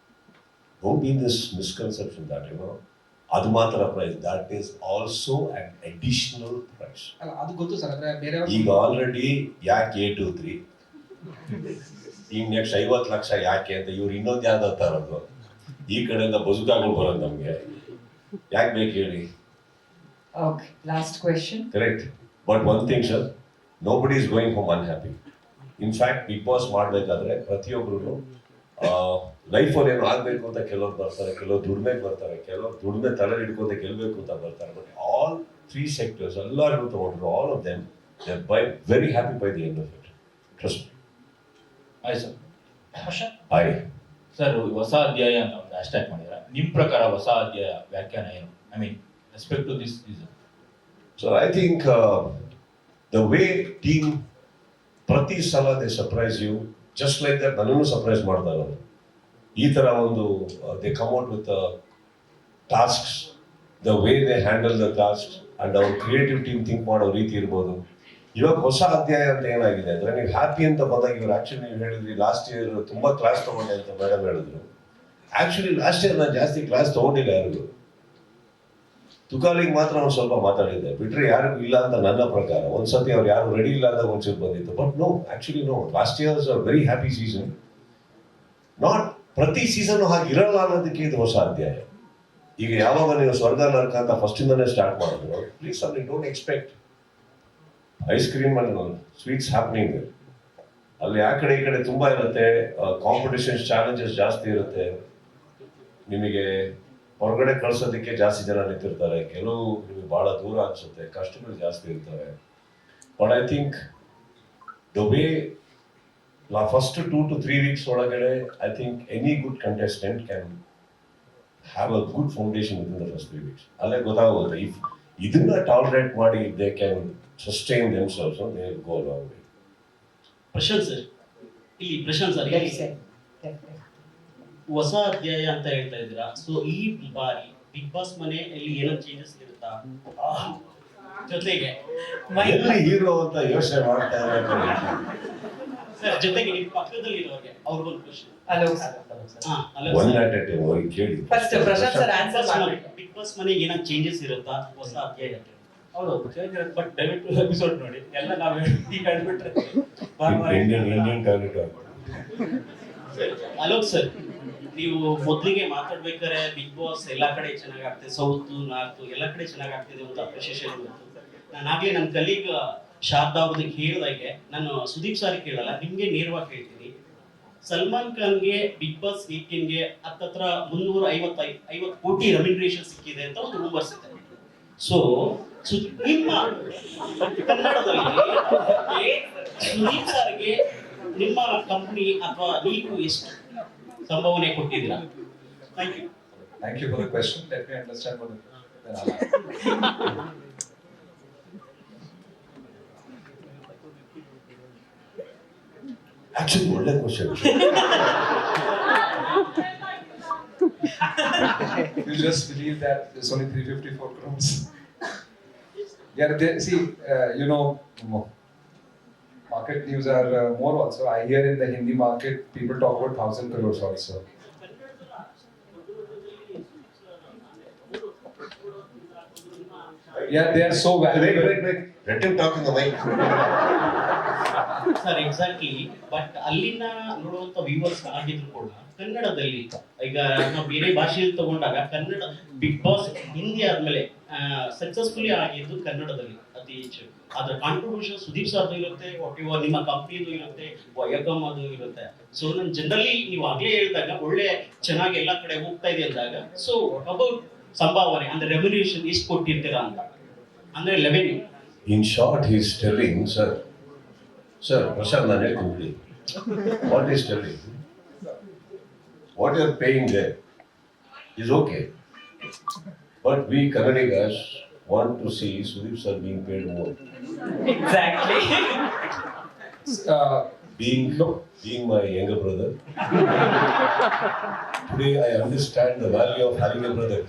Don't be in this misconception that you know ಅದು ಮಾತ್ರ prize, that is also an additional prize. ಅಲ್ಲ, ಅದು ಗೊತ್ತು ಸರ್. ಅಂದ್ರೆ ಬೇರೆ ಈಗ ಆಲ್ರೆಡಿ ಯಾಕೆ 823 ಈಗ ನೆಕ್ಸ್ಟ್ 50 ಲಕ್ಷ ಯಾಕೆ ಅಂತ ಇವ್ರು ಇನ್ನೊಂದು ಯಾವ್ದು ತರೋದು, ಈ ಕಡೆಯಿಂದ ಬಜುಕಾಗಳು ಬರೋದು ನಮಗೆ ಯಾಕೆ ಬೇಕು ಹೇಳಿ? Okay, last question. Correct. But one thing sir, nobody is going home unhappy. In fact, Big Boss ಮಾಡಬೇಕಾದ್ರೆ ಪ್ರತಿಯೊಬ್ಬರು ಲೈಫಲ್ಲಿ ಏನು ಆಗಬೇಕು ಅಂತ ಕೆಲವ್ರು ಬರ್ತಾರೆ, ಕೆಲವರು ದುಡಿಮೆಗೆ ಬರ್ತಾರೆ, ಕೆಲವರು ದುಡಿಮೆ ತಲೆ ಹಿಡ್ಕೊಂಡೆ ಗೆಲ್ಲಬೇಕು ಅಂತ ಬರ್ತಾರೆ. ಬಟ್ ಆಲ್ 3 sectors ಎಲ್ಲರಿಗೂ ತಗೊಂಡ್ರು, all of them they are by very happy by the end of it. Trust me. ಆಯ್ತು ಸರ್. ಹಾಯ್ ಸರ್, ಹೊಸ ಅಧ್ಯಾಯ ಅಂತ ಒಂದು ಹ್ಯಾಶ್ಟ್ಯಾಗ್ ಮಾಡಿದ್ದಾರೆ. ನಿಮ್ಮ ಪ್ರಕಾರ ಹೊಸ ಅಧ್ಯಾಯ ವ್ಯಾಖ್ಯಾನ ಏನು? I mean respect to this season. So I think the way team ಪ್ರತಿ ಸಲ they surprise you just like that. ನನ್ನನ್ನು ಸರ್ಪ್ರೈಸ್ ಮಾಡ್ತಾರೆ ಅವರು. ಈ ಥರ ಒಂದು they come out with tasks, the way they handle the task and ಅವ್ರ ಕ್ರಿಯೇಟಿವ್ ಟೀಮ್ ಥಿಂಕ್ ಮಾಡೋ ರೀತಿ ಇರ್ಬೋದು. ಇವಾಗ ಹೊಸ ಅಧ್ಯಾಯ ಅಂತ ಏನಾಗಿದೆ ಅಂದರೆ, ನೀವು ಹ್ಯಾಪಿ ಅಂತ ಬಂದಾಗ ಇವರು ಆ್ಯಕ್ಚುಲಿ ನೀವು ಹೇಳಿದ್ರಿ ಲಾಸ್ಟ್ ಇಯರ್ ತುಂಬ ಕ್ಲಾಸ್ ತೊಗೊಂಡೆ ಅಂತ ಮೇಡಮ್ ಹೇಳಿದ್ರು. ಆ್ಯಕ್ಚುಲಿ ಲಾಸ್ಟ್ ಇಯರ್ ನಾನು ಜಾಸ್ತಿ ಕ್ಲಾಸ್ ತೊಗೊಂಡಿಲ್ಲ ಯಾರಿಗೂ. ತುಕಾಲಿಗೆ ಮಾತ್ರ ಒಂದು ಸ್ವಲ್ಪ ಮಾತಾಡಿದ್ದೆ, ಬಿಟ್ಟರೆ ಯಾರಿಗೂ ಇಲ್ಲ ಅಂತ ನನ್ನ ಪ್ರಕಾರ. ಒಂದ್ಸತಿ ಅವ್ರು ಯಾರು ರೆಡಿ ಇಲ್ಲ ಅಂತ ಒಂಚೂರು ಬಂದಿತ್ತು. But no, actually no, last year is a very happy season. Not ಪ್ರತಿ ಸೀಸನ್ ಹಾಗೆ ಇರಲ್ಲ ಅನ್ನೋದಕ್ಕೆ ಇದು ಹೊಸ ಅಧ್ಯಾಯ. ಈಗ ಯಾವಾಗ ನೀವು ಸ್ವರ್ಗ ನರಕ ಅಂತ ಫಸ್ಟಿಂದನೇ ಸ್ಟಾರ್ಟ್ ಮಾಡಿದ್ರು, ಪ್ಲೀಸ್ ಅಲ್ಲಿ don't expect ice cream and sweets happening. ಅಲ್ಲಿ ಆ ಕಡೆ ಈ ಕಡೆ ತುಂಬಾ ಇರುತ್ತೆ, ಕಾಂಪಿಟೇಷನ್ ಚಾಲೆಂಜಸ್ ಜಾಸ್ತಿ ಇರುತ್ತೆ. ನಿಮಗೆ ಹೊರಗಡೆ ಕಳ್ಸೋದಕ್ಕೆ ಜಾಸ್ತಿ ಜನ ನಿಂತಿರ್ತಾರೆ, ಕೆಲವು ನಿಮಗೆ ಬಹಳ ದೂರ ಅನ್ಸುತ್ತೆ, ಕಷ್ಟಗಳು ಜಾಸ್ತಿ ಇರ್ತವೆ. But I think the way first 2 to 3 weeks ಒಳಗಡೆ I think any good contestant can have a good foundation within the first 3 weeks. ಅಲ್ಲೇ ಗೊತ್ತಾಗುತ್ತೆ ಇಫ್ ಇದನ್ನ ಟಾಲರೇಟ್ ಮಾಡಿ they can sustain themselves, they will go long way. Prashanth sir, ಇಲ್ಲಿ ಹೊಸ ಅಧ್ಯಾಯ ಅಂತ ಹೇಳ್ತಾ ಇದ್ದೀರಾ. ಸೊ ಈ ಬಾರಿ ಬಿಗ್ ಬಾಸ್ ಮನೆಯಲ್ಲಿ ಏನೋ ಚೇಂಜಸ್ ಇರುತ್ತಾ? ಜೊತೆಗೆ ಎಲ್ಲಿ ಹೀರೋ ಅಂತ ಯೋಚನೆ ಮಾಡ್ತಾ ಇದ್ದಾರೆ ಸರ್, ಜೊತೆಗೆ ನಿಮ್ಮ ಪಕ್ಕದಲ್ಲಿ ಇರೋರಿಗೆ ಅವ್ರಿಗೊಂದು question. One at A time ಹೋಗಿ ಕೇಳಿ. ಫಸ್ಟ್ ಪ್ರಶಾಂತ್ ಸರ್ ಆನ್ಸರ್ ಮಾಡಿ. ಬಿಗ್ ಬಾಸ್ ಮನೆ ಏನೋ ಚೇಂಜಸ್ ಇರುತ್ತಾ ಹೊಸ ಅಧ್ಯಾಯಕ್ಕೆ? ಹೌದು ಚೇಂಜ್ ಇರುತ್ತೆ, ಬಟ್ ದಯವಿಟ್ಟು ಎಪಿಸೋಡ್ ನೋಡಿ. ಎಲ್ಲ ನಾವು ಈಗ ಹೇಳ್ಬಿಟ್ರೆ ಇಂಡಿಯನ್ ಟಾಯ್ಲೆಟ್. ಅಲೋಕ್ ಸರ್, ನೀವು ಮೊದಲಿಗೆ ಮಾತಾಡ್ಬೇಕಾದ್ರೆ ಬಿಗ್ ಬಾಸ್ ಎಲ್ಲಾ ಕಡೆ ಚೆನ್ನಾಗಿ ಆಗ್ತದೆ, ಸೌತ್ ನಾರ್ತ್ ಎಲ್ಲ ಕಡೆ ಚೆನ್ನಾಗಿ ಆಗ್ತಿದೆ ಅಂತ ಅಪ್ರಿಷಿಯೇಷನ್ ಬಂತು. ನಾನಾಗ್ಲೇ ನನ್ನ ಕಲೀಗ್ ಶಾರದಾ ಅವ್ರಿಗೆ ಹೇಳಿದಾಗೆ ನಾನು ಸುದೀಪ್ ಸಾರಿ ಕೇಳಲ್ಲ, ನಿಮ್ಗೆ ನೇರವಾಗಿ ಹೇಳ್ತೀನಿ. ಸಲ್ಮಾನ್ ಖಾನ್ಗೆ ಬಿಗ್ ಬಾಸ್ 18ಗೆ ಹತ್ತತ್ರ 350 ಕೋಟಿ ರೆಮ್ಯುನರೇಷನ್ ಸಿಕ್ಕಿದೆ ಅಂತ ಒಂದು ರೂಮರ್ಸ್ ಇದೆ. ಸೊ ನಿಮ್ಮ ಕನ್ನಡದಲ್ಲಿ ಸುದೀಪ್ ಸರ್ಗೆ ನಿಮ್ಮ ಕಂಪ್ನಿ ಅಥವಾ ನೀವು ಎಷ್ಟು ಸಂಭಾವನೆ ಕೊಟ್ಟಿದ್ದೀರಾ? Thank you. Thank you for the question. Let me understand what the Actually, ಒಳ್ಳೆ question. You just believe that there's only 354 crores. Yeah, see, you know, market news are more also. I hear in the Hindi market, people talk about 1,000 crores also. Yeah, they are so valuable. Wait. Let him talk in the mic. Sir exactly, but ಅಲ್ಲಿನ ನೋಡುವಂತ ವ್ಯೂವರ್ಸ್ ಆಗಿದ್ರು ಕೂಡ ಕನ್ನಡದಲ್ಲಿ ಈಗ ನಾವು ಬೇರೆ ಭಾಷೆಯಲ್ಲಿ ತಗೊಂಡಾಗ ಕನ್ನಡ ಬಿಗ್ ಬಾಸ್ ಹಿಂದಿ ಆದ್ಮೇಲೆ ಸಕ್ಸಸ್ಫುಲಿ ಆಗಿದ್ದು ಕನ್ನಡದಲ್ಲಿ ಅತಿ ಹೆಚ್ಚು. ಅದ್ರ ಕಾಂಟ್ರಿಬ್ಯೂಷನ್ ಸುದೀಪ್ ಸರ್ದು ಇರುತ್ತೆ, ಒಟ್ಟಿವ ನಿಮ್ಮ ಕಂಪ್ನಿದು ಇರುತ್ತೆ, ವಯಕಮ್ ಅದು ಇರುತ್ತೆ. ಸೊ ನಾನು ಜನರಲಿ ನೀವು ಆಗ್ಲೇ ಹೇಳಿದಾಗ ಒಳ್ಳೆ ಚೆನ್ನಾಗಿ ಎಲ್ಲಾ ಕಡೆ ಹೋಗ್ತಾ ಇದೆ ಅಂದಾಗ, ಸೊ ಅಬೌಟ್ ಸಂಭಾವನೆ ಅಂದ್ರೆ ರೆಮ್ಯುನೇಷನ್ ಎಷ್ಟು ಕೊಟ್ಟಿರ್ತೀರಾ ಅಂತ, ಅಂದ್ರೆ revenue. In short, he is telling, sir, Prashant, ನಾನು ಹೇಳ್ತೀನಿ. What he is telling, what you are paying there is okay. But we Kannadigas want to see Sudeep sir being paid more. Exactly. Being my younger brother, today I understand the value of having a brother.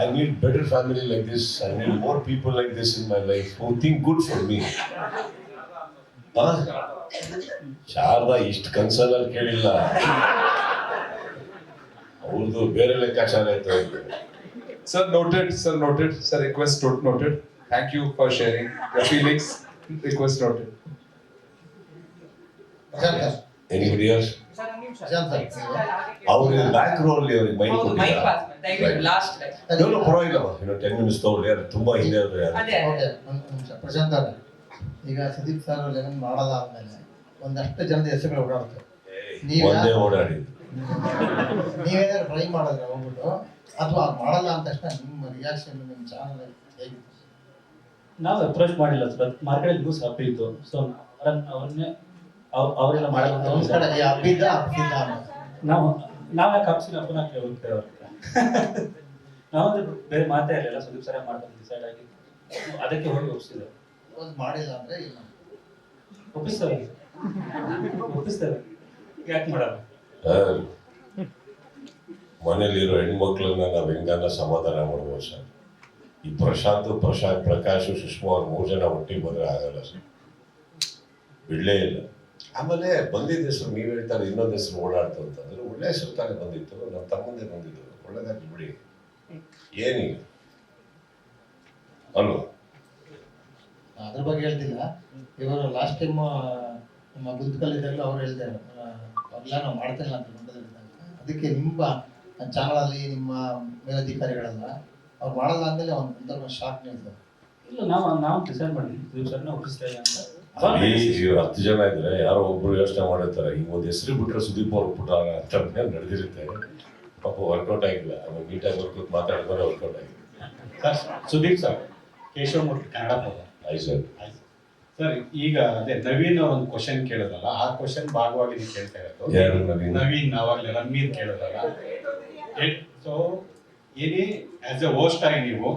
I need better family like this. I need more people like this in my life who think good for me. Sharada ಇಷ್ಟು ಕನ್ಸರ್ನಲ್ಲಿ ಕೇಳಿಲ್ಲ, ಅವ್ರದ್ದು ಬೇರೆ ಲೆಕ್ಕಾಚಾರ ಆಯ್ತು. Sir, noted. Sir, request noted. Thank you for sharing your feelings. Request noted. Anybody else? ಅವ್ರಿಗೆ ಬ್ಯಾಕ್ ರೋ ಅಲ್ಲಿ ಅವ್ರಿಗೆ ಮೈಕ್ ಲಾಸ್ಟ್ ಪರವಾಗಿಲ್ಲ, 10 minutes ತಗೊಳ್ಳಿ, ಯಾರು ತುಂಬಾ ಹಿಂದೆ ಆದ್ರೆ ಪ್ರಶಾಂತ್ ಅವ್ರೆ, ಈಗ ಸುದೀಪ್ ಸರ್ 11 ಮಾಡಲ್ಲ ಆದ್ಮೇಲೆ ಒಂದಷ್ಟು ಜನದ ಹೆಸರುಗಳು ಓಡಾಡ್ತವೆ. ಒಂದೇ ಓಡಾಡಿ ನೀವೇನಾದ್ರು ಟ್ರೈ ಮಾಡಿದ್ರೆ ಹೋಗ್ಬಿಟ್ಟು, ಅಥವಾ ಮಾಡಲ್ಲ ಅಂದ ತಕ್ಷಣ ನಿಮ್ಮ ರಿಯಾಕ್ಷನ್ ನಿಮ್ಮ ಚಾನಲ್ ಹೇಗಿತ್ತು? ನಾವು ಅಪ್ರೋಚ್ ಮಾಡಿಲ್ಲ ಸರ್, ಮಾರ್ಕೆಟ್ ನ್ಯೂಸ್ ಹಬ್ಬಿತ್ತು. ಸೊ ಅವ್ರನ್ನೇ ಅವರೆಲ್ಲ ಮಾಡಲ್ಲ ನಾವು ಯಾಕೆ ಹಬ್ಸಿನ ಪುನಃ ಹೋಗ್ತೇವೆ ಅವ್ರಿಗೆ. ನಾವಂದ್ರೆ ಬೇರೆ ಮಾತೇ ಇರಲಿಲ್ಲ, ಸುದೀಪ್ ಸರ ಮಾಡ್ತಾರೆ ಡಿಸೈಡ್ ಆಗಿ ಅದಕ್ಕೆ ಹೋಗಿ ಒಪ್ಪಿಸಿದ್ದೇವೆ. ಮಾಡಿಲ್ಲ ಅಂದ್ರೆ ಒಪ್ಪಿಸ್ತೇವೆ ಯಾಕೆ ಮಾಡಲ್ಲ. ಮನೇಲಿರೋ ಹೆಣ್ಮಕ್ಳನ್ನ ನಾವು ಹೆಂಗನ್ನ ಸಮಾಧಾನ ಮಾಡ್ಬೋದು ಸರ್. ಈ ಪ್ರಶಾಂತ್ ಪ್ರಕಾಶ್ ಸುಷ್ಮಾ ಅವ್ರು 3 ಜನ ಒಟ್ಟಿಗೆ ಬಂದ್ರೆ ಆಗಲ್ಲ ಸರ್, ಬಿಡ್ಲೇ ಇಲ್ಲ. ಆಮೇಲೆ ಬಂದಿದ್ದ ಹೆಸರು ನೀವು ಹೇಳ್ತಾರೆ, ಇನ್ನೊಂದು ಹೆಸರು ಓಡಾಡ್ತು ಅಂತಂದ್ರೆ ಒಳ್ಳೆ ಹೆಸರು ತಾನೇ ಬಂದಿತ್ತು, ನಮ್ಮ ತಮ್ಮಂದೇ ಬಂದಿದ್ದು, ಒಳ್ಳೆದಾಗಿ ಬಿಡಿ, ಏನೀಗ ಅಲ್ವಾ? ಅದ್ರ ಬಗ್ಗೆ ಹೇಳ್ತಿಲ್ಲ. ಇವರು ಲಾಸ್ಟ್ ಟೈಮ್ ನಮ್ಮ ಗುಂತಕಲ್ಲಿದ್ದಾಗಲೂ ಅವ್ರು ಹೇಳ್ತಾರೆ, ಎಲ್ಲ ನಾವು ಮಾಡ್ತಿಲ್ಲ ಅಂತ ಗುಂತಕಲ್ಲಿದ್ದಾಗ. ಅದಕ್ಕೆ ನಿಮ್ಮ ಚಾನಲಲ್ಲಿ ನಿಮ್ಮ ಮೇಲಧಿಕಾರಿಗಳೆಲ್ಲ ಅವ್ರು ಮಾಡಲ್ಲ ಅಂದಮೇಲೆ ಒಂಥರ ಶಾಕ್ ನೀಡ್ತಾರೆ. ಇಲ್ಲ, ನಾವು ಡಿಸೈಡ್ ಮಾಡಿದ್ವಿ ಸುದೀಪ್ ಸರ್ನ ಒಪ್ಪಿಸ್ತೇವೆ ಅಂತ. ಇವ್ರು 10 ಜನ ಇದ್ರೆ ಯಾರೋ ಒಬ್ರು ಯೋಚನೆ ಮಾಡಿರ್ತಾರೆ, ಈಗ ಒಂದು ಹೆಸರು ಬಿಟ್ರೆ ಸುದೀಪ್ ಅವ್ರು ಬಿಟ್ಟ ಅಂತ ನಡೆದಿರುತ್ತೆ. ಪಾಪ ವರ್ಕೌಟ್ ಆಗಿಲ್ಲ, ಆಮೇಲೆ ನೀಟಾಗಿ ವರ್ಕೌಟ್ ಮಾತಾಡಿದ್ರೆ ವರ್ಕೌಟ್ ಆಗಿದೆ. ಸುದೀಪ್ ಸರ್, ಕೇಶವಮೂರ್ತಿ ಕನ್ನಡ ಪದ. ಆಯ್ತು ಸರ್. ಸರ್ ಈಗ ಅದೇ ನವೀನ್ ಅವ್ರ ಒಂದು ಕ್ವಶನ್ ಕೇಳಿದ್ರಲ್ಲ, ಆ ಕ್ವಶನ್ ಭಾಗವಾಗಿ ನೀವು ಕೇಳ್ತಾ ಇರೋದು. ಯಾರು ನವೀನ್? ನವೀನ್ ಅವಾಗಲೇ ರಣವೀರ್ ಕೇಳಿದ್ರಲ್ಲ. ಸೊ ಏನೇ ಆಸ್ ಎ ಹೋಸ್ಟ್ ಆಗಿ ನೀವು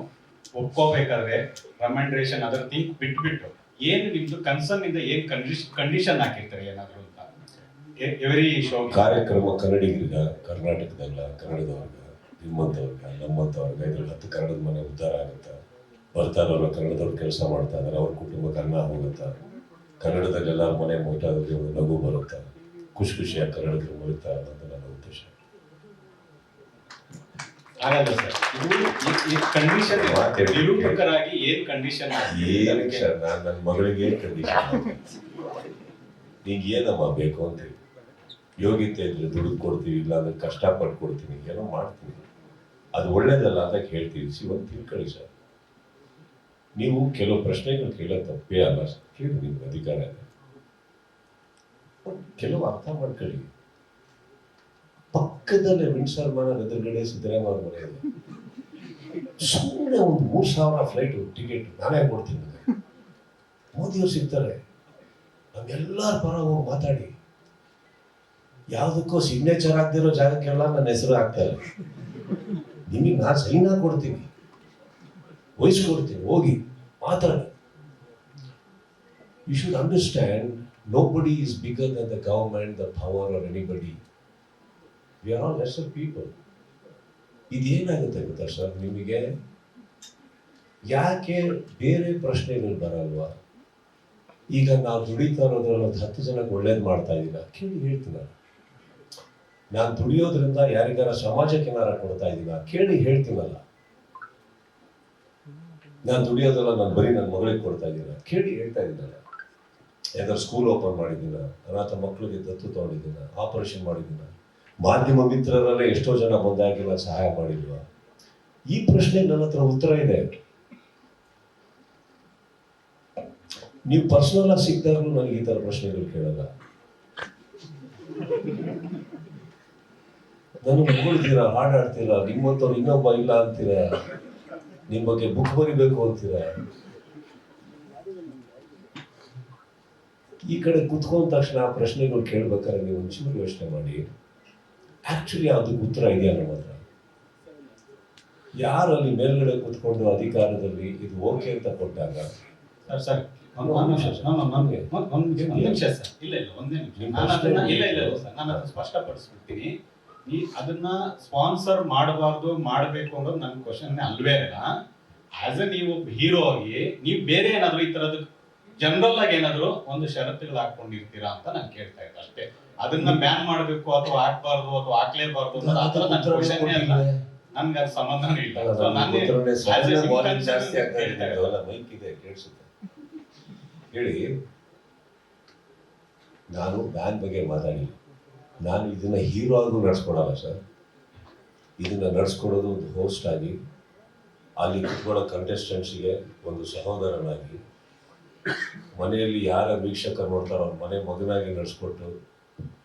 ಒಪ್ಕೋಬೇಕಾದ್ರೆ ರೆಕಮೆಂಡೇಶನ್ ಅದರ ಥಿಂಕ್ ಬಿಟ್ಬಿಟ್ಟು ಏನು ನಿಮ್ದು ಕನ್ಸರ್ನ್ ಇಂದ ಏನ್ ಕಂಡೀಷನ್ ಹಾಕಿರ್ತಾರೆ ಏನಾದ್ರು ಅಂತ ಎವ್ರಿ ಶೋ ಕಾರ್ಯಕ್ರಮ ಕನ್ನಡಿಗರಿಗ, ಕರ್ನಾಟಕದಲ್ಲ ಕನ್ನಡದವ್ರಿಗ, ನಿಮ್ಮಂಥವ್ರಿಗ, ನಮ್ಮಂಥವ್ರಿಗ ಇದ್ರಲ್ಲಿ 10 ಕನ್ನಡದ ಮನೆ ಉದ್ಧಾರ ಆಗುತ್ತಾ, ಬರ್ತಾ ಇರೋರು ಕನ್ನಡದವ್ರು ಕೆಲಸ ಮಾಡ್ತಾ ಇದ್ದಾರೆ, ಅವ್ರ ಕುಟುಂಬಕ್ಕೆ ಅನ್ನ ಹೋಗುತ್ತಾ, ಕನ್ನಡದಲ್ಲಿ ಎಲ್ಲರ ಮನೆ ಮುಟ್ಟಾದ್ರೆ ಒಂದು ನಗು ಬರುತ್ತಾ, ಖುಷಿಯಾಗಿ ಕನ್ನಡದಲ್ಲಿ ಮುಳುಗ್ತಾ ಅನ್ನೋದು ನನ್ನ ಉದ್ದೇಶ. ಆಗಲ್ಲ ಸರ್, ಇದು ಕಂಡೀಷನ್ ನಿರೂಪಕರಾಗಿ ಏನ್ ಕಂಡೀಷನ್ ಏನಕ್ಕೆ ಸರ್, ನಾನು ನನ್ನ ಮಗಳಿಗೆ ಏನ್ ಕಂಡೀಷನ್, ನಿಂಗೆ ಏನಮ್ಮ ಬೇಕು ಅಂತೀವಿ, ಯೋಗ್ಯತೆ ಇದ್ರೆ ದುಡ್ಡು ಕೊಡ್ತೀವಿ, ಇಲ್ಲ ಅಂದ್ರೆ ಕಷ್ಟಪಟ್ಟು ಕೊಡ್ತೀನಿ, ಏನೋ ಮಾಡ್ತೀನಿ, ಅದು ಒಳ್ಳೇದಲ್ಲ ಅಂತ ಹೇಳ್ತೀವಿ. ಒಂದು ತಿಳ್ಕೊಳ್ಳಿ ಸರ್, ನೀವು ಕೆಲವು ಪ್ರಶ್ನೆಗಳು ಕೇಳೋದು ತಪ್ಪೇ ಅಲ್ಲ ಸರ್, ಕೇಳಿ, ನಿಮ್ಗೆ ಅಧಿಕಾರ ಇದೆ, ಕೆಲವು ಅರ್ಥ ಮಾಡ್ಕೊಳ್ಳಿ. ಪಕ್ಕದಲ್ಲೇ ವಿಂಡ್ಸರ್ ಮನೆ ಎದುರುಗಡೆ ಸಿದ್ದರಾಮಯ್ಯ ಅವ್ರ ಮನೆ ಇದೆ, ಸುಮ್ಮನೆ ಒಂದು 3,000 ಫ್ಲೈಟ್ ಟಿಕೆಟ್ ನಾನೇ ಕೊಡ್ತೀನಿ, ಮೋದಿಯವ್ರು ಸಿಗ್ತಾರೆ, ನಮ್ಗೆಲ್ಲರ ಪರ ಹೋಗಿ ಮಾತಾಡಿ, ಯಾವುದಕ್ಕೂ ಸಿಗ್ನೇಚರ್ ಆಗದಿರೋ ಜಾಗಕ್ಕೆಲ್ಲ ನನ್ನ ಹೆಸರು ಹಾಕ್ತಾರೆ, ನಿಮಗೆ ನಾನು ಸೈನ್ ಕೊಡ್ತೀನಿ, ವಹಿಸ್ಕೊಡ್ತೀನಿ, ಹೋಗಿ ಮಾತಾಡಿ. You should understand, nobody is bigger than the government, the power or anybody. We are all lesser people. ಇದೇನಾಗುತ್ತೆ ಗೊತ್ತಾ ಸರ್, ನಿಮಗೆ ಯಾಕೆ ಬೇರೆ ಪ್ರಶ್ನೆಗಳು ಬರಲ್ವಾ? ಈಗ ನಾವು ದುಡಿತಾ ಇರೋದ್ರಲ್ಲಿ 10 ಜನಕ್ಕೆ ಒಳ್ಳೇದು ಮಾಡ್ತಾ ಇದ್ದೀನ ಕೇಳಿ ಹೇಳ್ತೀನ, ನಾನು ದುಡಿಯೋದ್ರಿಂದ ಯಾರಿಗಾರ ಸಮಾಜಕ್ಕೆ ಏನಾರ ಕೊಡ್ತಾ ಇದ್ದೀನ ಕೇಳಿ ಹೇಳ್ತೀನಲ್ಲ, ನಾನು ದುಡಿಯೋದಲ್ಲ ನಾನು ಬರೀ ನನ್ನ ಮಗಳಿಗೆ ಕೊಡ್ತಾ ಇದ್ದೀನ ಕೇಳಿ ಹೇಳ್ತಾ ಇದ್ದೀನಲ್ಲ, ಯಾವ್ದಾದ್ರು ಸ್ಕೂಲ್ ಓಪನ್ ಮಾಡಿದ್ದೀನ, ಅನಾಥ ಮಕ್ಕಳಿಗೆ ದತ್ತು ತಗೊಂಡಿದ್ದೀನ, ಆಪರೇಷನ್ ಮಾಡಿದ್ದೀನ, ಮಾಧ್ಯಮ ಮಿತ್ರರಲ್ಲೇ ಎಷ್ಟೋ ಜನ ಬಂದಾಗಿ ನಾನು ಸಹಾಯ ಮಾಡಿಲ್ವಾ? ಈ ಪ್ರಶ್ನೆ ನನ್ನ ಹತ್ರ ಉತ್ತರ ಇದೆ. ನೀವು ಪರ್ಸನಲ್ ಆಗಿ ಸಿಕ್ಕಿದಾಗಲೂ ನನಗೆ ಈ ತರ ಪ್ರಶ್ನೆಗಳು ಕೇಳಲ್ಲ. ನನಗೆ ಹೊಗಳ್ತೀರಾ, ಹಾಡಾಡ್ತೀರಾ, ನಿಮ್ಮಂತವ್ರು ಇನ್ನೊಬ್ಬ ಇಲ್ಲ ಅಂತೀರಾ, ನಿಮ್ ಬಗ್ಗೆ ಬುಕ್ ಬರಿಬೇಕು ಅಂತೀರಾ. ಈ ಕಡೆ ಕುತ್ಕೊಂಡ ತಕ್ಷಣ ಆ ಪ್ರಶ್ನೆಗಳು ಕೇಳ್ಬೇಕಾದ್ರೆ ನೀವು ಒಂಚೂರು ಯೋಚನೆ ಮಾಡಿ, ಆಕ್ಚುಲಿ ಅದಕ್ಕೆ ಉತ್ತರ ಇದೆಯಾ ನಮ್ಮ ಹತ್ರ? ಯಾರು ಅಲ್ಲಿ ಮೇಲ್ಗಡೆ ಕುತ್ಕೊಂಡು ಅಧಿಕಾರದಲ್ಲಿ ಇದು ಓಕೆ ಅಂತ ಕೊಟ್ಟಾಗ ಸರ್ ನಾನು ಸ್ಪಷ್ಟಪಡಿಸ್ಬಿಡ್ತೀನಿ, ಅದನ್ನ ಸ್ಪಾನ್ಸರ್ ಮಾಡಬಾರ್ದು ಮಾಡಬೇಕು ಅನ್ನೋದು ನನ್ನ ಕ್ವಶನ್ ಅಲ್ವೇ ಅಲ್ಲ. ಆಸ್ ಎ ನೀವು ಹೀರೋ ಆಗಿ ನೀವು ಬೇರೆ ಏನಾದ್ರು ಈ ತರದ್ದು ಜನರಲ್ ಆಗಿ ಏನಾದ್ರು ಒಂದು ಷರತ್ತುಗಳು ಹಾಕೊಂಡಿರ್ತೀರಾ ಅಂತ ನಾನು ಕೇಳ್ತಾ ಇದ್ದೆ ಅಷ್ಟೇ. ಅದನ್ನ ಬ್ಯಾನ್ ಮಾಡಬೇಕು ಅಥವಾ ಹಾಕ್ಬಾರ್ದು ಅಥವಾ ಹಾಕ್ಲೇಬಾರ್ದು ಅನ್ನೋದು ಆ ತರ ನನ್ನ ಕ್ವಶನ್ ಅಲ್ಲ, ನನ್ಗೆ ಅದು ಸಂಬಂಧನೂ ಇಲ್ಲ. ಹೇಳಿ, ನಾನು ಬ್ಯಾನ್ ಬಗ್ಗೆ ಮಾತಾಡಿ, ನಾನು ಇದನ್ನ ಹೀರೋ ಆಗೂ ನಡ್ಸ್ಕೊಡಲ್ಲ ಸರ್, ಇದನ್ನ ನಡ್ಸ್ಕೊಡೋದು ಒಂದು ಹೋಸ್ಟ್ ಆಗಿ, ಅಲ್ಲಿ ಕುತ್ಕೊಳ್ಳೋ ಕಂಟೆಸ್ಟೆಂಟ್ಸ್ಗೆ ಒಂದು ಸಹೋದರನಾಗಿ, ಮನೆಯಲ್ಲಿ ಯಾರ ವೀಕ್ಷಕರು ನೋಡ್ತಾರೋ ಅವ್ರ ಮನೆ ಮಗನಾಗಿ ನಡೆಸ್ಕೊಟ್ಟು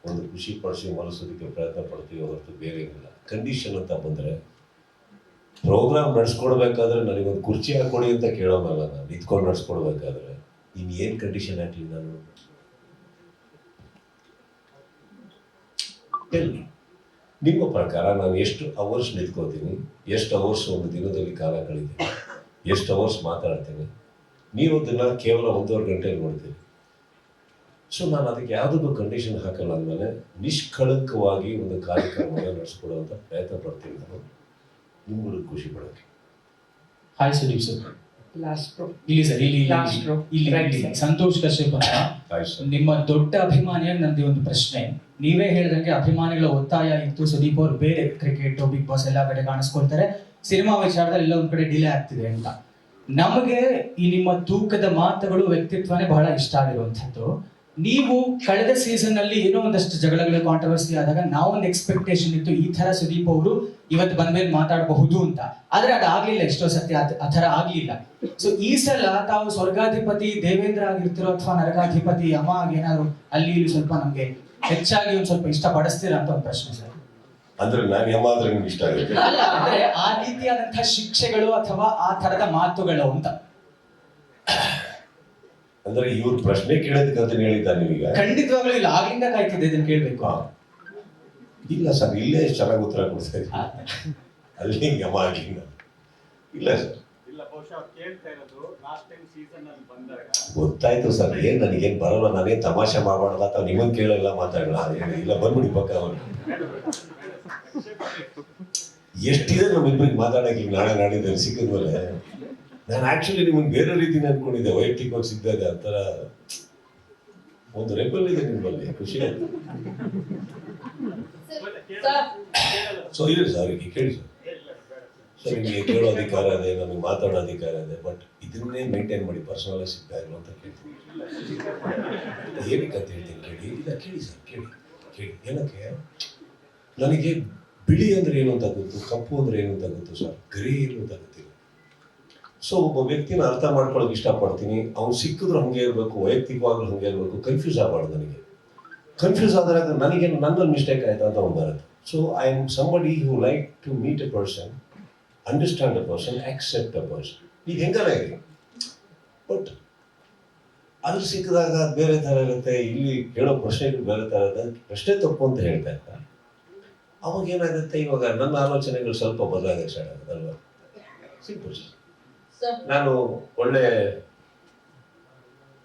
ಒಂದು ಖುಷಿ ಪಡಿಸಿ ಮನಸ್ಸೋದಕ್ಕೆ ಪ್ರಯತ್ನ ಪಡ್ತೀವಿ ಹೊರತು ಬೇರೆ ಏನಿಲ್ಲ. ಕಂಡೀಷನ್ ಅಂತ ಬಂದರೆ ಪ್ರೋಗ್ರಾಮ್ ನಡೆಸ್ಕೊಡ್ಬೇಕಾದ್ರೆ ನನಗೊಂದು ಕುರ್ಚಿ ಹಾಕೊಡಿ ಅಂತ ಕೇಳೋಮಲ್ಲ, ನಾನು ನಿಂತ್ಕೊಂಡು ನಡೆಸ್ಕೊಡ್ಬೇಕಾದ್ರೆ ಇನ್ನು ಏನು ಕಂಡೀಷನ್ ಹಾಕಲಿ ನಾನು? ನಿಮ್ಮ ಪ್ರಕಾರ ನಾನು ಎಷ್ಟು ಅವರ್ಸ್ ನಿಂತ್ಕೋತೀನಿ, ಎಷ್ಟು ಅವರ್ಸ್ ಒಂದು ದಿನದಲ್ಲಿ ಕಾಲ ಕಳೀತೀನಿ, ಎಷ್ಟು ಅವರ್ಸ್ ಮಾತಾಡ್ತೀನಿ, ನೀವು ದಿನ ಕೇವಲ 1.5 ಗಂಟೆಯಲ್ಲಿ ನೋಡ್ತೀರಿ. ಸೊ ನಾನು ಅದಕ್ಕೆ ಯಾವುದಕ್ಕೂ ಕಂಡೀಷನ್ ಹಾಕಲ್ಲ ಅಂದಮೇಲೆ ನಿಷ್ಕಳಂಕವಾಗಿ ಒಂದು ಕಾರ್ಯಕ್ರಮವನ್ನು ನಡೆಸ್ಕೊಡುವಂಥ ಪ್ರಯತ್ನ ಪಡ್ತೀನಿ ನಾನು, ನಿಮ್ಗಳು ಖುಷಿ ಪಡೋಕ್ಕೆ. ಹಾಯ್ ಸುದೀಪ್ ಸರ್, ಲಾಸ್ಟ್ ಇಲ್ಲಿ ಸರ್, ಇಲ್ಲಿ ಸಂತೋಷ್ ಕಶ್ಯಪ್ ಅಂತ ನಿಮ್ಮ ದೊಡ್ಡ ಅಭಿಮಾನಿಯಾಗಿ ನಂದು ಒಂದು ಪ್ರಶ್ನೆ. ನೀವೇ ಹೇಳಿದಂಗೆ ಅಭಿಮಾನಿಗಳ ಒತ್ತಾಯ ಇತ್ತು, ಸುದೀಪ್ ಅವರು ಬೇರೆ ಕ್ರಿಕೆಟ್, ಬಿಗ್ ಬಾಸ್ ಎಲ್ಲ ಕಡೆ ಕಾಣಿಸ್ಕೊಳ್ತಾರೆ, ಸಿನಿಮಾ ವಿಚಾರದಲ್ಲಿ ಎಲ್ಲ ಒಂದ್ ಕಡೆ ಡಿಲೇ ಆಗ್ತಿದೆ ಅಂತ. ನಮಗೆ ಈ ನಿಮ್ಮ ತೂಕದ ಮಾತುಗಳು, ವ್ಯಕ್ತಿತ್ವನೇ ಬಹಳ ಇಷ್ಟ ಆಗಿರುವಂಥದ್ದು. ನೀವು ಕಳೆದ ಸೀಸನ್ ಅಲ್ಲಿ ಏನೋ ಒಂದಷ್ಟು ಜಗಳಗಳು ಕಾಂಟ್ರವರ್ಸಿ ಆದಾಗ ನಾವೊಂದು ಎಕ್ಸ್ಪೆಕ್ಟೇಷನ್ ಇತ್ತು ಈ ತರ ಸುದೀಪ್ ಅವರು ಇವತ್ತು ಬಂದ್ಮೇಲೆ ಮಾತಾಡಬಹುದು ಅಂತ, ಆದ್ರೆ ಅದಾಗ್ಲಿಲ್ಲ. ಎಷ್ಟೋ ಸತ್ಯ ಆ ತರ ಆಗ್ಲಿಲ್ಲ. ಸೊ ಈ ಸಲ ತಾವು ಸ್ವರ್ಗಾಧಿಪತಿ ದೇವೇಂದ್ರ ಆಗಿರ್ತಿರೋ ಅಥವಾ ನರಕಾಧಿಪತಿ ಅಮ್ಮ ಏನಾದ್ರು ಅಲ್ಲಿ ಇಲ್ಲಿ ಸ್ವಲ್ಪ ನಮ್ಗೆ ಹೆಚ್ಚಾಗಿ ಒಂದ್ ಸ್ವಲ್ಪ ಇಷ್ಟ ಪಡಿಸ್ತೀರಾ ಅಂತ ಒಂದು ಪ್ರಶ್ನೆ ಸರ್. ಅಂದ್ರೆ ನಾನು ಯಮ ಆದ್ರೆ ನಿಮ್ಗೆ ಇಷ್ಟ ಆಗುತ್ತೆ? ಅಲ್ಲ, ಅಂದ್ರೆ ಆ ರೀತಿಯಾದಂತಹ ಶಿಕ್ಷೆಗಳು ಅಥವಾ ಆ ತರದ ಮಾತುಗಳು ಅಂತ. ಅಂದ್ರೆ ಇವ್ರ ಪ್ರಶ್ನೆ ಕೇಳೋದಕ್ಕೆ ಅದನ್ನ ಹೇಳಿದ್ದ ನೀವೀಗ? ಖಂಡಿತವಾಗ್ಲೂ ಇಲ್ಲ, ಆಗ್ಲಿಂದ ಕಾಯ್ತಿದ್ದೆ ಇದನ್ನ ಕೇಳ್ಬೇಕು. ಇಲ್ಲ ಸರ್, ಇಲ್ಲೇ ಚೆನ್ನಾಗಿ ಉತ್ತರ ಕೊಡ್ತಾ ಇದ್ದೀನಿ. ಅಲ್ಲಿ ಯಮ ಆಗ್ಲಿಲ್ಲ. ಇಲ್ಲ ಸರ್, ಗೊತ್ತಾಯ್ತು ಸರ್. ಏನ್ ನನಗೇನ್ ಬರೋಲ್ಲ, ನಾನೇನ್ ತಮಾಷೆ ಮಾಡಬಾರ್ದ ಅಥವಾ ನಿಮ್ಮನ್ ಕೇಳಲ್ಲ ಮಾತಾಡಲ್ಲ. ಇಲ್ಲ ಬಂದ್ಬಿಡಿ ಪಕ್ಕ ಅವ್ರು. ಎಷ್ಟಿದೆ ನಮ್ಮಿಬ್ಬರಿಗೆ ಮಾತಾಡಕ್ಕೆ ನಾಳೆ ನಾಡಿದ್ದಲ್ಲಿ ಸಿಕ್ಕಿದ್ಮೇಲೆ. ನಾನು ಆಕ್ಚುಲಿ ನಿಮ್ಮನ್ನು ಬೇರೆ ರೀತಿ ಅನ್ಕೊಂಡಿದ್ದೆ, ವೈಯಕ್ತಿಕವಾಗಿ ಸಿಕ್ಕಿದಾಗ ಒಂಥರ ಒಂದು ರೆಬಲ್ ಇದೆ ನಿಮ್ಮಲ್ಲಿ, ಖುಷಿ ಆಯ್ತು. ಸೊ ಇಲ್ಲ ಸರ್, ಈಗ ಕೇಳಿ ಸರ್, ನಿಮಗೆ ಕೇಳೋ ಅಧಿಕಾರ ಇದೆ, ನಮಗೆ ಮಾತಾಡೋ ಅಧಿಕಾರ ಇದೆ, ಬಟ್ ಇದನ್ನೇ ಮೇಂಟೈನ್ ಮಾಡಿ ಪರ್ಸನಲ್ ಸಿಗ್ತಾ ಇಲ್ಲ ಅಂತ ಕೇಳ್ತೀನಿ. ಏನಕ್ಕೆ ಅಂತ ಹೇಳ್ತೀನಿ ಕೇಳಿ. ಇಲ್ಲ ಕೇಳಿ ಸರ್, ಕೇಳಿ ಕೇಳಿ. ಏನಕ್ಕೆ ನನಗೆ ಬಿಳಿ ಅಂದ್ರೆ ಏನು ಅಂತ ಗೊತ್ತು, ಕಪ್ಪು ಅಂದ್ರೆ ಏನು ಅಂತ ಗೊತ್ತು ಸರ್, ಗ್ರೇ ಏನು ಅಂತ ಗೊತ್ತಿಲ್ಲ. ಸೊ ಒಬ್ಬ ವ್ಯಕ್ತಿನ ಅರ್ಥ ಮಾಡ್ಕೊಳಕ್ ಇಷ್ಟಪಡ್ತೀನಿ. ಅವ್ನು ಸಿಕ್ಕಿದ್ರು ಹಂಗೆ ಇರಬೇಕು, ವೈಯಕ್ತಿಕವಾಗ್ಲೂ ಹಂಗೆ ಇರಬೇಕು. ಕನ್ಫ್ಯೂಸ್ ಆಗಬಾರ್ದು. ನನಗೆ ಕನ್ಫ್ಯೂಸ್ ಆದಾಗ ನನಗೆ ನನ್ನಲ್ಲಿ ಮಿಸ್ಟೇಕ್ ಆಯ್ತು ಅಂತ ಅವ್ನು ಬರುತ್ತೆ. So I am somebody who like to meet a person, understand a person, accept a person. ಈಗ ಹೆಂಗಾರ ಇರಿ, ಬಟ್ ಅಲ್ಲಿ ಸಿಕ್ಕಿದಾಗ ಬೇರೆ ಥರ ಇರುತ್ತೆ, ಇಲ್ಲಿ ಕೇಳೋ ಪ್ರಶ್ನೆಗಳು ಬೇರೆ ಥರ ಇರುತ್ತೆ. ಪ್ರಶ್ನೆ ತಪ್ಪು ಅಂತ ಹೇಳ್ತಾ ಇದ್ದ. ಅವಾಗ ಏನಾಗುತ್ತೆ, ಇವಾಗ ನನ್ನ ಆಲೋಚನೆಗಳು ಸ್ವಲ್ಪ ಬದಲಾಗಕ್ಕೆ ಸ್ಟಾರ್ಟ್ ಆಗುತ್ತೆ ಅಲ್ವಾ? ಸಿಂಪಲ್. ನಾನು ಒಳ್ಳೆ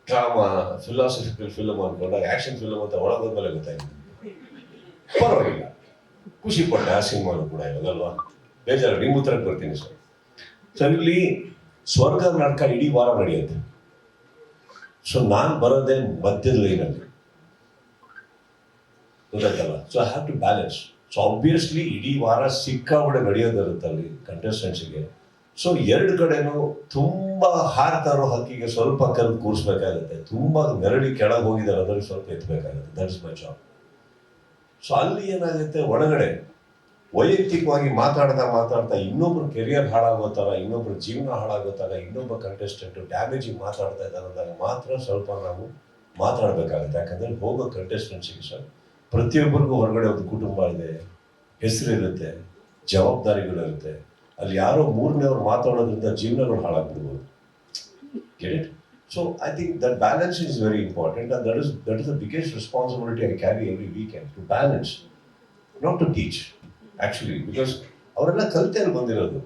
ಡ್ರಾಮಾ, ಫಿಲಾಸಫಿಕಲ್ ಫಿಲ್ಮ್ ಅನ್ಕೊಂಡಾಗ ಆಕ್ಷನ್ ಫಿಲ್ಮ್ ಅಂತ ಒಳಗೋದ್ಮೇಲೆ ಗೊತ್ತಾಯ್ತು. ಪರವಾಗಿಲ್ಲ, ಖುಷಿ ಪಟ್ಟೆ ಆ ಸಿನಿಮಾನು ಕೂಡ ಇವಾಗಲ್ವಾ. ಬೇಜಾರು, ನಿಮ್ಮ ಉತ್ತರಕ್ಕೆ ಬರ್ತೀನಿ ಸರ್. ಸರ್, ಇಲ್ಲಿ ಸ್ವರ್ಗ ನಾಟಕ ಇಡೀ ವಾರ ನಡೆಯುತ್ತೆ. ಸೊ ನಾನು ಬರೋದೇ ಮಧ್ಯದ ಲೈನಲ್ಲಿ, ಗೊತ್ತಾಯ್ತಲ್ಲ. So I have to balance. So obviously ಇಡೀ ವಾರ ಸಿಕ್ಕಾಬಡೆ ನಡೆಯೋದಿರುತ್ತೆ ಅಲ್ಲಿ ಕಂಟೆಸ್ಟೆಂಟ್ಸ್ಗೆ. ಸೊ ಎರಡು ಕಡೆನೂ ತುಂಬಾ ಹಾರ್ತಾರೋ ಹಕ್ಕಿಗೆ ಸ್ವಲ್ಪ ಕಲ್ಲು ಕೂರಿಸ್ಬೇಕಾಗುತ್ತೆ, ತುಂಬಾ ನೆರಳಿ ಕೆಳಗೆ ಹೋಗಿದ್ದಾರೆ ಅದರಲ್ಲಿ ಸ್ವಲ್ಪ ಎತ್ತಬೇಕಾಗುತ್ತೆ. That is my job. So ಅಲ್ಲಿ ಏನಾಗುತ್ತೆ, ಒಳಗಡೆ ವೈಯಕ್ತಿಕವಾಗಿ ಮಾತಾಡ್ತಾ ಇನ್ನೊಬ್ರು ಕೆರಿಯರ್ ಹಾಳಾಗೋ ಥರ, ಇನ್ನೊಬ್ರು ಜೀವನ ಹಾಳಾಗೋ ಥರ, ಇನ್ನೊಬ್ಬ ಕಂಟೆಸ್ಟೆಂಟ್ ಡ್ಯಾಮೇಜಿಗೆ ಮಾತಾಡ್ತಾ ಇದ್ದಾರೆ ಅಂದಾಗ ಮಾತ್ರ ಸ್ವಲ್ಪ ನಾವು ಮಾತಾಡಬೇಕಾಗುತ್ತೆ. ಯಾಕಂದ್ರೆ ಹೋಗೋ ಕಂಟೆಸ್ಟೆಂಟ್ಸಿಗೆ ಸರ್ ಪ್ರತಿಯೊಬ್ಬರಿಗೂ ಹೊರಗಡೆ ಒಂದು ಕುಟುಂಬ ಇದೆ, ಹೆಸರಿರುತ್ತೆ, ಜವಾಬ್ದಾರಿಗಳಿರುತ್ತೆ. ಅಲ್ಲಿ ಯಾರೋ ಮೂರನೇವ್ರು ಮಾತಾಡೋದ್ರಿಂದ ಜೀವನಗಳು ಹಾಳಾಗ್ಬಿಡ್ಬೋದು. So I think that balance is very important, and that is the biggest responsibility I carry every weekend, to balance, not to teach actually, because ಅವರೆಲ್ಲ ಕಲಿತೆ ಅಲ್ಲಿ ಬಂದಿರೋದು.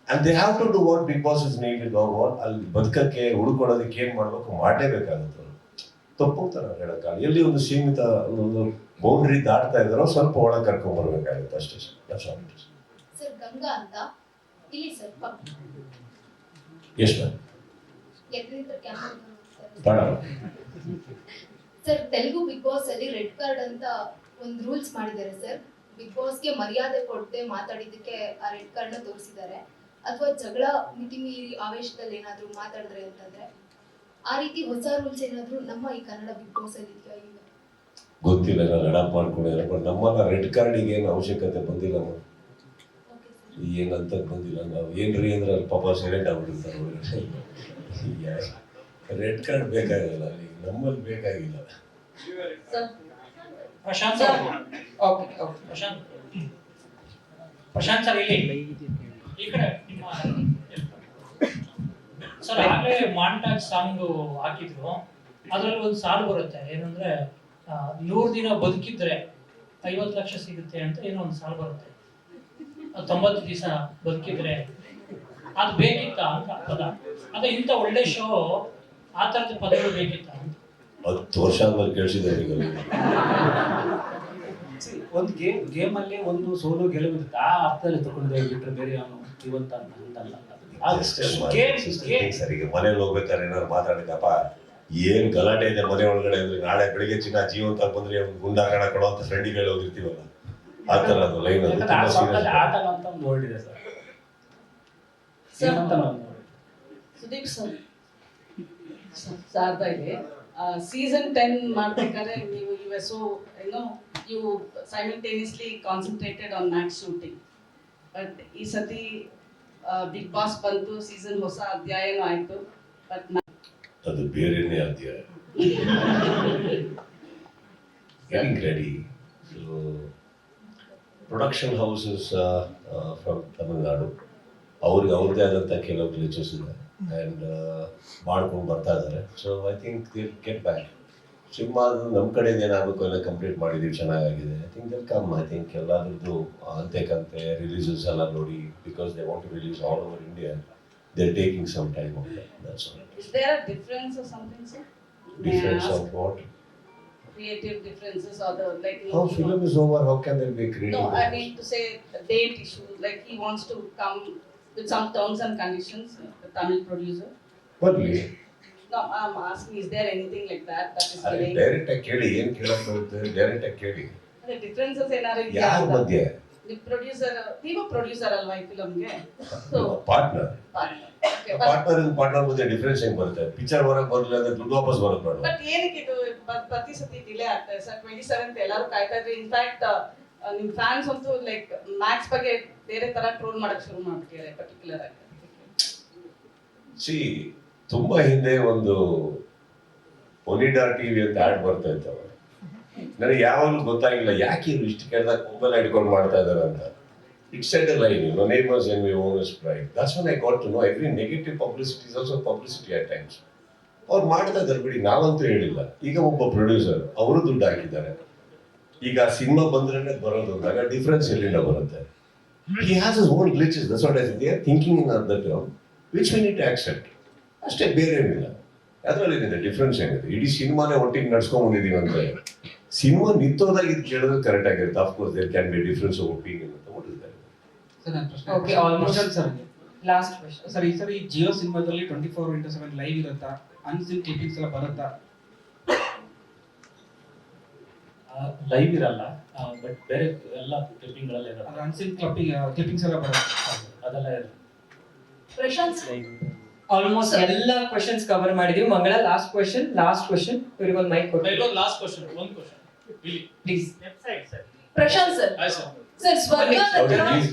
And they have to do what Bigg Boss is needed. What ಅಲ್ಲಿ ಬದುಕಕ್ಕೆ ಉಳ್ಕೊಳ್ಳೋದಕ್ಕೆ ಏನ್ ಮಾಡ್ಬೇಕು ಮಾಡಲೇಬೇಕಾಗುತ್ತೆ. ತಪ್ಪು ಅಂತ ನಾವು ಹೇಳಕ್ಕಾಗ, ಎಲ್ಲಿ ಒಂದು ಸೀಮಿತ ಒಂದು ಬೌಂಡ್ರಿ ದಾಟ್ತಾ ಇದ್ದಾರೋ ಸ್ವಲ್ಪ ಒಳಗೆ ಕರ್ಕೊಂಡ್ ಬರ್ಬೇಕಾಗುತ್ತೆ ಅಷ್ಟೇ ಸರ್. ಗಂಗಾ ಅಂತ ಇಲ್ಲಿ ಸರ್ ಎಷ್ಟು ಸರ್, ತೆಲುಗು ಬಿಗ್ ಬಾಸ್ ಅಲ್ಲಿ ರೆಡ್ ಕಾರ್ಡ್ ಅಂತ ಒಂದು ರೂಲ್ಸ್ ಮಾಡಿದ್ದಾರೆ ಸರ್. ಬಿಗ್ ಬಾಸ್ಗೆ ಮರ್ಯಾದೆ ಕೊಡದೆ ಮಾತಾಡಿದ್ದಕ್ಕೆ ಆ ರೆಡ್ ಕಾರ್ಡ್ ನ ತೋರಿಸಿದ್ದಾರೆ. ಅಥವಾ ಜಗಳ ಮಿತಿ ಮೀರಿ ಆವೇಶದಲ್ಲಿ ಏನಾದ್ರು ಮಾತಾಡಿದ್ರೆ ಅಂತಂದ್ರೆ ಆ ರೀತಿ ಹೊಸ ರೂಲ್ಸ್ ಏನಾದ್ರು ನಮ್ಮ ಈ ಕನ್ನಡ ಬಿಗ್ ಬಾಸ್ ಅಲ್ಲಿ ಇದೆಯಾ? ಈಗ ಗೊತ್ತಿಲ್ಲ, ನಾನು ಅಡಾಪ್ಟ್ ಮಾಡ್ಕೊಂಡಿಲ್ಲ. ಬಟ್ ನಮ್ಮನ್ನ ರೆಡ್ ಕಾರ್ಡಿಗೆ ಏನು ಅವಶ್ಯಕತೆ ಬಂದಿಲ್ಲ, ಏನಂತ ಬಂದಿಲ್ಲ. ನಾವು ಏನ್ರಿ ಅಂದ್ರೆ ಅಲ್ಲಿ ಪಾಪ ಸೈಲೆಂಟ್ ಆಗ್ಬಿಟ್ಟಿರ್ತಾರೆ. ರೆಡ್ ಕಾರ್ಡ್ ಬೇಕಾಗಿಲ್ಲ ಅಲ್ಲಿ, ನಮ್ಮಲ್ಲಿ ಬೇಕಾಗಿಲ್ಲ. ಪ್ರಶಾಂತ್ ಸರ್, ಪ್ರಶಾಂತ್ ಸರ್ ಇಲ್ಲಿ ಈ ಕಡೆ ಸರ್, ಆಗಲೇ ಮಾಂಟಾಜ್ ಸಾಂಗ್ ಹಾಕಿದ್ರು. ಅದ್ರಲ್ಲಿ ಒಂದು ಸಾಲು ಬರುತ್ತೆ, ಏನಂದ್ರೆ 100 ದಿನ ಬದುಕಿದ್ರೆ 50 ಲಕ್ಷ ಸಿಗುತ್ತೆ ಅಂತ ಏನೋ ಒಂದು ಸಾಲು ಬರುತ್ತೆ. 90 ದಿವಸ ಬದುಕಿದ್ರೆ ಅದು ಬೇಕಿತ್ತ ಅಂತ ಪದ. ಅದೇ ಇಂಥ ಒಳ್ಳೆ ಶೋ ಆ ತರದ ಪದಗಳು ಬೇಕಿತ್ತ ಅಂತ 10 ವರ್ಷ ಆದ್ಮೇಲೆ ಕೇಳಿಸಿದ್ದಾರೆ. ಒಂದು ಗೇಮ್ ಅಲ್ಲಿ ಒಂದು ಸೋಲು ಗೆಲುವು ಇರುತ್ತೆ, ಆ ಅರ್ಥದಲ್ಲಿ ತಗೊಂಡು ಬಿಟ್ರೆ ಬೇರೆ ಅವನು ಇವತ್ತ ಅಂತಲ್ಲ. ಸರ್, ಈಗ ಮನೇಲಿ ಹೋಗ್ಬೇಕಾದ್ರೆ ಏನಾದ್ರು ಮಾತಾಡಕಪ್ಪ ಏನ್ ಗಲಾಟೆ ಇದೆ ಮನೆ ಒಳಗಡೆ ಅಂದ್ರೆ, ನಾಳೆ ಬೆಳಿಗ್ಗೆ ಚಿನ್ನ ಜೀವಂತ ಬಂದ್ರೆ ಗುಂಡಾಗಣ ಕೊಡೋ ಅಂತ ಫ್ರೆಂಡಿಗೆ ಹೇಳಿ ಹೋಗಿರ್ತೀವಲ್ಲ, ಆ ತರ ಅದು ಲೈನ್. ಆಟ ಅಂತ ಒಂದು ವರ್ಡ್ ಇದೆ ಸರ್. ಸುದೀಪ್ ಸರ್, ಶಾರದಾ ಇಲ್ಲಿ ಸೀಸನ್ 10 ಮಾಡ್ಬೇಕಾದ್ರೆ ನೀವು so you simultaneously concentrated on Max shooting. But ಈ ಸತಿ ಬಿಗ್ ಬಾಸ್ ಬಂತು, ಸೀಸನ್ ಹೊಸ ಅಧ್ಯಾಯನೂ ಆಯ್ತು. ಬಟ್ ಅದು ಬೇರೆನೇ ಅಧ್ಯಾಯ. Getting ready. So, production houses from Tamil Nadu. ಅವ್ರದ್ದೇ ಆದಂಥ ಕೆಲವು ಗ್ಲಿಚಸ್ ಇದೆ ಆ್ಯಂಡ್ ಮಾಡ್ಕೊಂಡು ಬರ್ತಾ ಇದ್ದಾರೆ. So I think they'll get back. Cinema ನಮ್ಮ ಕಡೆಯಿಂದ ಏನಾಗಬೇಕು ಎಲ್ಲ ಕಂಪ್ಲೀಟ್ ಮಾಡಿದ್ದೀವಿ, ಚೆನ್ನಾಗಿದೆ. I think they'll come. I think ಎಲ್ಲಾದ್ರದ್ದು ಅಂತೆ ರಿಲೀಸಸ್ ಎಲ್ಲ ನೋಡಿ, because they want to release all over India, they are taking some time on that. That's all. is there a difference or something, sir? Difference of what? Creative differences or the How film is over, how can there be creative? No, I mean to say the date issue. Like he wants to come with some terms and conditions, the Tamil producer. Probably. No, I'm asking, is there anything like that is delaying? Direct ಆಗಿ ಕೇಳಿ, ಏನು ಕೇಳಕ್ ಹೋಗುತ್ತೆ, ಡೈರೆಕ್ಟ್ ಆಗಿ ಕೇಳಿ. The differences ಏನಾದ್ರು ಯಾರ ಮಧ್ಯೆ? The producer, ನೀವು ಪ್ರೊಡ್ಯೂಸರ್ ಅಲ್ವಾ ಈ ಫಿಲ್ಮ್ಗೆ? So partner. okay, ಪಾರ್ಟ್ನರ್ ಮಧ್ಯೆ ಡಿಫರೆನ್ಸ್ ಹೆಂಗ್ ಬರುತ್ತೆ? ಪಿಕ್ಚರ್ ಹೊರಗೆ ಬರಲಿಲ್ಲ ಅಂದ್ರೆ ದುಡ್ಡು ವಾಪಸ್ ಬರುತ್ತೆ ಮೇಡಮ್. ಬಟ್ ಏನಕ್ಕೆ ಇದು ಪ್ರತಿ ಸತಿ ಡಿಲೇ ಆಗ್ತಾ ಇದೆ ಸರ್? 27th ಎಲ್ಲರೂ ಕಾಯ್ತಾ ಇದ್ರು. ಇನ್ಫ್ಯಾಕ್ಟ್ ನಿಮ್ ಫ್ಯಾನ್ಸ್ ಅಂತೂ ಲೈಕ್ ಮ್ಯಾಕ್ಸ್ ಬಗ್ಗೆ ಬೇರೆ ತರ ಟ್ರೋಲ್ ಮಾಡಕ್ ಶುರು ಮಾಡ್ತಿದ್ದಾರೆ ಪರ್ಟಿಕ್ಯುಲರ್ ಆಗಿ. ಸಿ ತುಂಬಾ ಹಿಂದೆ ಒಂದು ಒನಿಡಾರ್ ಟಿವಿ ಅಂತ ಆಡ್ ಬರ್ತಾ ಇತ್ತು. ನನಗೆ ಯಾವಾಗಲೂ ಗೊತ್ತಾಗಿಲ್ಲ ಯಾಕೆ ಇವ್ರು ಇಷ್ಟು ಕೇಳಿದಾಗ ಮೊಬೈಲ್ ಹಿಡ್ಕೊಂಡು ಮಾಡ್ತಾ ಇದ್ದಾರೆ ಅಂತ. It's side line, no neighbours and we owners pride. That's when I got to know every negative publicity is also publicity at times. ಅವ್ರು ಮಾಡ್ತಾ ಇದ್ದಾರೆ ಬಿಡಿ, ನಾವಂತೂ ಹೇಳಿಲ್ಲ. ಈಗ ಒಬ್ಬ ಪ್ರೊಡ್ಯೂಸರ್ ಅವರು ದುಡ್ಡು ಹಾಕಿದ್ದಾರೆ. ಈಗ ಸಿನಿಮಾ ಬಂದ್ರೆ ಬರೋದು ಅಂದಾಗ ಡಿಫ್ರೆನ್ಸ್ ಎಲ್ಲಿಂದ ಬರುತ್ತೆ? He has his own glitches. That's what I said. They are thinking in that term, which we need to accept. ಅಷ್ಟೇ, ಬೇರೆ ಏನಿಲ್ಲ. ಅದರಲ್ಲಿ ಏನಿದೆ ಡಿಫ್ರೆನ್ಸ್ ಏನಿದೆ? ಇಡೀ ಸಿನಿಮಾನೇ ಒಟ್ಟಿಗೆ ನಡ್ಸ್ಕೊಂಡ್ ಬಂದಿದ್ದೀವಿ ಅಂದ್ರೆ ಸಿನಿಮಾ ನಿಂತೋದಾಗ ಇದು ಕೇಳೋದು ಕರೆಕ್ಟ್ ಆಗಿರುತ್ತೆ. Of course there can be difference of opinion ಅಂತ ಹೊಟ್ಟಿದ್ದಾರೆ. ಸರ್ ನನ್ನ ಪ್ರಶ್ನೆ Okay, almost sir last question. Sir ಈ ಸರಿ ಜಿಯೋ ಸಿನಿಮಾದಲ್ಲಿ 24/7 ಲೈವ್ ಇರುತ್ತಾ? ಅನ್ಸಿನ್ ಕ್ಲಿಪ್ಪಿಂಗ್ಸ್ ಎಲ್ಲ ಬರುತ್ತಾ? ಲೈವ್ ಇರಲ್ಲ, ಬಟ್ ಬೇರೆ ಎಲ್ಲ ಕ್ಲಿಪ್ಪಿಂಗ್ಗಳೆಲ್ಲ ಇರುತ್ತೆ. ಅದು ಅನ್ಸಿನ್ ಕ್ಲಿಪ್ಪಿಂಗ್ಸ್ ಎಲ್ಲ ಬರುತ್ತೆ, ಅದೆಲ್ಲ ಇರುತ್ತೆ. ಪ್ರಶಾಂತ್ ಆಲ್ಮೋಸ್ಟ್ ಎಲ್ಲ ಕ್ವೆಶ್ಚನ್ಸ್ ಕವರ್ ಮಾಡಿದೀವಿ. ಮಂಗಳ ಲಾಸ್ಟ್ ಕ್ವೆಶ್ಚನ್ ಇವರಿಗೊಂದು ಮೈಕ್ ಕೊಡಿ. ಲಾಸ್ಟ್ ಕ್ವೆಶ್ಚನ್, ಒಂದು ಕ್ವೆಶ್ಚನ್ ಇಲ್ಲಿ please. Left side sir. Prashanth sir, sir ಸ್ವರ್ಗ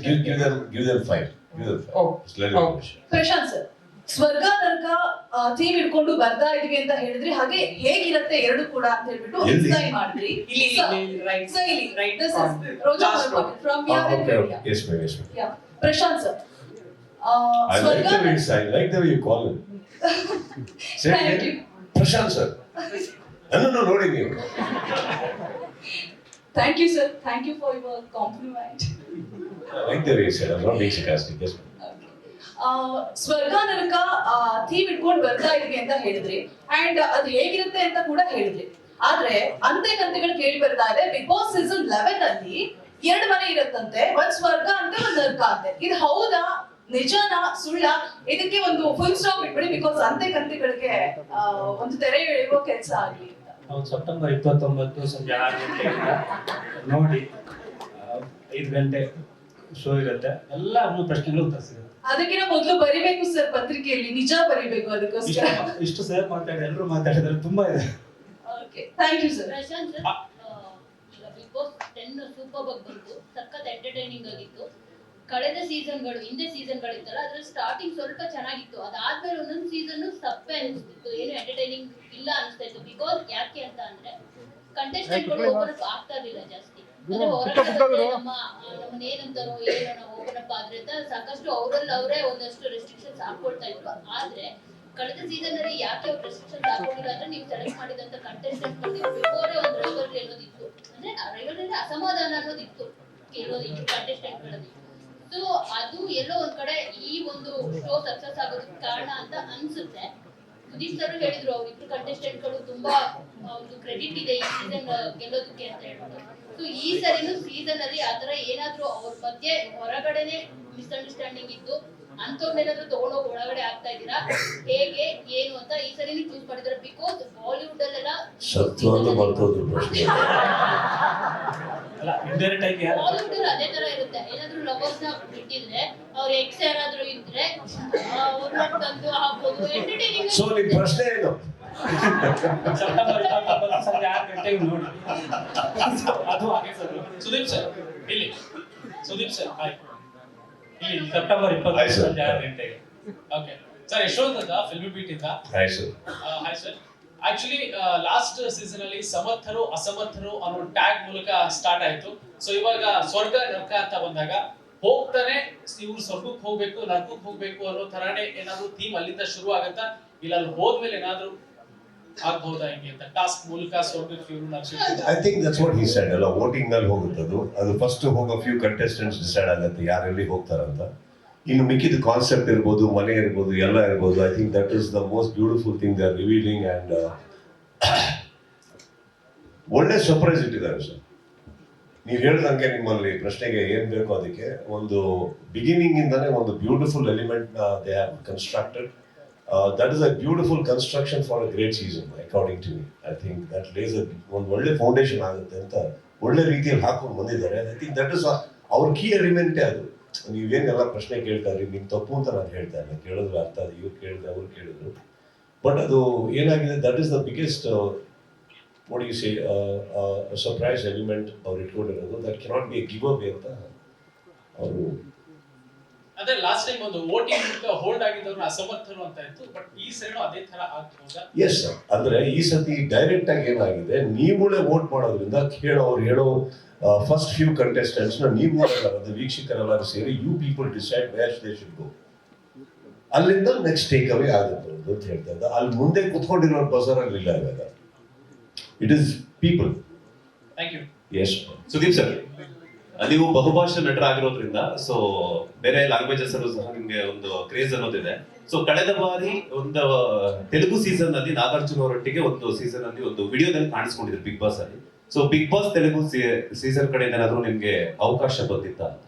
Give them five. Prashanth sir, ಸ್ವರ್ಗ ನರಕ ಥೀಮ್ ಇಟ್ಕೊಂಡು ಬರ್ತಾ ಇದೀವಿ ಅಂತ ಹೇಳಿದ್ರಿ. ಹಾಗೆ ಹೇಗಿರುತ್ತೆ ಎರಡು ಕೂಡ ಅಂತ ಹೇಳ್ಬಿಟ್ಟು ಎಕ್ಸ್ಪ್ಲೈನ್ ಮಾಡಿದ್ರಿ. Prashanth sir, I like the way I like the way you call him. Say it again. Prashant sir. No, ನೋಡಿ ನೀವು. Thank you sir, thank you for your compliment. I like the way you said. I'm not being sarcastic. Yes. ಸ್ವರ್ಗ ನರಕ ಥೀಮ್ ಇಟ್ಕೊಂಡು ಬರ್ತಾ ಇದೀವಿ ಅಂತ ಹೇಳಿದ್ರಿ, ಅಂಡ್ ಅದು ಹೇಗಿರುತ್ತೆ ಅಂತ ಕೂಡ ಹೇಳಿದ್ರಿ. ಆದ್ರೆ ಅಂತೆ ಕಂತೆಗಳು ಕೇಳಿ ಬರ್ತಾ ಇದೆ, ಬಿಗ್ ಬಾಸ್ ಸೀಸನ್ 11 ಅಲ್ಲಿ 2 ಮನೆ ಇರುತ್ತಂತೆ, ಒಂದ್ ಸ್ವರ್ಗ ಅಂತೆ, ಒಂದ್ ನರಕ ಅಂತೆ. ಇದು ಹೌದಾ, ನಿಜನಾ, ಸುಳ್ಳ? ಇದಕ್ಕೆ ಒಂದು ಫುಲ್ ಸ್ಟಾಪ್ ಇಟ್ಬಿಡಿ, ಬಿಕಾಸ್ ಅಂತೆ ಕಂತೆಗಳಿಗೆ ಒಂದು ತೆರೆ ಎಳೆಯುವ ಕೆಲಸ ಆಗ್ಲಿ ಅಂತ. ನಾವು ಸೆಪ್ಟೆಂಬರ್ 29 ಸಂಜೆ 6 ಗಂಟೆಯಿಂದ ನೋಡಿ 5 ಗಂಟೆ ಶೋ ಇರುತ್ತೆ. ಎಲ್ಲ ಪ್ರಶ್ನೆಗಳು ಉತ್ತರ ಸಿಗುತ್ತೆ. ಅದಕ್ಕಿಂತ ಮೊದಲು ಬರಿಬೇಕು ಸರ್ ಪತ್ರಿಕೆಯಲ್ಲಿ, ನಿಜ ಬರಿಬೇಕು. ಅದಕ್ಕೋಸ್ಕರ ಇಷ್ಟು ಸರ್ ಎಲ್ಲರೂ ಮಾತಾಡಿದ್ರೆ ತುಂಬಾ ಇದೆ. Okay, thank you sir. Prashanth sir, ಈಗ ಬಿಗ್ ಬಾಸ್ 10 ಸೂಪರ್ ಆಗಿ ಬಂತು, ಸಖತ್ ಎಂಟರ್ಟೈನಿಂಗ್ ಆಗಿತ್ತು. ಕಳೆದ ಸೀಸನ್ಗಳು, ಹಿಂದೆ ಸೀಸನ್ಗಳಿತ್ತಲ್ಲ, ಅದ್ರ ಸ್ಟಾರ್ಟಿಂಗ್ ಸ್ವಲ್ಪ ಚೆನ್ನಾಗಿತ್ತು. ಅದಾದ್ಮೇಲೆ ಒಂದೊಂದು ಸೀಸನ್ ಸಪ್ಪೆ ಅನಿಸ್ತಿತ್ತು, ಏನು ಎಂಟರ್ಟೈನಿಂಗ್ ಇಲ್ಲ ಅನಿಸ್ತಾ ಇತ್ತು. ಬಿಕಾಸ್ ಯಾಕೆ ಅಂತ ಅಂದ್ರೆ ಕಂಟೆಸ್ಟೆಂಟ್ಗಳು ಓಪನ್ ಅಪ್ ಆಗ್ತಾ ಇರಲಿಲ್ಲ ಜಾಸ್ತಿ. ಅಂದ್ರೆ ಹೊರಗಡೆ ನಮ್ಮನ್ನೇನಂತಾರೋ ಏನೋ ನಾವು ಓಪನ್ ಅಪ್ ಆದ್ರೆ ಅಂತ ಸಾಕಷ್ಟು ಅವರೇ ಒಂದಷ್ಟು ರೆಸ್ಟ್ರಿಕ್ಷನ್ಸ್ ಹಾಕೊಳ್ತಾ ಇದ್ರು. ಆದ್ರೆ ಕಳೆದ ಸೀಸನ್ ಅಲ್ಲಿ ಯಾಕೆ ಅವ್ರು ರೆಸ್ಟ್ರಿಕ್ಷನ್ಸ್ ಹಾಕೊಂಡಿಲ್ಲ ಅಂದ್ರೆ, ನೀವು ಸೆಲೆಕ್ಟ್ ಮಾಡಿದಂತ ಕಂಟೆಸ್ಟೆಂಟ್ ಬಿಫೋರೇ ಒಂದು ರೈವಲ್ರಿ ಅನ್ನೋದಿತ್ತು. ಅಂದ್ರೆ ರೈವಲ್ರಿ ಅಸಮಾಧಾನ ಅನ್ನೋದಿತ್ತು ಕೆಲವೊಂದು ಕಂಟೆಸ್ಟೆಂಟ್ ಗಳಲ್ಲಿ. ಸೊ ಅದು ಎಲ್ಲೋ ಒಂದ್ ಕಡೆ ಈ ಒಂದು ಶೋ ಸಕ್ಸಸ್ ಆಗೋದಕ್ಕೆ ಕಾರಣ ಅಂತ ಅನ್ಸುತ್ತೆ. ಸುದೀಪ್ ಸರ್ ಹೇಳಿದ್ರು, ಅವ್ರಿಬ್ರು ಕಂಟೆಸ್ಟೆಂಟ್ ಗಳು ತುಂಬಾ ಒಂದು ಕ್ರೆಡಿಟ್ ಇದೆ ಈ ಸೀಸನ್ ಗೆಲ್ಲೋದಕ್ಕೆ ಅಂತ ಹೇಳ್ಬಿಟ್ಟು. ಸೊ ಈ ಸರಿನೂ ಸೀಸನ್ ಅಲ್ಲಿ ಆತರ ಏನಾದ್ರು ಅವ್ರ ಮಧ್ಯೆ ಹೊರಗಡೆನೆ ಮಿಸ್ಅಂಡರ್ಸ್ಟ್ಯಾಂಡಿಂಗ್ ಇದ್ದು ಅಂತವ್ರನ್ನೇನಾದ್ರೂ ತಗೊಂಡೋಗಿ ಒಳಗಡೆ ಆಗ್ತಾ ಇದ್ದೀರಾ, ಹೇಗೆ ಏನು ಅಂತ ಈ ಸರಿನೂ ಚೂಸ್ ಮಾಡಿದಾರೆ. ಬಿಕಾಸ್ ಬಾಲಿವುಡ್ ಅಲ್ಲೆಲ್ಲ ಬಾಲಿವುಡ್ ಅಲ್ಲಿ ಅದೇ ತರ ಇರುತ್ತೆ. ಏನಾದ್ರು ಲವರ್ಸ್ ನ ಬಿಟ್ಟಿದ್ರೆ, ಅವ್ರ ಎಕ್ಸ್ ಯಾರಾದ್ರೂ ಇದ್ರೆ ಅವ್ರನ್ನ ತಂದು ಹಾಕೋದು ಎಂಟರ್ಟೈನಿಂಗ್. ಸೊ ನಿಮ್ಮ ಪ್ರಶ್ನೆ ಏನು? ಸೆಪ್ಟೆಂಬರ್ 29 ಸಂಜೆ 6 ಗಂಟೆಗೆ ನೋಡಿ. ಅದು ಹಾಗೆ ಸರ್. ಸುದೀಪ್ ಸರ್ ಇಲ್ಲಿ ಸುದೀಪ್ ಸರ್ ಹಾಯ್ ಇಲ್ಲಿ ಸೆಪ್ಟೆಂಬರ್ 29 ಸಂಜೆ 6 ಗಂಟೆಗೆ. ಓಕೆ ಸರ್ ಯಶವಂತ್ ಅಂತ ಫಿಲ್ಮ್ ಬೀಟ್ ಇಂದ hi sir. Hi sir actually last season ಅಲ್ಲಿ ಸಮರ್ಥರು ಅಸಮರ್ಥರು ಅನ್ನೋ ಟ್ಯಾಗ್ ಮೂಲಕ ಸ್ಟಾರ್ಟ್ ಆಯ್ತು. ಸೊ ಇವಾಗ ಸ್ವರ್ಗ ನರಕ ಅಂತ ಬಂದಾಗ ಹೋಗ್ತಾನೆ ಇವ್ರು ಸ್ವರ್ಗಕ್ಕೆ ಹೋಗ್ಬೇಕು ನರಕಕ್ಕೆ ಹೋಗ್ಬೇಕು ಅನ್ನೋ ತರಾನೇ ಏನಾದ್ರು ಥೀಮ್ ಅಲ್ಲಿಂದ ಶುರು ಆಗತ್ತಾ, ಇಲ್ಲ ಅಲ್ಲಿ ಹೋದ್ಮೇಲೆ ಏನಾದ್ರು ಆಗ್ಬಹುದಾ ಹಿಂಗೆ ಅಂತ ಟಾಸ್ಕ್ ಮೂಲಕ ಸ್ವರ್ಗಕ್ಕೆ ಇವ್ರು ನರಕಕ್ಕೆ? I think that's what he said. ಎಲ್ಲ ವೋಟಿಂಗ್ ನಲ್ಲಿ ಹೋಗುತ್ತೆ ಅದು ಫಸ್ಟ್ ಹೋಗೋ ಫ್ಯೂ ಕಂಟೆಸ್ಟೆಂಟ್ಸ್ ಡಿಸೈಡ್ ಆಗುತ್ತೆ ಯಾರೆಲ್ಲಿ ಹೋಗ್ತಾರಂತ. ಇನ್ನು ಮಿಕ್ಕಿದ ಕಾನ್ಸೆಪ್ಟ್ ಇರ್ಬೋದು, ಮನೆ ಇರ್ಬೋದು, ಎಲ್ಲ ಇರ್ಬೋದು. I think that is the most beautiful thing they are revealing. And ಒಳ್ಳೆ ಸರ್ಪ್ರೈಸ್ ಇಟ್ಟಿದ್ದಾರೆ ಸರ್. ನೀವು ಹೇಳ್ದಂಗೆ ನಿಮ್ಮಲ್ಲಿ ಪ್ರಶ್ನೆಗೆ ಏನ್ ಬೇಕೋ ಅದಕ್ಕೆ ಒಂದು ಬಿಗಿನಿಂಗ್ ಇಂದಾನೆ ಒಂದು beautiful element they have constructed. That is a beautiful construction for a great season according to me. I think that lays ಒಂದು ಒಳ್ಳೆ ಫೌಂಡೇಶನ್ ಆಗುತ್ತೆ ಅಂತ ಒಳ್ಳೆ ರೀತಿಯಲ್ಲಿ ಹಾಕೊಂಡು ಬಂದಿದ್ದಾರೆ. ಐ ಥಿಂಕ್ ದಟ್ ಇಸ್ ಅವ್ರ ಕೀ ಎಲಿಮೆಂಟೇ ಅದು. ನೀವೇನೆಲ್ಲ ಪ್ರಶ್ನೆ ಕೇಳ್ತಾರೆ ನಿಮ್ ತಪ್ಪು ಅಂತ ನಾನು ಹೇಳ್ತಾ ಇಲ್ಲ, ಕೇಳಿದ್ರೆ ಅರ್ಥ ಅದು, ಇವ್ರು ಕೇಳಿದ್ರೆ ಅವ್ರು ಕೇಳಿದ್ರು. ಬಟ್ ಅದು ಏನಾಗಿದೆ, that is the biggest what do you say, a surprise element ಅವ್ರು ಇಟ್ಕೊಂಡಿರೋದು. That cannot be a give away ಅಂತ ಅವರು. ಅದೇ ಲಾಸ್ಟ್ ಟೈಮ್ ಒಂದು ವೋಟಿಂಗ್ ಮೂಲಕ ಹೋಲ್ಡ್ ಆಗಿದ್ದವ್ರನ್ನ ಅಸಮರ್ಥರು ಅಂತ ಇತ್ತು, ಬಟ್ ಈ ಸೈಡು ಅದೇ ತರ ಆಗ್ಬಹುದಾ? Yes sir. ಅಂದ್ರೆ ಈ ಸತಿ ಡೈರೆಕ್ಟ್ ಆಗಿ ಏನಾಗಿದೆ, ನೀವುಗಳೇ ವೋಟ್ ಮಾಡೋದ್ರಿಂದ ಅವ್ರು ಹೇಳೋ ಫಸ್ಟ್ ಫ್ಯೂ ಕಂಟೆಸ್ಟೆಂಟ್ಸ್ ನ ನೀವುಗಳೆಲ್ಲ ವೀಕ್ಷಕರೆಲ್ಲರೂ ಸೇರಿ you people decide where they should go. ಅಲ್ಲಿಂದ ನೆಕ್ಸ್ಟ್ ಟೇಕ್ ಅವೇ ಆಗುತ್ತೆ ಅಂತ ಹೇಳ್ತಾ ಇದ್ದ. ಅಲ್ಲಿ ಮುಂದೆ ಕುತ್ಕೊಂಡಿರೋ ಬಜಾರ್ ಅಲ್ಲಿ ಇಲ್ಲ ಇವಾಗ. It is people. Thank you. Yes Sudeep sir, ನೀವು ಬಹುಭಾಷಾ ನಟರಾಗಿರೋದ್ರಿಂದ ಸೊ ಬೇರೆ ಲ್ಯಾಂಗ್ವೇಜಸ್ ಅಲ್ಲೂ ಸಹ ನಿಮ್ಗೆ ಒಂದು ಕ್ರೇಜ್ ಅನ್ನೋದಿದೆ. ಸೊ ಕಳೆದ ಬಾರಿ ಒಂದು ತೆಲುಗು ಸೀಸನ್ ಅಲ್ಲಿ ನಾಗಾರ್ಜುನ ಅವರೊಟ್ಟಿಗೆ ಒಂದು ಸೀಸನ್ ಅಲ್ಲಿ ಒಂದು ವಿಡಿಯೋದಲ್ಲಿ ಕಾಣಿಸ್ಕೊಂಡಿದ್ರು ಬಿಗ್ ಬಾಸ್ ಅಲ್ಲಿ. So Bigg Boss Telugu season ಕಡೆಯಿಂದ ಏನಾದ್ರು ನಿಮ್ಗೆ ಅವಕಾಶ ಬಂದಿತ್ತ ಅಂತ?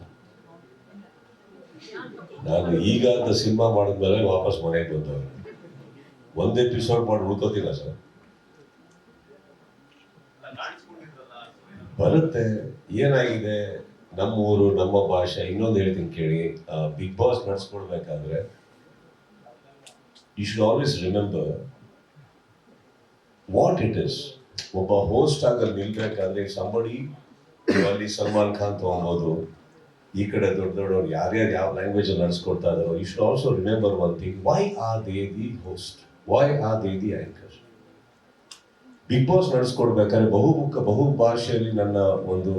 ನಾನು ಈಗ ಅಂತ ಸಿನಿಮಾ ಮಾಡಿದ್ಮೇಲೆ ವಾಪಸ್ ಮನೆಗೆ ಬಂದವರು. ಒಂದು ಎಪಿಸೋಡ್ ಮಾಡಿ ಉಳ್ಕೋತಿಲ್ಲ ಸರ್. ಬರುತ್ತೆ. ಏನಾಗಿದೆ, ನಮ್ಮ ಊರು ನಮ್ಮ ಭಾಷೆ. ಇನ್ನೊಂದು ಹೇಳ್ತೀನಿ ಕೇಳಿ, ಬಿಗ್ ಬಾಸ್ ನಡ್ಸ್ಕೊಡ್ಬೇಕಾದ್ರೆ you should always remember what it is. ಒಬ್ಬ ಹೋಸ್ಟ್ ಆಗಲ್ಲಿ ನಿಲ್ಬೇಕಾದ್ರೆ ಸಂಬಡಿ ಅಲ್ಲಿ ಸಲ್ಮಾನ್ ಖಾನ್ ತಗೊಬೋದು, ಈ ಕಡೆ ದೊಡ್ಡ ದೊಡ್ಡವ್ರು ಯಾರ್ಯಾರು ಯಾವ ಲ್ಯಾಂಗ್ವೇಜ್ ಅಲ್ಲಿ ನಡ್ಸ್ಕೊಡ್ತಾ ಇದಾರೋ. You should also remember one thing, why are they the host, why are they the anchor. Bigg Boss ನಡೆಸ್ಕೊಡ್ಬೇಕಾದ್ರೆ ಬಹು ಭಾಷೆಯಲ್ಲಿ ನನ್ನ ಒಂದು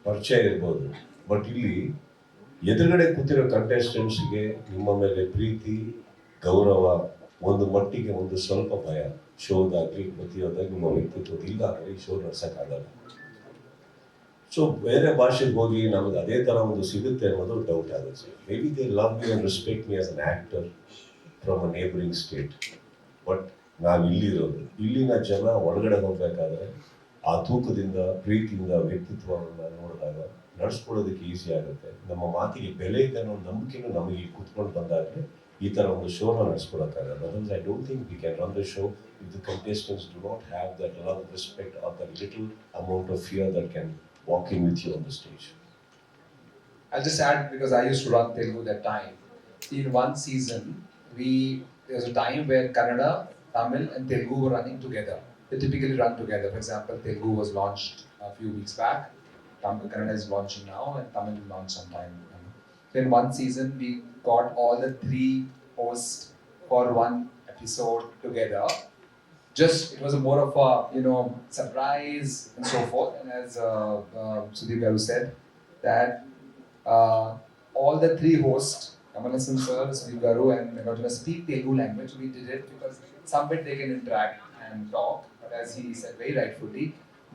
ಪರಿಚಯ ಇರ್ಬೋದು. ಬಟ್ ಇಲ್ಲಿ ಎದುರುಗಡೆ ಕೂತಿರೋ ಕಂಟೆಸ್ಟೆಂಟ್ಸ್ಗೆ ನಿಮ್ಮ ಮೇಲೆ ಪ್ರೀತಿ, ಗೌರವ, ಒಂದು ಮಟ್ಟಿಗೆ ಒಂದು ಸ್ವಲ್ಪ ಭಯ. ಶೋದಾಗ್ಲಿ ಪ್ರತಿಯೊಂದಾಗಿ ನಿಮ್ಮ ವ್ಯಕ್ತಿತ್ವ ಇಲ್ಲ ಅಂದರೆ ಈ ಶೋ ನಡ್ಸೋಕ್ಕಾಗಲ್ಲ. ಸೊ ಬೇರೆ ಭಾಷೆಗೆ ಹೋಗಿ ನಮಗೆ ಅದೇ ಥರ ಒಂದು ಸಿಗುತ್ತೆ ಅನ್ನೋದು ಡೌಟ್ ಆಗುತ್ತೆ. May be they love me and respect me as an actor from a neighbouring state. But ನಾವು ಇಲ್ಲಿರೋದು, ಇಲ್ಲಿನ ಜನ ಒಳಗಡೆ ಹೋಗ್ಬೇಕಾದ್ರೆ ಆ ತೂಕದಿಂದ, ಪ್ರೀತಿಯಿಂದ, ವ್ಯಕ್ತಿತ್ವವನ್ನು ನೋಡಿದಾಗ ನಡ್ಸ್ಕೊಳ್ಳೋದಕ್ಕೆ ಈಸಿ ಆಗುತ್ತೆ. ನಮ್ಮ ಮಾತಿಗೆ ಬೆಲೆ ಇದೆ ಅನ್ನೋ ನಂಬಿಕೆನೂ ನಮಗೆ ಕೂತ್ಕೊಂಡು ಬಂದಾಗಲೇ ಈ ಥರ ಒಂದು ಶೋನ ನಡೆಸ್ಕೊಡೋಕ್ಕಾಗಲ್ಲ. ಅದೊಂದು I don't think we can run the show if the contestants do not have that love, respect or that little amount of fear that can walk in with you on the stage. I'll just add, because I used to run Telugu that time. In one season, there was a time where Kannada, Tamil and Telugu were running together. They typically run together. For example, Telugu was launched a few weeks back. Kannada is launching now, and Tamil will launch sometime. So in one season, we got all the three hosts for one episode together. It was more of a surprise and so forth. And as Sudeep Garu said, that all the three hosts, Kamal Hassan sir, Sudeep Garu, and Nagarjuna speak Telugu language. We did it because some bit they can interact and talk. But as he said very rightfully,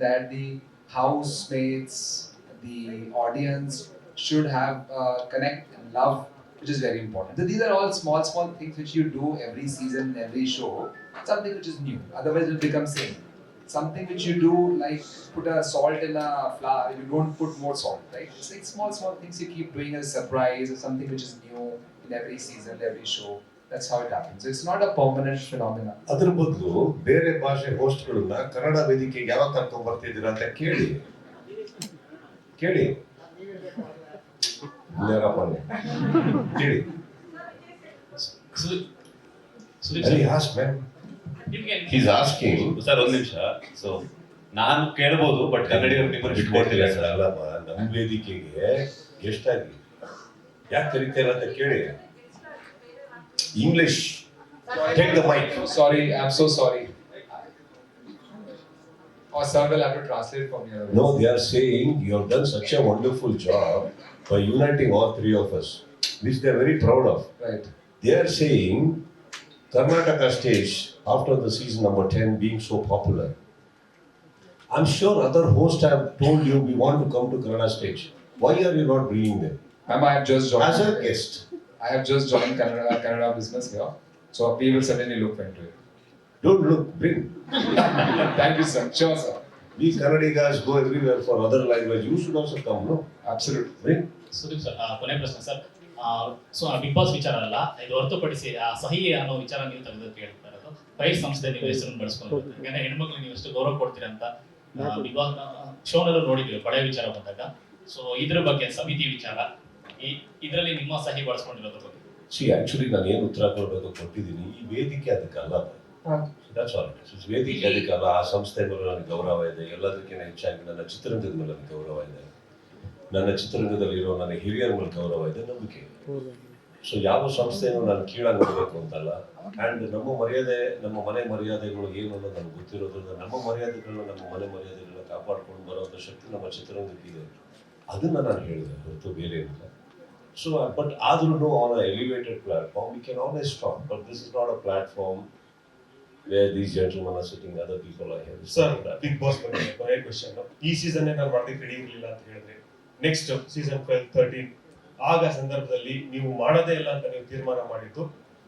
that the housemates, the audience should have connect and love, which is very important. So these are all small things which you do every season, every show. Something which is new. Otherwise, it will become same. Something which you do, like put a salt in a flour, you don't put more salt, right? It's like small things you keep doing as a surprise or something which is new in every season, every show. That's how it happens. So it's not a permanent phenomenon. ಅದ್ರ ಬದಲು ಬೇರೆ ಭಾಷೆ ಹೋಸ್ಟ್ಗಳನ್ನ ಕನ್ನಡ ವೇದಿಕೆಗೆ ಯಾವಾಗ ಕರ್ಕೊಂಡ್ ಬರ್ತಿದ್ದೀರಾ ಅಂತ ಕೇಳಿ ಕೇಳಿ Sudeep sir. ask man. ನಿಮ್ಗೆ He's asking. ಸರ್ ಒಂದ್ ನಿಮಿಷ. ಸೊ ನಾನು ಕೇಳ್ಬೋದು ಬಟ್ ಕನ್ನಡಿಗರು ನಿಮ್ಮನ್ನು ಬಿಟ್ಕೊಡ್ತಿಲ್ಲ ಸರ್. ಅಲ್ಲಮ್ಮ, ನಮ್ಮ ವೇದಿಕೆಗೆ ಎಷ್ಟಾಗಿ ಯಾಕೆ ಕರೀತಾರೆ ಅಂತ ಕೇಳಿ. English. Take the mic. Sorry, I'm so sorry. Or sir will have to translate from here. No, they are saying you have done such a wonderful job by uniting all three of us, which they are very proud of. Right. They are saying Karnataka stage after the season number 10 being so popular. I'm sure other hosts have told you we want to come to Kannada stage. Why are you not bringing them? Ma'am, I have just joined. As a guest. I have just joined Kannada business here, so we will certainly look into it. Don't look, bring. Thank you, sir. Sure, sir. We Kannadigas go everywhere for other language. You should also come, no? Absolutely. Bring. Sudeep sir, ಕೊನೆ ಪ್ರಶ್ನೆ ಸರ್. ಸೊ ಬಿಗ್ ಬಾಸ್ ವಿಚಾರ ಅಲ್ಲ, ಇದು ಹೊರತುಪಡಿಸಿ ಸಹಿ ಅನ್ನೋ ವಿಚಾರ ನೀವು ತೆಗೆದು ಕೇಳ್ತಾ ಇರೋದು. ಫೈರ್ ಸಂಸ್ಥೆ ನೀವು ಹೆಸರನ್ನು ಬಳಸ್ಕೊಂಡು ಯಾಕಂದ್ರೆ ಹೆಣ್ಮಕ್ಳು ನೀವು ಎಷ್ಟು ಗೌರವ ಕೊಡ್ತೀರಾ ಅಂತ ಬಿಗ್ ಬಾಸ್ ಶೋನಲ್ಲೂ ನೋಡಿದ್ವಿ ಬಳೆ ವಿಚಾರ ಬಂದಾಗ. ಸೊ ಇದ್ರ ಬಗ್ಗೆ ಸಮಿತಿ ವಿಚಾರ, ಇದರಲ್ಲಿ ನಿಮ್ಮ ಸಹಿ ಬಳಸ್ಕೊಂಡಿರೋದ್ರ ಬಗ್ಗೆ. Actually ನಾನು ಏನು ಉತ್ತರ ಕೊಡಬೇಕು ಕೊಟ್ಟಿದ್ದೀನಿ. ಈ ವೇದಿಕೆ ಅದಕ್ಕಲ್ಲ. That's all it is. ವೇದಿಕೆ ಅದಕ್ಕಲ್ಲ. ಆ ಸಂಸ್ಥೆ ಮೇಲೆ ನನಗೆ ಗೌರವ ಇದೆ. ಎಲ್ಲದಕ್ಕಿಂತ ಹೆಚ್ಚಾಗಿ ನನ್ನ ಚಿತ್ರರಂಗದ ಮೇಲೆ ನನಗೆ ಗೌರವ ಇದೆ. ನನ್ನ ಚಿತ್ರರಂಗದಲ್ಲಿರೋ ನನ್ನ ಹಿರಿಯರ ಮೇಲೆ ಗೌರವ ಇದೆ, ನಂಬಿಕೆ ಇದೆ. ಸೊ ಯಾವ ಸಂಸ್ಥೆಯನ್ನು ನಾನು ಕೀಳಾಗಿ ನೋಡಬೇಕು ಅಂತಲ್ಲ. ಆ್ಯಂಡ್ ನಮ್ಮ ಮರ್ಯಾದೆ, ನಮ್ಮ ಮನೆ ಮರ್ಯಾದೆಗಳು ಏನು ಅನ್ನೋದು ನನಗೆ ಗೊತ್ತಿರೋದ್ರಿಂದ ನಮ್ಮ ಮರ್ಯಾದೆಗಳನ್ನ, ನಮ್ಮ ಮನೆ ಮರ್ಯಾದೆಗಳನ್ನ ಕಾಪಾಡ್ಕೊಂಡು ಬರೋಂಥ ಶಕ್ತಿ ನಮ್ಮ ಚಿತ್ರರಂಗಕ್ಕಿದೆ. ಅದನ್ನ ನಾನು ಹೇಳಿದೆ ಹೊರತು ಬೇರೆ ಏನಿಲ್ಲ. ಸೊ ಬಟ್ ಆದ್ರೂ on a elevated platform we can always talk, but this is not a platform where these gentlemen are sitting, other people are here. Sir, Bigg Boss ಬಗ್ಗೆ ಕೊನೆ ಕ್ವೆಶ್ಚನ್. ಈ ಸೀಸನ್ ನಾನು ಮಾಡೋದಕ್ಕೆ ರೆಡಿ ಇರಲಿಲ್ಲ ಅಂತ ಹೇಳಿದ್ರೆ, ನೆಕ್ಸ್ಟ್ ಸೀಸನ್ 12, 13 ಆಗ ಸಂದರ್ಭದಲ್ಲಿ ನೀವು ಮಾಡೋದೇ ಇಲ್ಲ ಅಂತ ನೀವು ತೀರ್ಮಾನ ಮಾಡಿದ್ದು,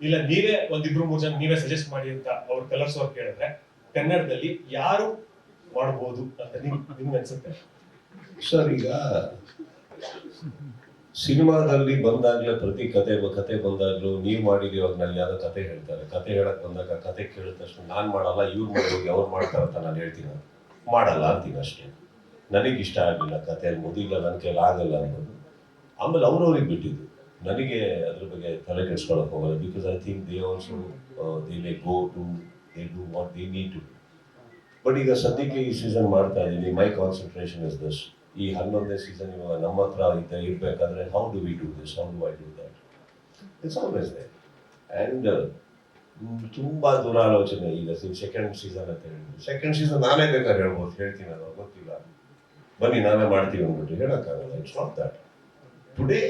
ಇಲ್ಲ ನೀವೇ ಒಂದಿಬ್ರು ಮೂರು ಜನ ನೀವೇ ಸಜೆಸ್ಟ್ ಮಾಡಿ ಅಂತ ಅವ್ರ ಕಲರ್ಸ್ ಅವ್ರು ಕೇಳಿದ್ರೆ ಕನ್ನಡದಲ್ಲಿ ಯಾರು ಮಾಡಬಹುದು ಅಂತ ನಿಮ್ಗೆ ಅನ್ಸುತ್ತೆ? ಸರ್, ಈಗ ಸಿನಿಮಾದಲ್ಲಿ ಬಂದಾಗ್ಲೇ ಪ್ರತಿ ಕತೆ ಬಂದಾಗ್ಲೂ ನೀವು ಮಾಡಿದೀವಿ, ಇವಾಗ ನಾನು ಯಾವ್ದೋ ಕತೆ ಹೇಳ್ತಾರೆ. ಕತೆ ಹೇಳಕ್ ಬಂದಾಗ ಕತೆ ಕೇಳಿದ ತಕ್ಷಣ ನಾನು ಮಾಡಲ್ಲ, ಇವ್ರು ಮಾಡೋಗಿ ಅವ್ರು ಮಾಡ್ತಾರಂತ ನಾನು ಹೇಳ್ತೀನಿ, ಮಾಡಲ್ಲ ಅಂತೀನಿ ಅಷ್ಟೇ. ನನಗೆ ಇಷ್ಟ ಆಗಲಿಲ್ಲ ಕತೆ, ಮುದಿಲ್ಲ, ನನ್ನ ಕೈಲಿ ಆಗಲ್ಲ ಅನ್ನೋದು. ಆಮೇಲೆ ಅವ್ರವ್ರಿಗೆ ಬಿಟ್ಟಿದ್ದು, ನನಗೆ ಅದ್ರ ಬಗ್ಗೆ ತಲೆ ಕೆಡ್ಸ್ಕೊಳಕ್ ಹೋಗಲ್ಲ. Because I think they also they may go to they do what they need to. ಬಟ್ ಈಗ ಸದ್ಯಕ್ಕೆ ಈ ಸೀಸನ್ ಮಾಡ್ತಾ ಇದ್ದೀನಿ. My concentration is this. ಈ 11ನೇ ಸೀಸನ್ ಇವಾಗ ನಮ್ಮ ಹತ್ರ ಇರಬೇಕಾದ್ರೆ how do we do this, how do I do that, it's always there. And ತುಂಬಾ ದುರಾಲೋಚನೆ. ಈಗ ಸೆಕೆಂಡ್ ಸೀಸನ್ ಅಂತ ಹೇಳಿದ್ರು, ಸೆಕೆಂಡ್ ಸೀಸನ್ ನಾನೇ ಬೇಕಾದ್ರೆ ಹೇಳ್ಬೋದು, ಹೇಳ್ತೀನಿ, ಅದು ಗೊತ್ತಿಲ್ಲ, ಬನ್ನಿ ನಾವೇ ಮಾಡ್ತೀವಿ ಅಂದ್ಬಿಟ್ಟು ಹೇಳಕ್ಕಾಗಲ್ಲ. It's not that. Today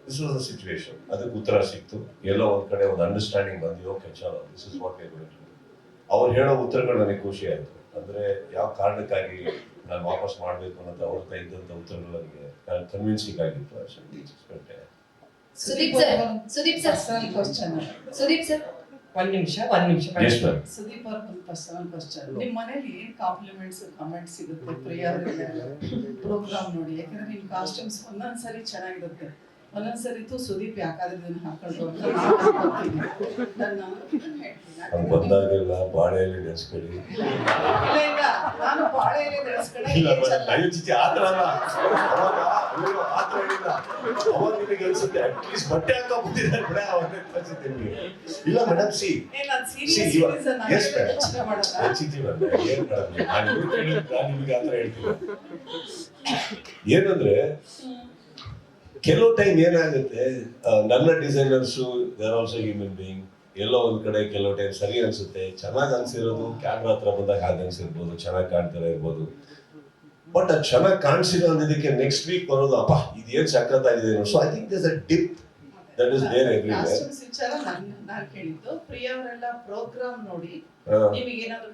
this was the situation. ಅದಕ್ಕೆ ಉತ್ತರ ಸಿಕ್ತು. ಎಲ್ಲೋ ಒಂದ್ ಕಡೆ ಒಂದು ಅಂಡರ್ಸ್ಟ್ಯಾಂಡಿಂಗ್ ಬಂದಿದೆ. ಓಕೆ, ಚಲೋ, this is what we are going to do. ಅವ್ರು ಹೇಳೋ ಉತ್ತರಗಳು ನನಗೆ ಖುಷಿ ಆಯ್ತು. ಅಂದ್ರೆ ಯಾವ ಕಾರಣಕ್ಕಾಗಿ ನಾನು ವಾಪಸ್ ಮಾಡಬೇಕು ಅನ್ನೋದು ಅವ್ರ ಕೈ ಇದ್ದಂಥ ಉತ್ತರಗಳು ನನಗೆ ಕನ್ವಿನ್ಸಿಂಗ್ ಆಗಿತ್ತು. ಸುದೀಪ್ ಸರ್, ಸುದೀಪ್ ಸರ್, ಒಂದ್ ನಿಮಿಷ. Yes, ma'am. ಸುದೀಪ್ ಅವ್ರ ಒಂದು ಪರ್ಸನಲ್ ಕ್ವಶನ್. ನಿಮ್ಮ ಮನೇಲಿ ಏನ್ ಕಾಂಪ್ಲಿಮೆಂಟ್ಸ್ ಕಮೆಂಟ್ಸ್ ಸಿಗುತ್ತೆ ಪ್ರಿಯಾ ಪ್ರೋಗ್ರಾಮ್ ನೋಡಿ? ಯಾಕಂದ್ರೆ ನಿಮ್ ಕಾಸ್ಟ್ಯೂಮ್ಸ್ ಒಂದೊಂದ್ಸರಿ ಚೆನ್ನಾಗಿರುತ್ತೆ, ಒಂದೊಂದ್ಸರಿ ಸುದೀಪ್ ಯಾಕಾದ್ರೆ ಇದನ್ನ ಹಾಕೊಂಡ್ರು ಅಂತ ಅವ್ರು ಬಂದಾಗೆಲ್ಲ ಬಾಳೆಯಲ್ಲಿ ನೆನೆಸ್ಕೊಳ್ಳಿ. ನಾನು ಬಾಳೆಯಲ್ಲಿ ಅಟ್ಲೀಸ್ಟ್ ಬಟ್ಟೆ ಹಾಕೊಂಡ್ಬಿಟ್ಟಿದ್ದಾರೆ ಬಿಡ, ಇಲ್ಲ ಮೇಡಮ್. ನಿಮಗೆ ಆತರ ಹೇಳ್ತೀನಿ. ಏನಂದ್ರೆ ಕೆಲವು ಟೈಮ್ ಏನಾಗುತ್ತೆ, ನನ್ನ designers they are also human being. ಎಲ್ಲೋ ಒಂದ್ ಕಡೆ ಕೆಲವು ಟೈಮ್ ಸರಿ ಅನ್ಸುತ್ತೆ, ಚೆನ್ನಾಗಿ ಅನ್ಸಿರೋದು ಕ್ಯಾಮ್ರಾ ಹತ್ರ ಬಂದಾಗ ಹಾಗೆ ಅನ್ಸಿರ್ಬೋದು, ಚೆನ್ನಾಗಿ ಕಾಣ್ತಾರೆ ಇರ್ಬೋದು. ಬಟ್ ಅದು ಚೆನ್ನಾಗಿ ಕಾಣಿಸಿರೋ ಅಂದಿದ್ದಕ್ಕೆ ನೆಕ್ಸ್ಟ್ ವೀಕ್ ಬರೋದು, ಅಪ್ಪ ಇದೇನ್ ಸಖತ್ತಾಗಿದೆ. So I think there's a dip that is there everywhere. ನಾನು ಕೇಳಿದ್ದು ಪ್ರಿಯಾ ಅವರೆಲ್ಲ ಪ್ರೋಗ್ರಾಮ್ ನೋಡಿ ನಿಮಗೆ ಏನಾದ್ರು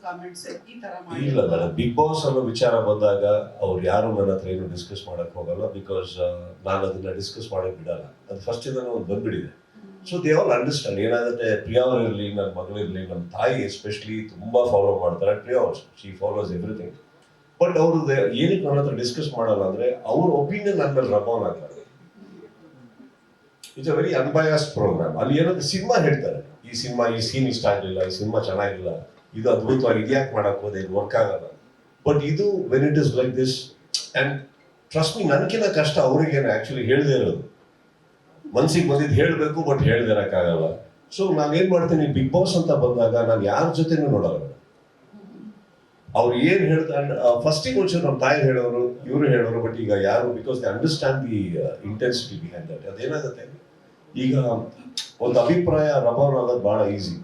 ಕಾಮೆಂಟ್ಸ್ ಈ ತರ ಮಾಡಿ? ಇಲ್ಲ ಮೇಡಮ್, ಬಿಗ್ ಬಾಸ್ ಅನ್ನೋ ವಿಚಾರ ಬಂದಾಗ ಅವ್ರು ಯಾರು ನನ್ನ ಹತ್ರ ಏನು ಡಿಸ್ಕಸ್ ಮಾಡಕ್ ಹೋಗಲ್ಲ. ಬಿಕಾಸ್ ನಾನು ಅದನ್ನ ಡಿಸ್ಕಸ್ ಮಾಡಕ್ ಬಿಡಲ್ಲ. ಅದು ಫಸ್ಟ್ ಇಂದ ಒಂದು ಬಂದ್ಬಿಟ್ಟಿದೆ. So they all understand. ಏನಾಗುತ್ತೆ, ಪ್ರಿಯಾ ಅವರಿರ್ಲಿ, ನನ್ನ ಮಗಳಿರ್ಲಿ, ನಮ್ಮ ತಾಯಿ ಎಸ್ಪೆಷಲಿ ತುಂಬಾ ಫಾಲೋ ಮಾಡ್ತಾರೆ. Priya also she follows everything. But ಅವರು ಏನಕ್ಕೆ ನನ್ನ ಹತ್ರ ಡಿಸ್ಕಸ್ ಮಾಡಲ್ಲ ಅಂದ್ರೆ ಅವ್ರ ಒಪಿನಿಯನ್ ನನ್ನ ಮೇಲೆ ರಬಾನ್ ಆಗ್ತಾರೆ. It's a very unbiased programme. ಅಲ್ಲಿ ಏನಂದ್ರೆ ಸಿನಿಮಾ ಹೇಳ್ತಾರೆ, ಈ ಸೀನ್ ಇಷ್ಟ ಆಗಲಿಲ್ಲ, ಈ ಸಿನಿಮಾ ಚೆನ್ನಾಗಿಲ್ಲ, ಇದು ಅದ್ಭುತವಾಗಿ ಇದ್ಯಾಕೆ ಮಾಡಕ್ ಹೋದೆ, ಇದು ವರ್ಕ್ ಆಗಲ್ಲ. ಬಟ್ ಇದು when it is like this, and trust me, ನನಗಿನ್ನ ಕಷ್ಟ ಅವ್ರಿಗೇನು ಆಕ್ಚುಲಿ ಹೇಳ್ದೇ ಇರೋದು. ಮನ್ಸಿಗೆ ಬಂದಿದ್ದು ಹೇಳ್ಬೇಕು, ಬಟ್ ಹೇಳ್ದೇ ಇರಕ್ಕಾಗಲ್ಲ. ಸೊ ನಾನೇನ್ ಮಾಡ್ತೀನಿ, ಬಿಗ್ ಬಾಸ್ ಅಂತ ಬಂದಾಗ ನಾನು ಯಾರ ಜೊತೆನೂ ನೋಡಲ್ಲ. ಅವ್ರು ಏನ್ ಹೇಳ್ತಾರೆ ಫಸ್ಟಿಗೆ ಒಂಚೂರು ನಮ್ಮ ತಾಯಿ ಹೇಳೋರು, ಇವರು ಹೇಳೋರು, ಬಟ್ ಈಗ ಯಾರು, because they understand the intensity behind that. ಅದೇನಾಗುತ್ತೆ, ಈಗ ಒಂದು ಅಭಿಪ್ರಾಯ ರಬರ್ ಆಗೋದು ಬಹಳ ಈಸಿ.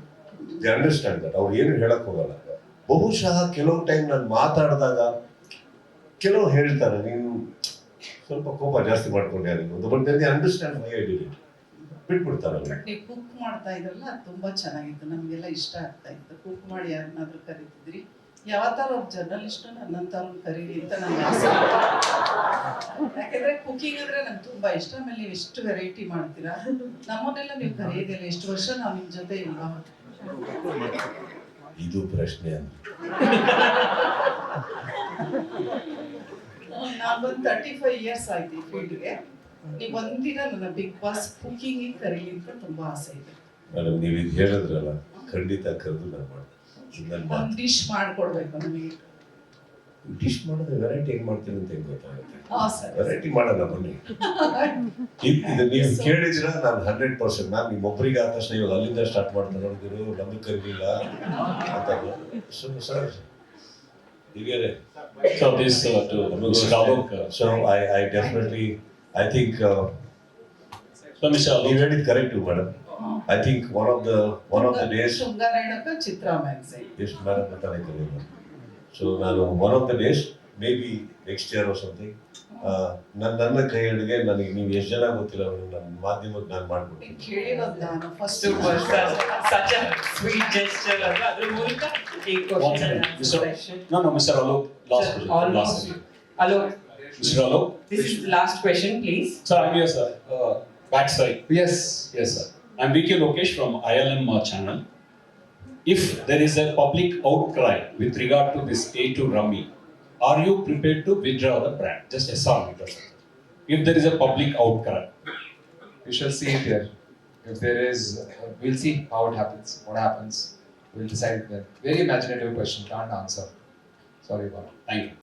They understand that. ಅವ್ರು ಏನು ಹೇಳಕ್ ಹೋಗಲ್ಲ. ಬಹುಶಃ ಕೆಲವು ಟೈಮ್ ನಾನು ಮಾತಾಡಿದಾಗ ಕೆಲವು ಹೇಳ್ತಾರೆ, ನೀನು ಸ್ವಲ್ಪ ಕೋಪ ಜಾಸ್ತಿ ಮಾಡ್ಕೊಂಡೆ ಅದನ್ನು, but they understand why I did it. ಬಿಟ್ಬಿಡ್ತಾರೆ. ಬಟ್ ನೀವು ಕುಕ್ ಮಾಡ್ತಾ ಇದ್ರಲ್ಲ ಅದು ತುಂಬಾ ಚೆನ್ನಾಗಿತ್ತು, ನಮಗೆಲ್ಲ ಇಷ್ಟ ಆಗ್ತಾ ಇತ್ತು. ಕುಕ್ ಮಾಡಿ ಯಾರನ್ನಾದ್ರೂ ಕರೀತಿದ್ರಿ, ಯಾವತ್ತಾರು ಒಬ್ಬ ಜರ್ನಲಿಸ್ಟ್ ನನ್ನಂತವ್ರನ್ನ ಕರೀರಿ ಅಂತ ನಂಗೆ ಆಸೆ. ಯಾಕಂದ್ರೆ ಕುಕಿಂಗ್ ಅಂದ್ರೆ ನಂಗೆ ತುಂಬಾ ಇಷ್ಟ. ಆಮೇಲೆ ನೀವು ಎಷ್ಟು ವೆರೈಟಿ ಮಾಡ್ತೀರಾ, ನಮ್ಮನ್ನೆಲ್ಲ ನೀವು ಕರೆಯೋದಿಲ್ಲ. ಎಷ್ಟು ವರ್ಷ ನಾವು ನಿಮ್ ಜೊತೆ ಇಲ್ವಾ? ಇದು ಪ್ರಶ್ನೆ ಅಂತ. ನಾನು ಬಂದು 35 years ಆಯ್ತು ಈ ಫೀಲ್ಡ್ಗೆ. ನೀವು ಒಂದಿನ ನನ್ನ ಬಿಗ್ ಬಾಸ್ ಕುಕಿಂಗ್ ಕರೀಲಿ ಅಂತ ತುಂಬಾ ಆಸೆ ಇದೆ. ಮೇಡಮ್, ನೀವು ಇದು ಹೇಳಿದ್ರಲ್ಲ, ಖಂಡಿತ ಕರೆದು ನಾನು ಮಾಡ್ತೀನಿ. ಒಂದು ಡಿಶ್ ಮಾಡ್ಕೊಡ್ಬೇಕು ನಮಗೆ. ಡಿಶ್ ಮಾಡಿದ್ರೆ ವೆರೈಟಿ ಹೆಂಗ್ ಮಾಡ್ತೀನಿ ಅಂತ ಹೆಂಗ್ ಗೊತ್ತಾಗುತ್ತೆ. ಸರಿ. ವೆರೈಟಿ ಮಾಡೋಣ ಬನ್ನಿ. ಇದು ನೀವು ಕೇಳಿದಿರ, ನಾನು 100%. ನಾನು ನಿಮ್ಮೊಬ್ಬರಿಗೆ ಆದ ತಕ್ಷಣ ಇವಾಗ ಅಲ್ಲಿಂದ ಸ್ಟಾರ್ಟ್ ಮಾಡ್ತಾರೆ, ನೋಡಿದ್ರು ನಮಗೆ ಕರೀಲಿಲ್ಲ ಅಂತ. ಸರ್ ಹೀಗೆ. So this to Mr. Alok. So I definitely, I think So Mr. Alok, you read it correct too, madam. I think one of the days. ಶೃಂಗಾರೇಣಕ ಚಿತ್ರ ಮ್ಯಾಗ್ಝೈನ್. Yes, madam, ಅಂತಾನೆ ಕರೀತಾರೆ. So ನಾನು one of the days, maybe next year or something, ನನ್ನ ಕೈಯೊಳಗೆ ನನಗೆ ನೀವು ಎಷ್ಟು ಜನ ಗೊತ್ತಿಲ್ಲ, ನನ್ನ ಮಾಧ್ಯಮಕ್ಕೆ ನಾನು ಮಾಡ್ಬಿಡ್ತೀನಿ. ಕೇಳಿರೋದು ನಾನು first. Such a sweet gesture. ಅದ್ರ ಮೂಲಕ ಈ question. No, Mr. Alok, last question. Almost. Alok, Mr. Alok. this is the last question, please. Sir, I'm here, sir. Backside. Yes, sir. I'm VK Lokesh from ILM channel. If there is a public outcry with regard to this A2 Rummy, are you prepared to withdraw the brand? Just yes or no. If there is a public outcry. We shall see it here. If there is, we'll see how it happens. What happens, we'll decide then. Very imaginative question, can't answer. Sorry about it. Thank you.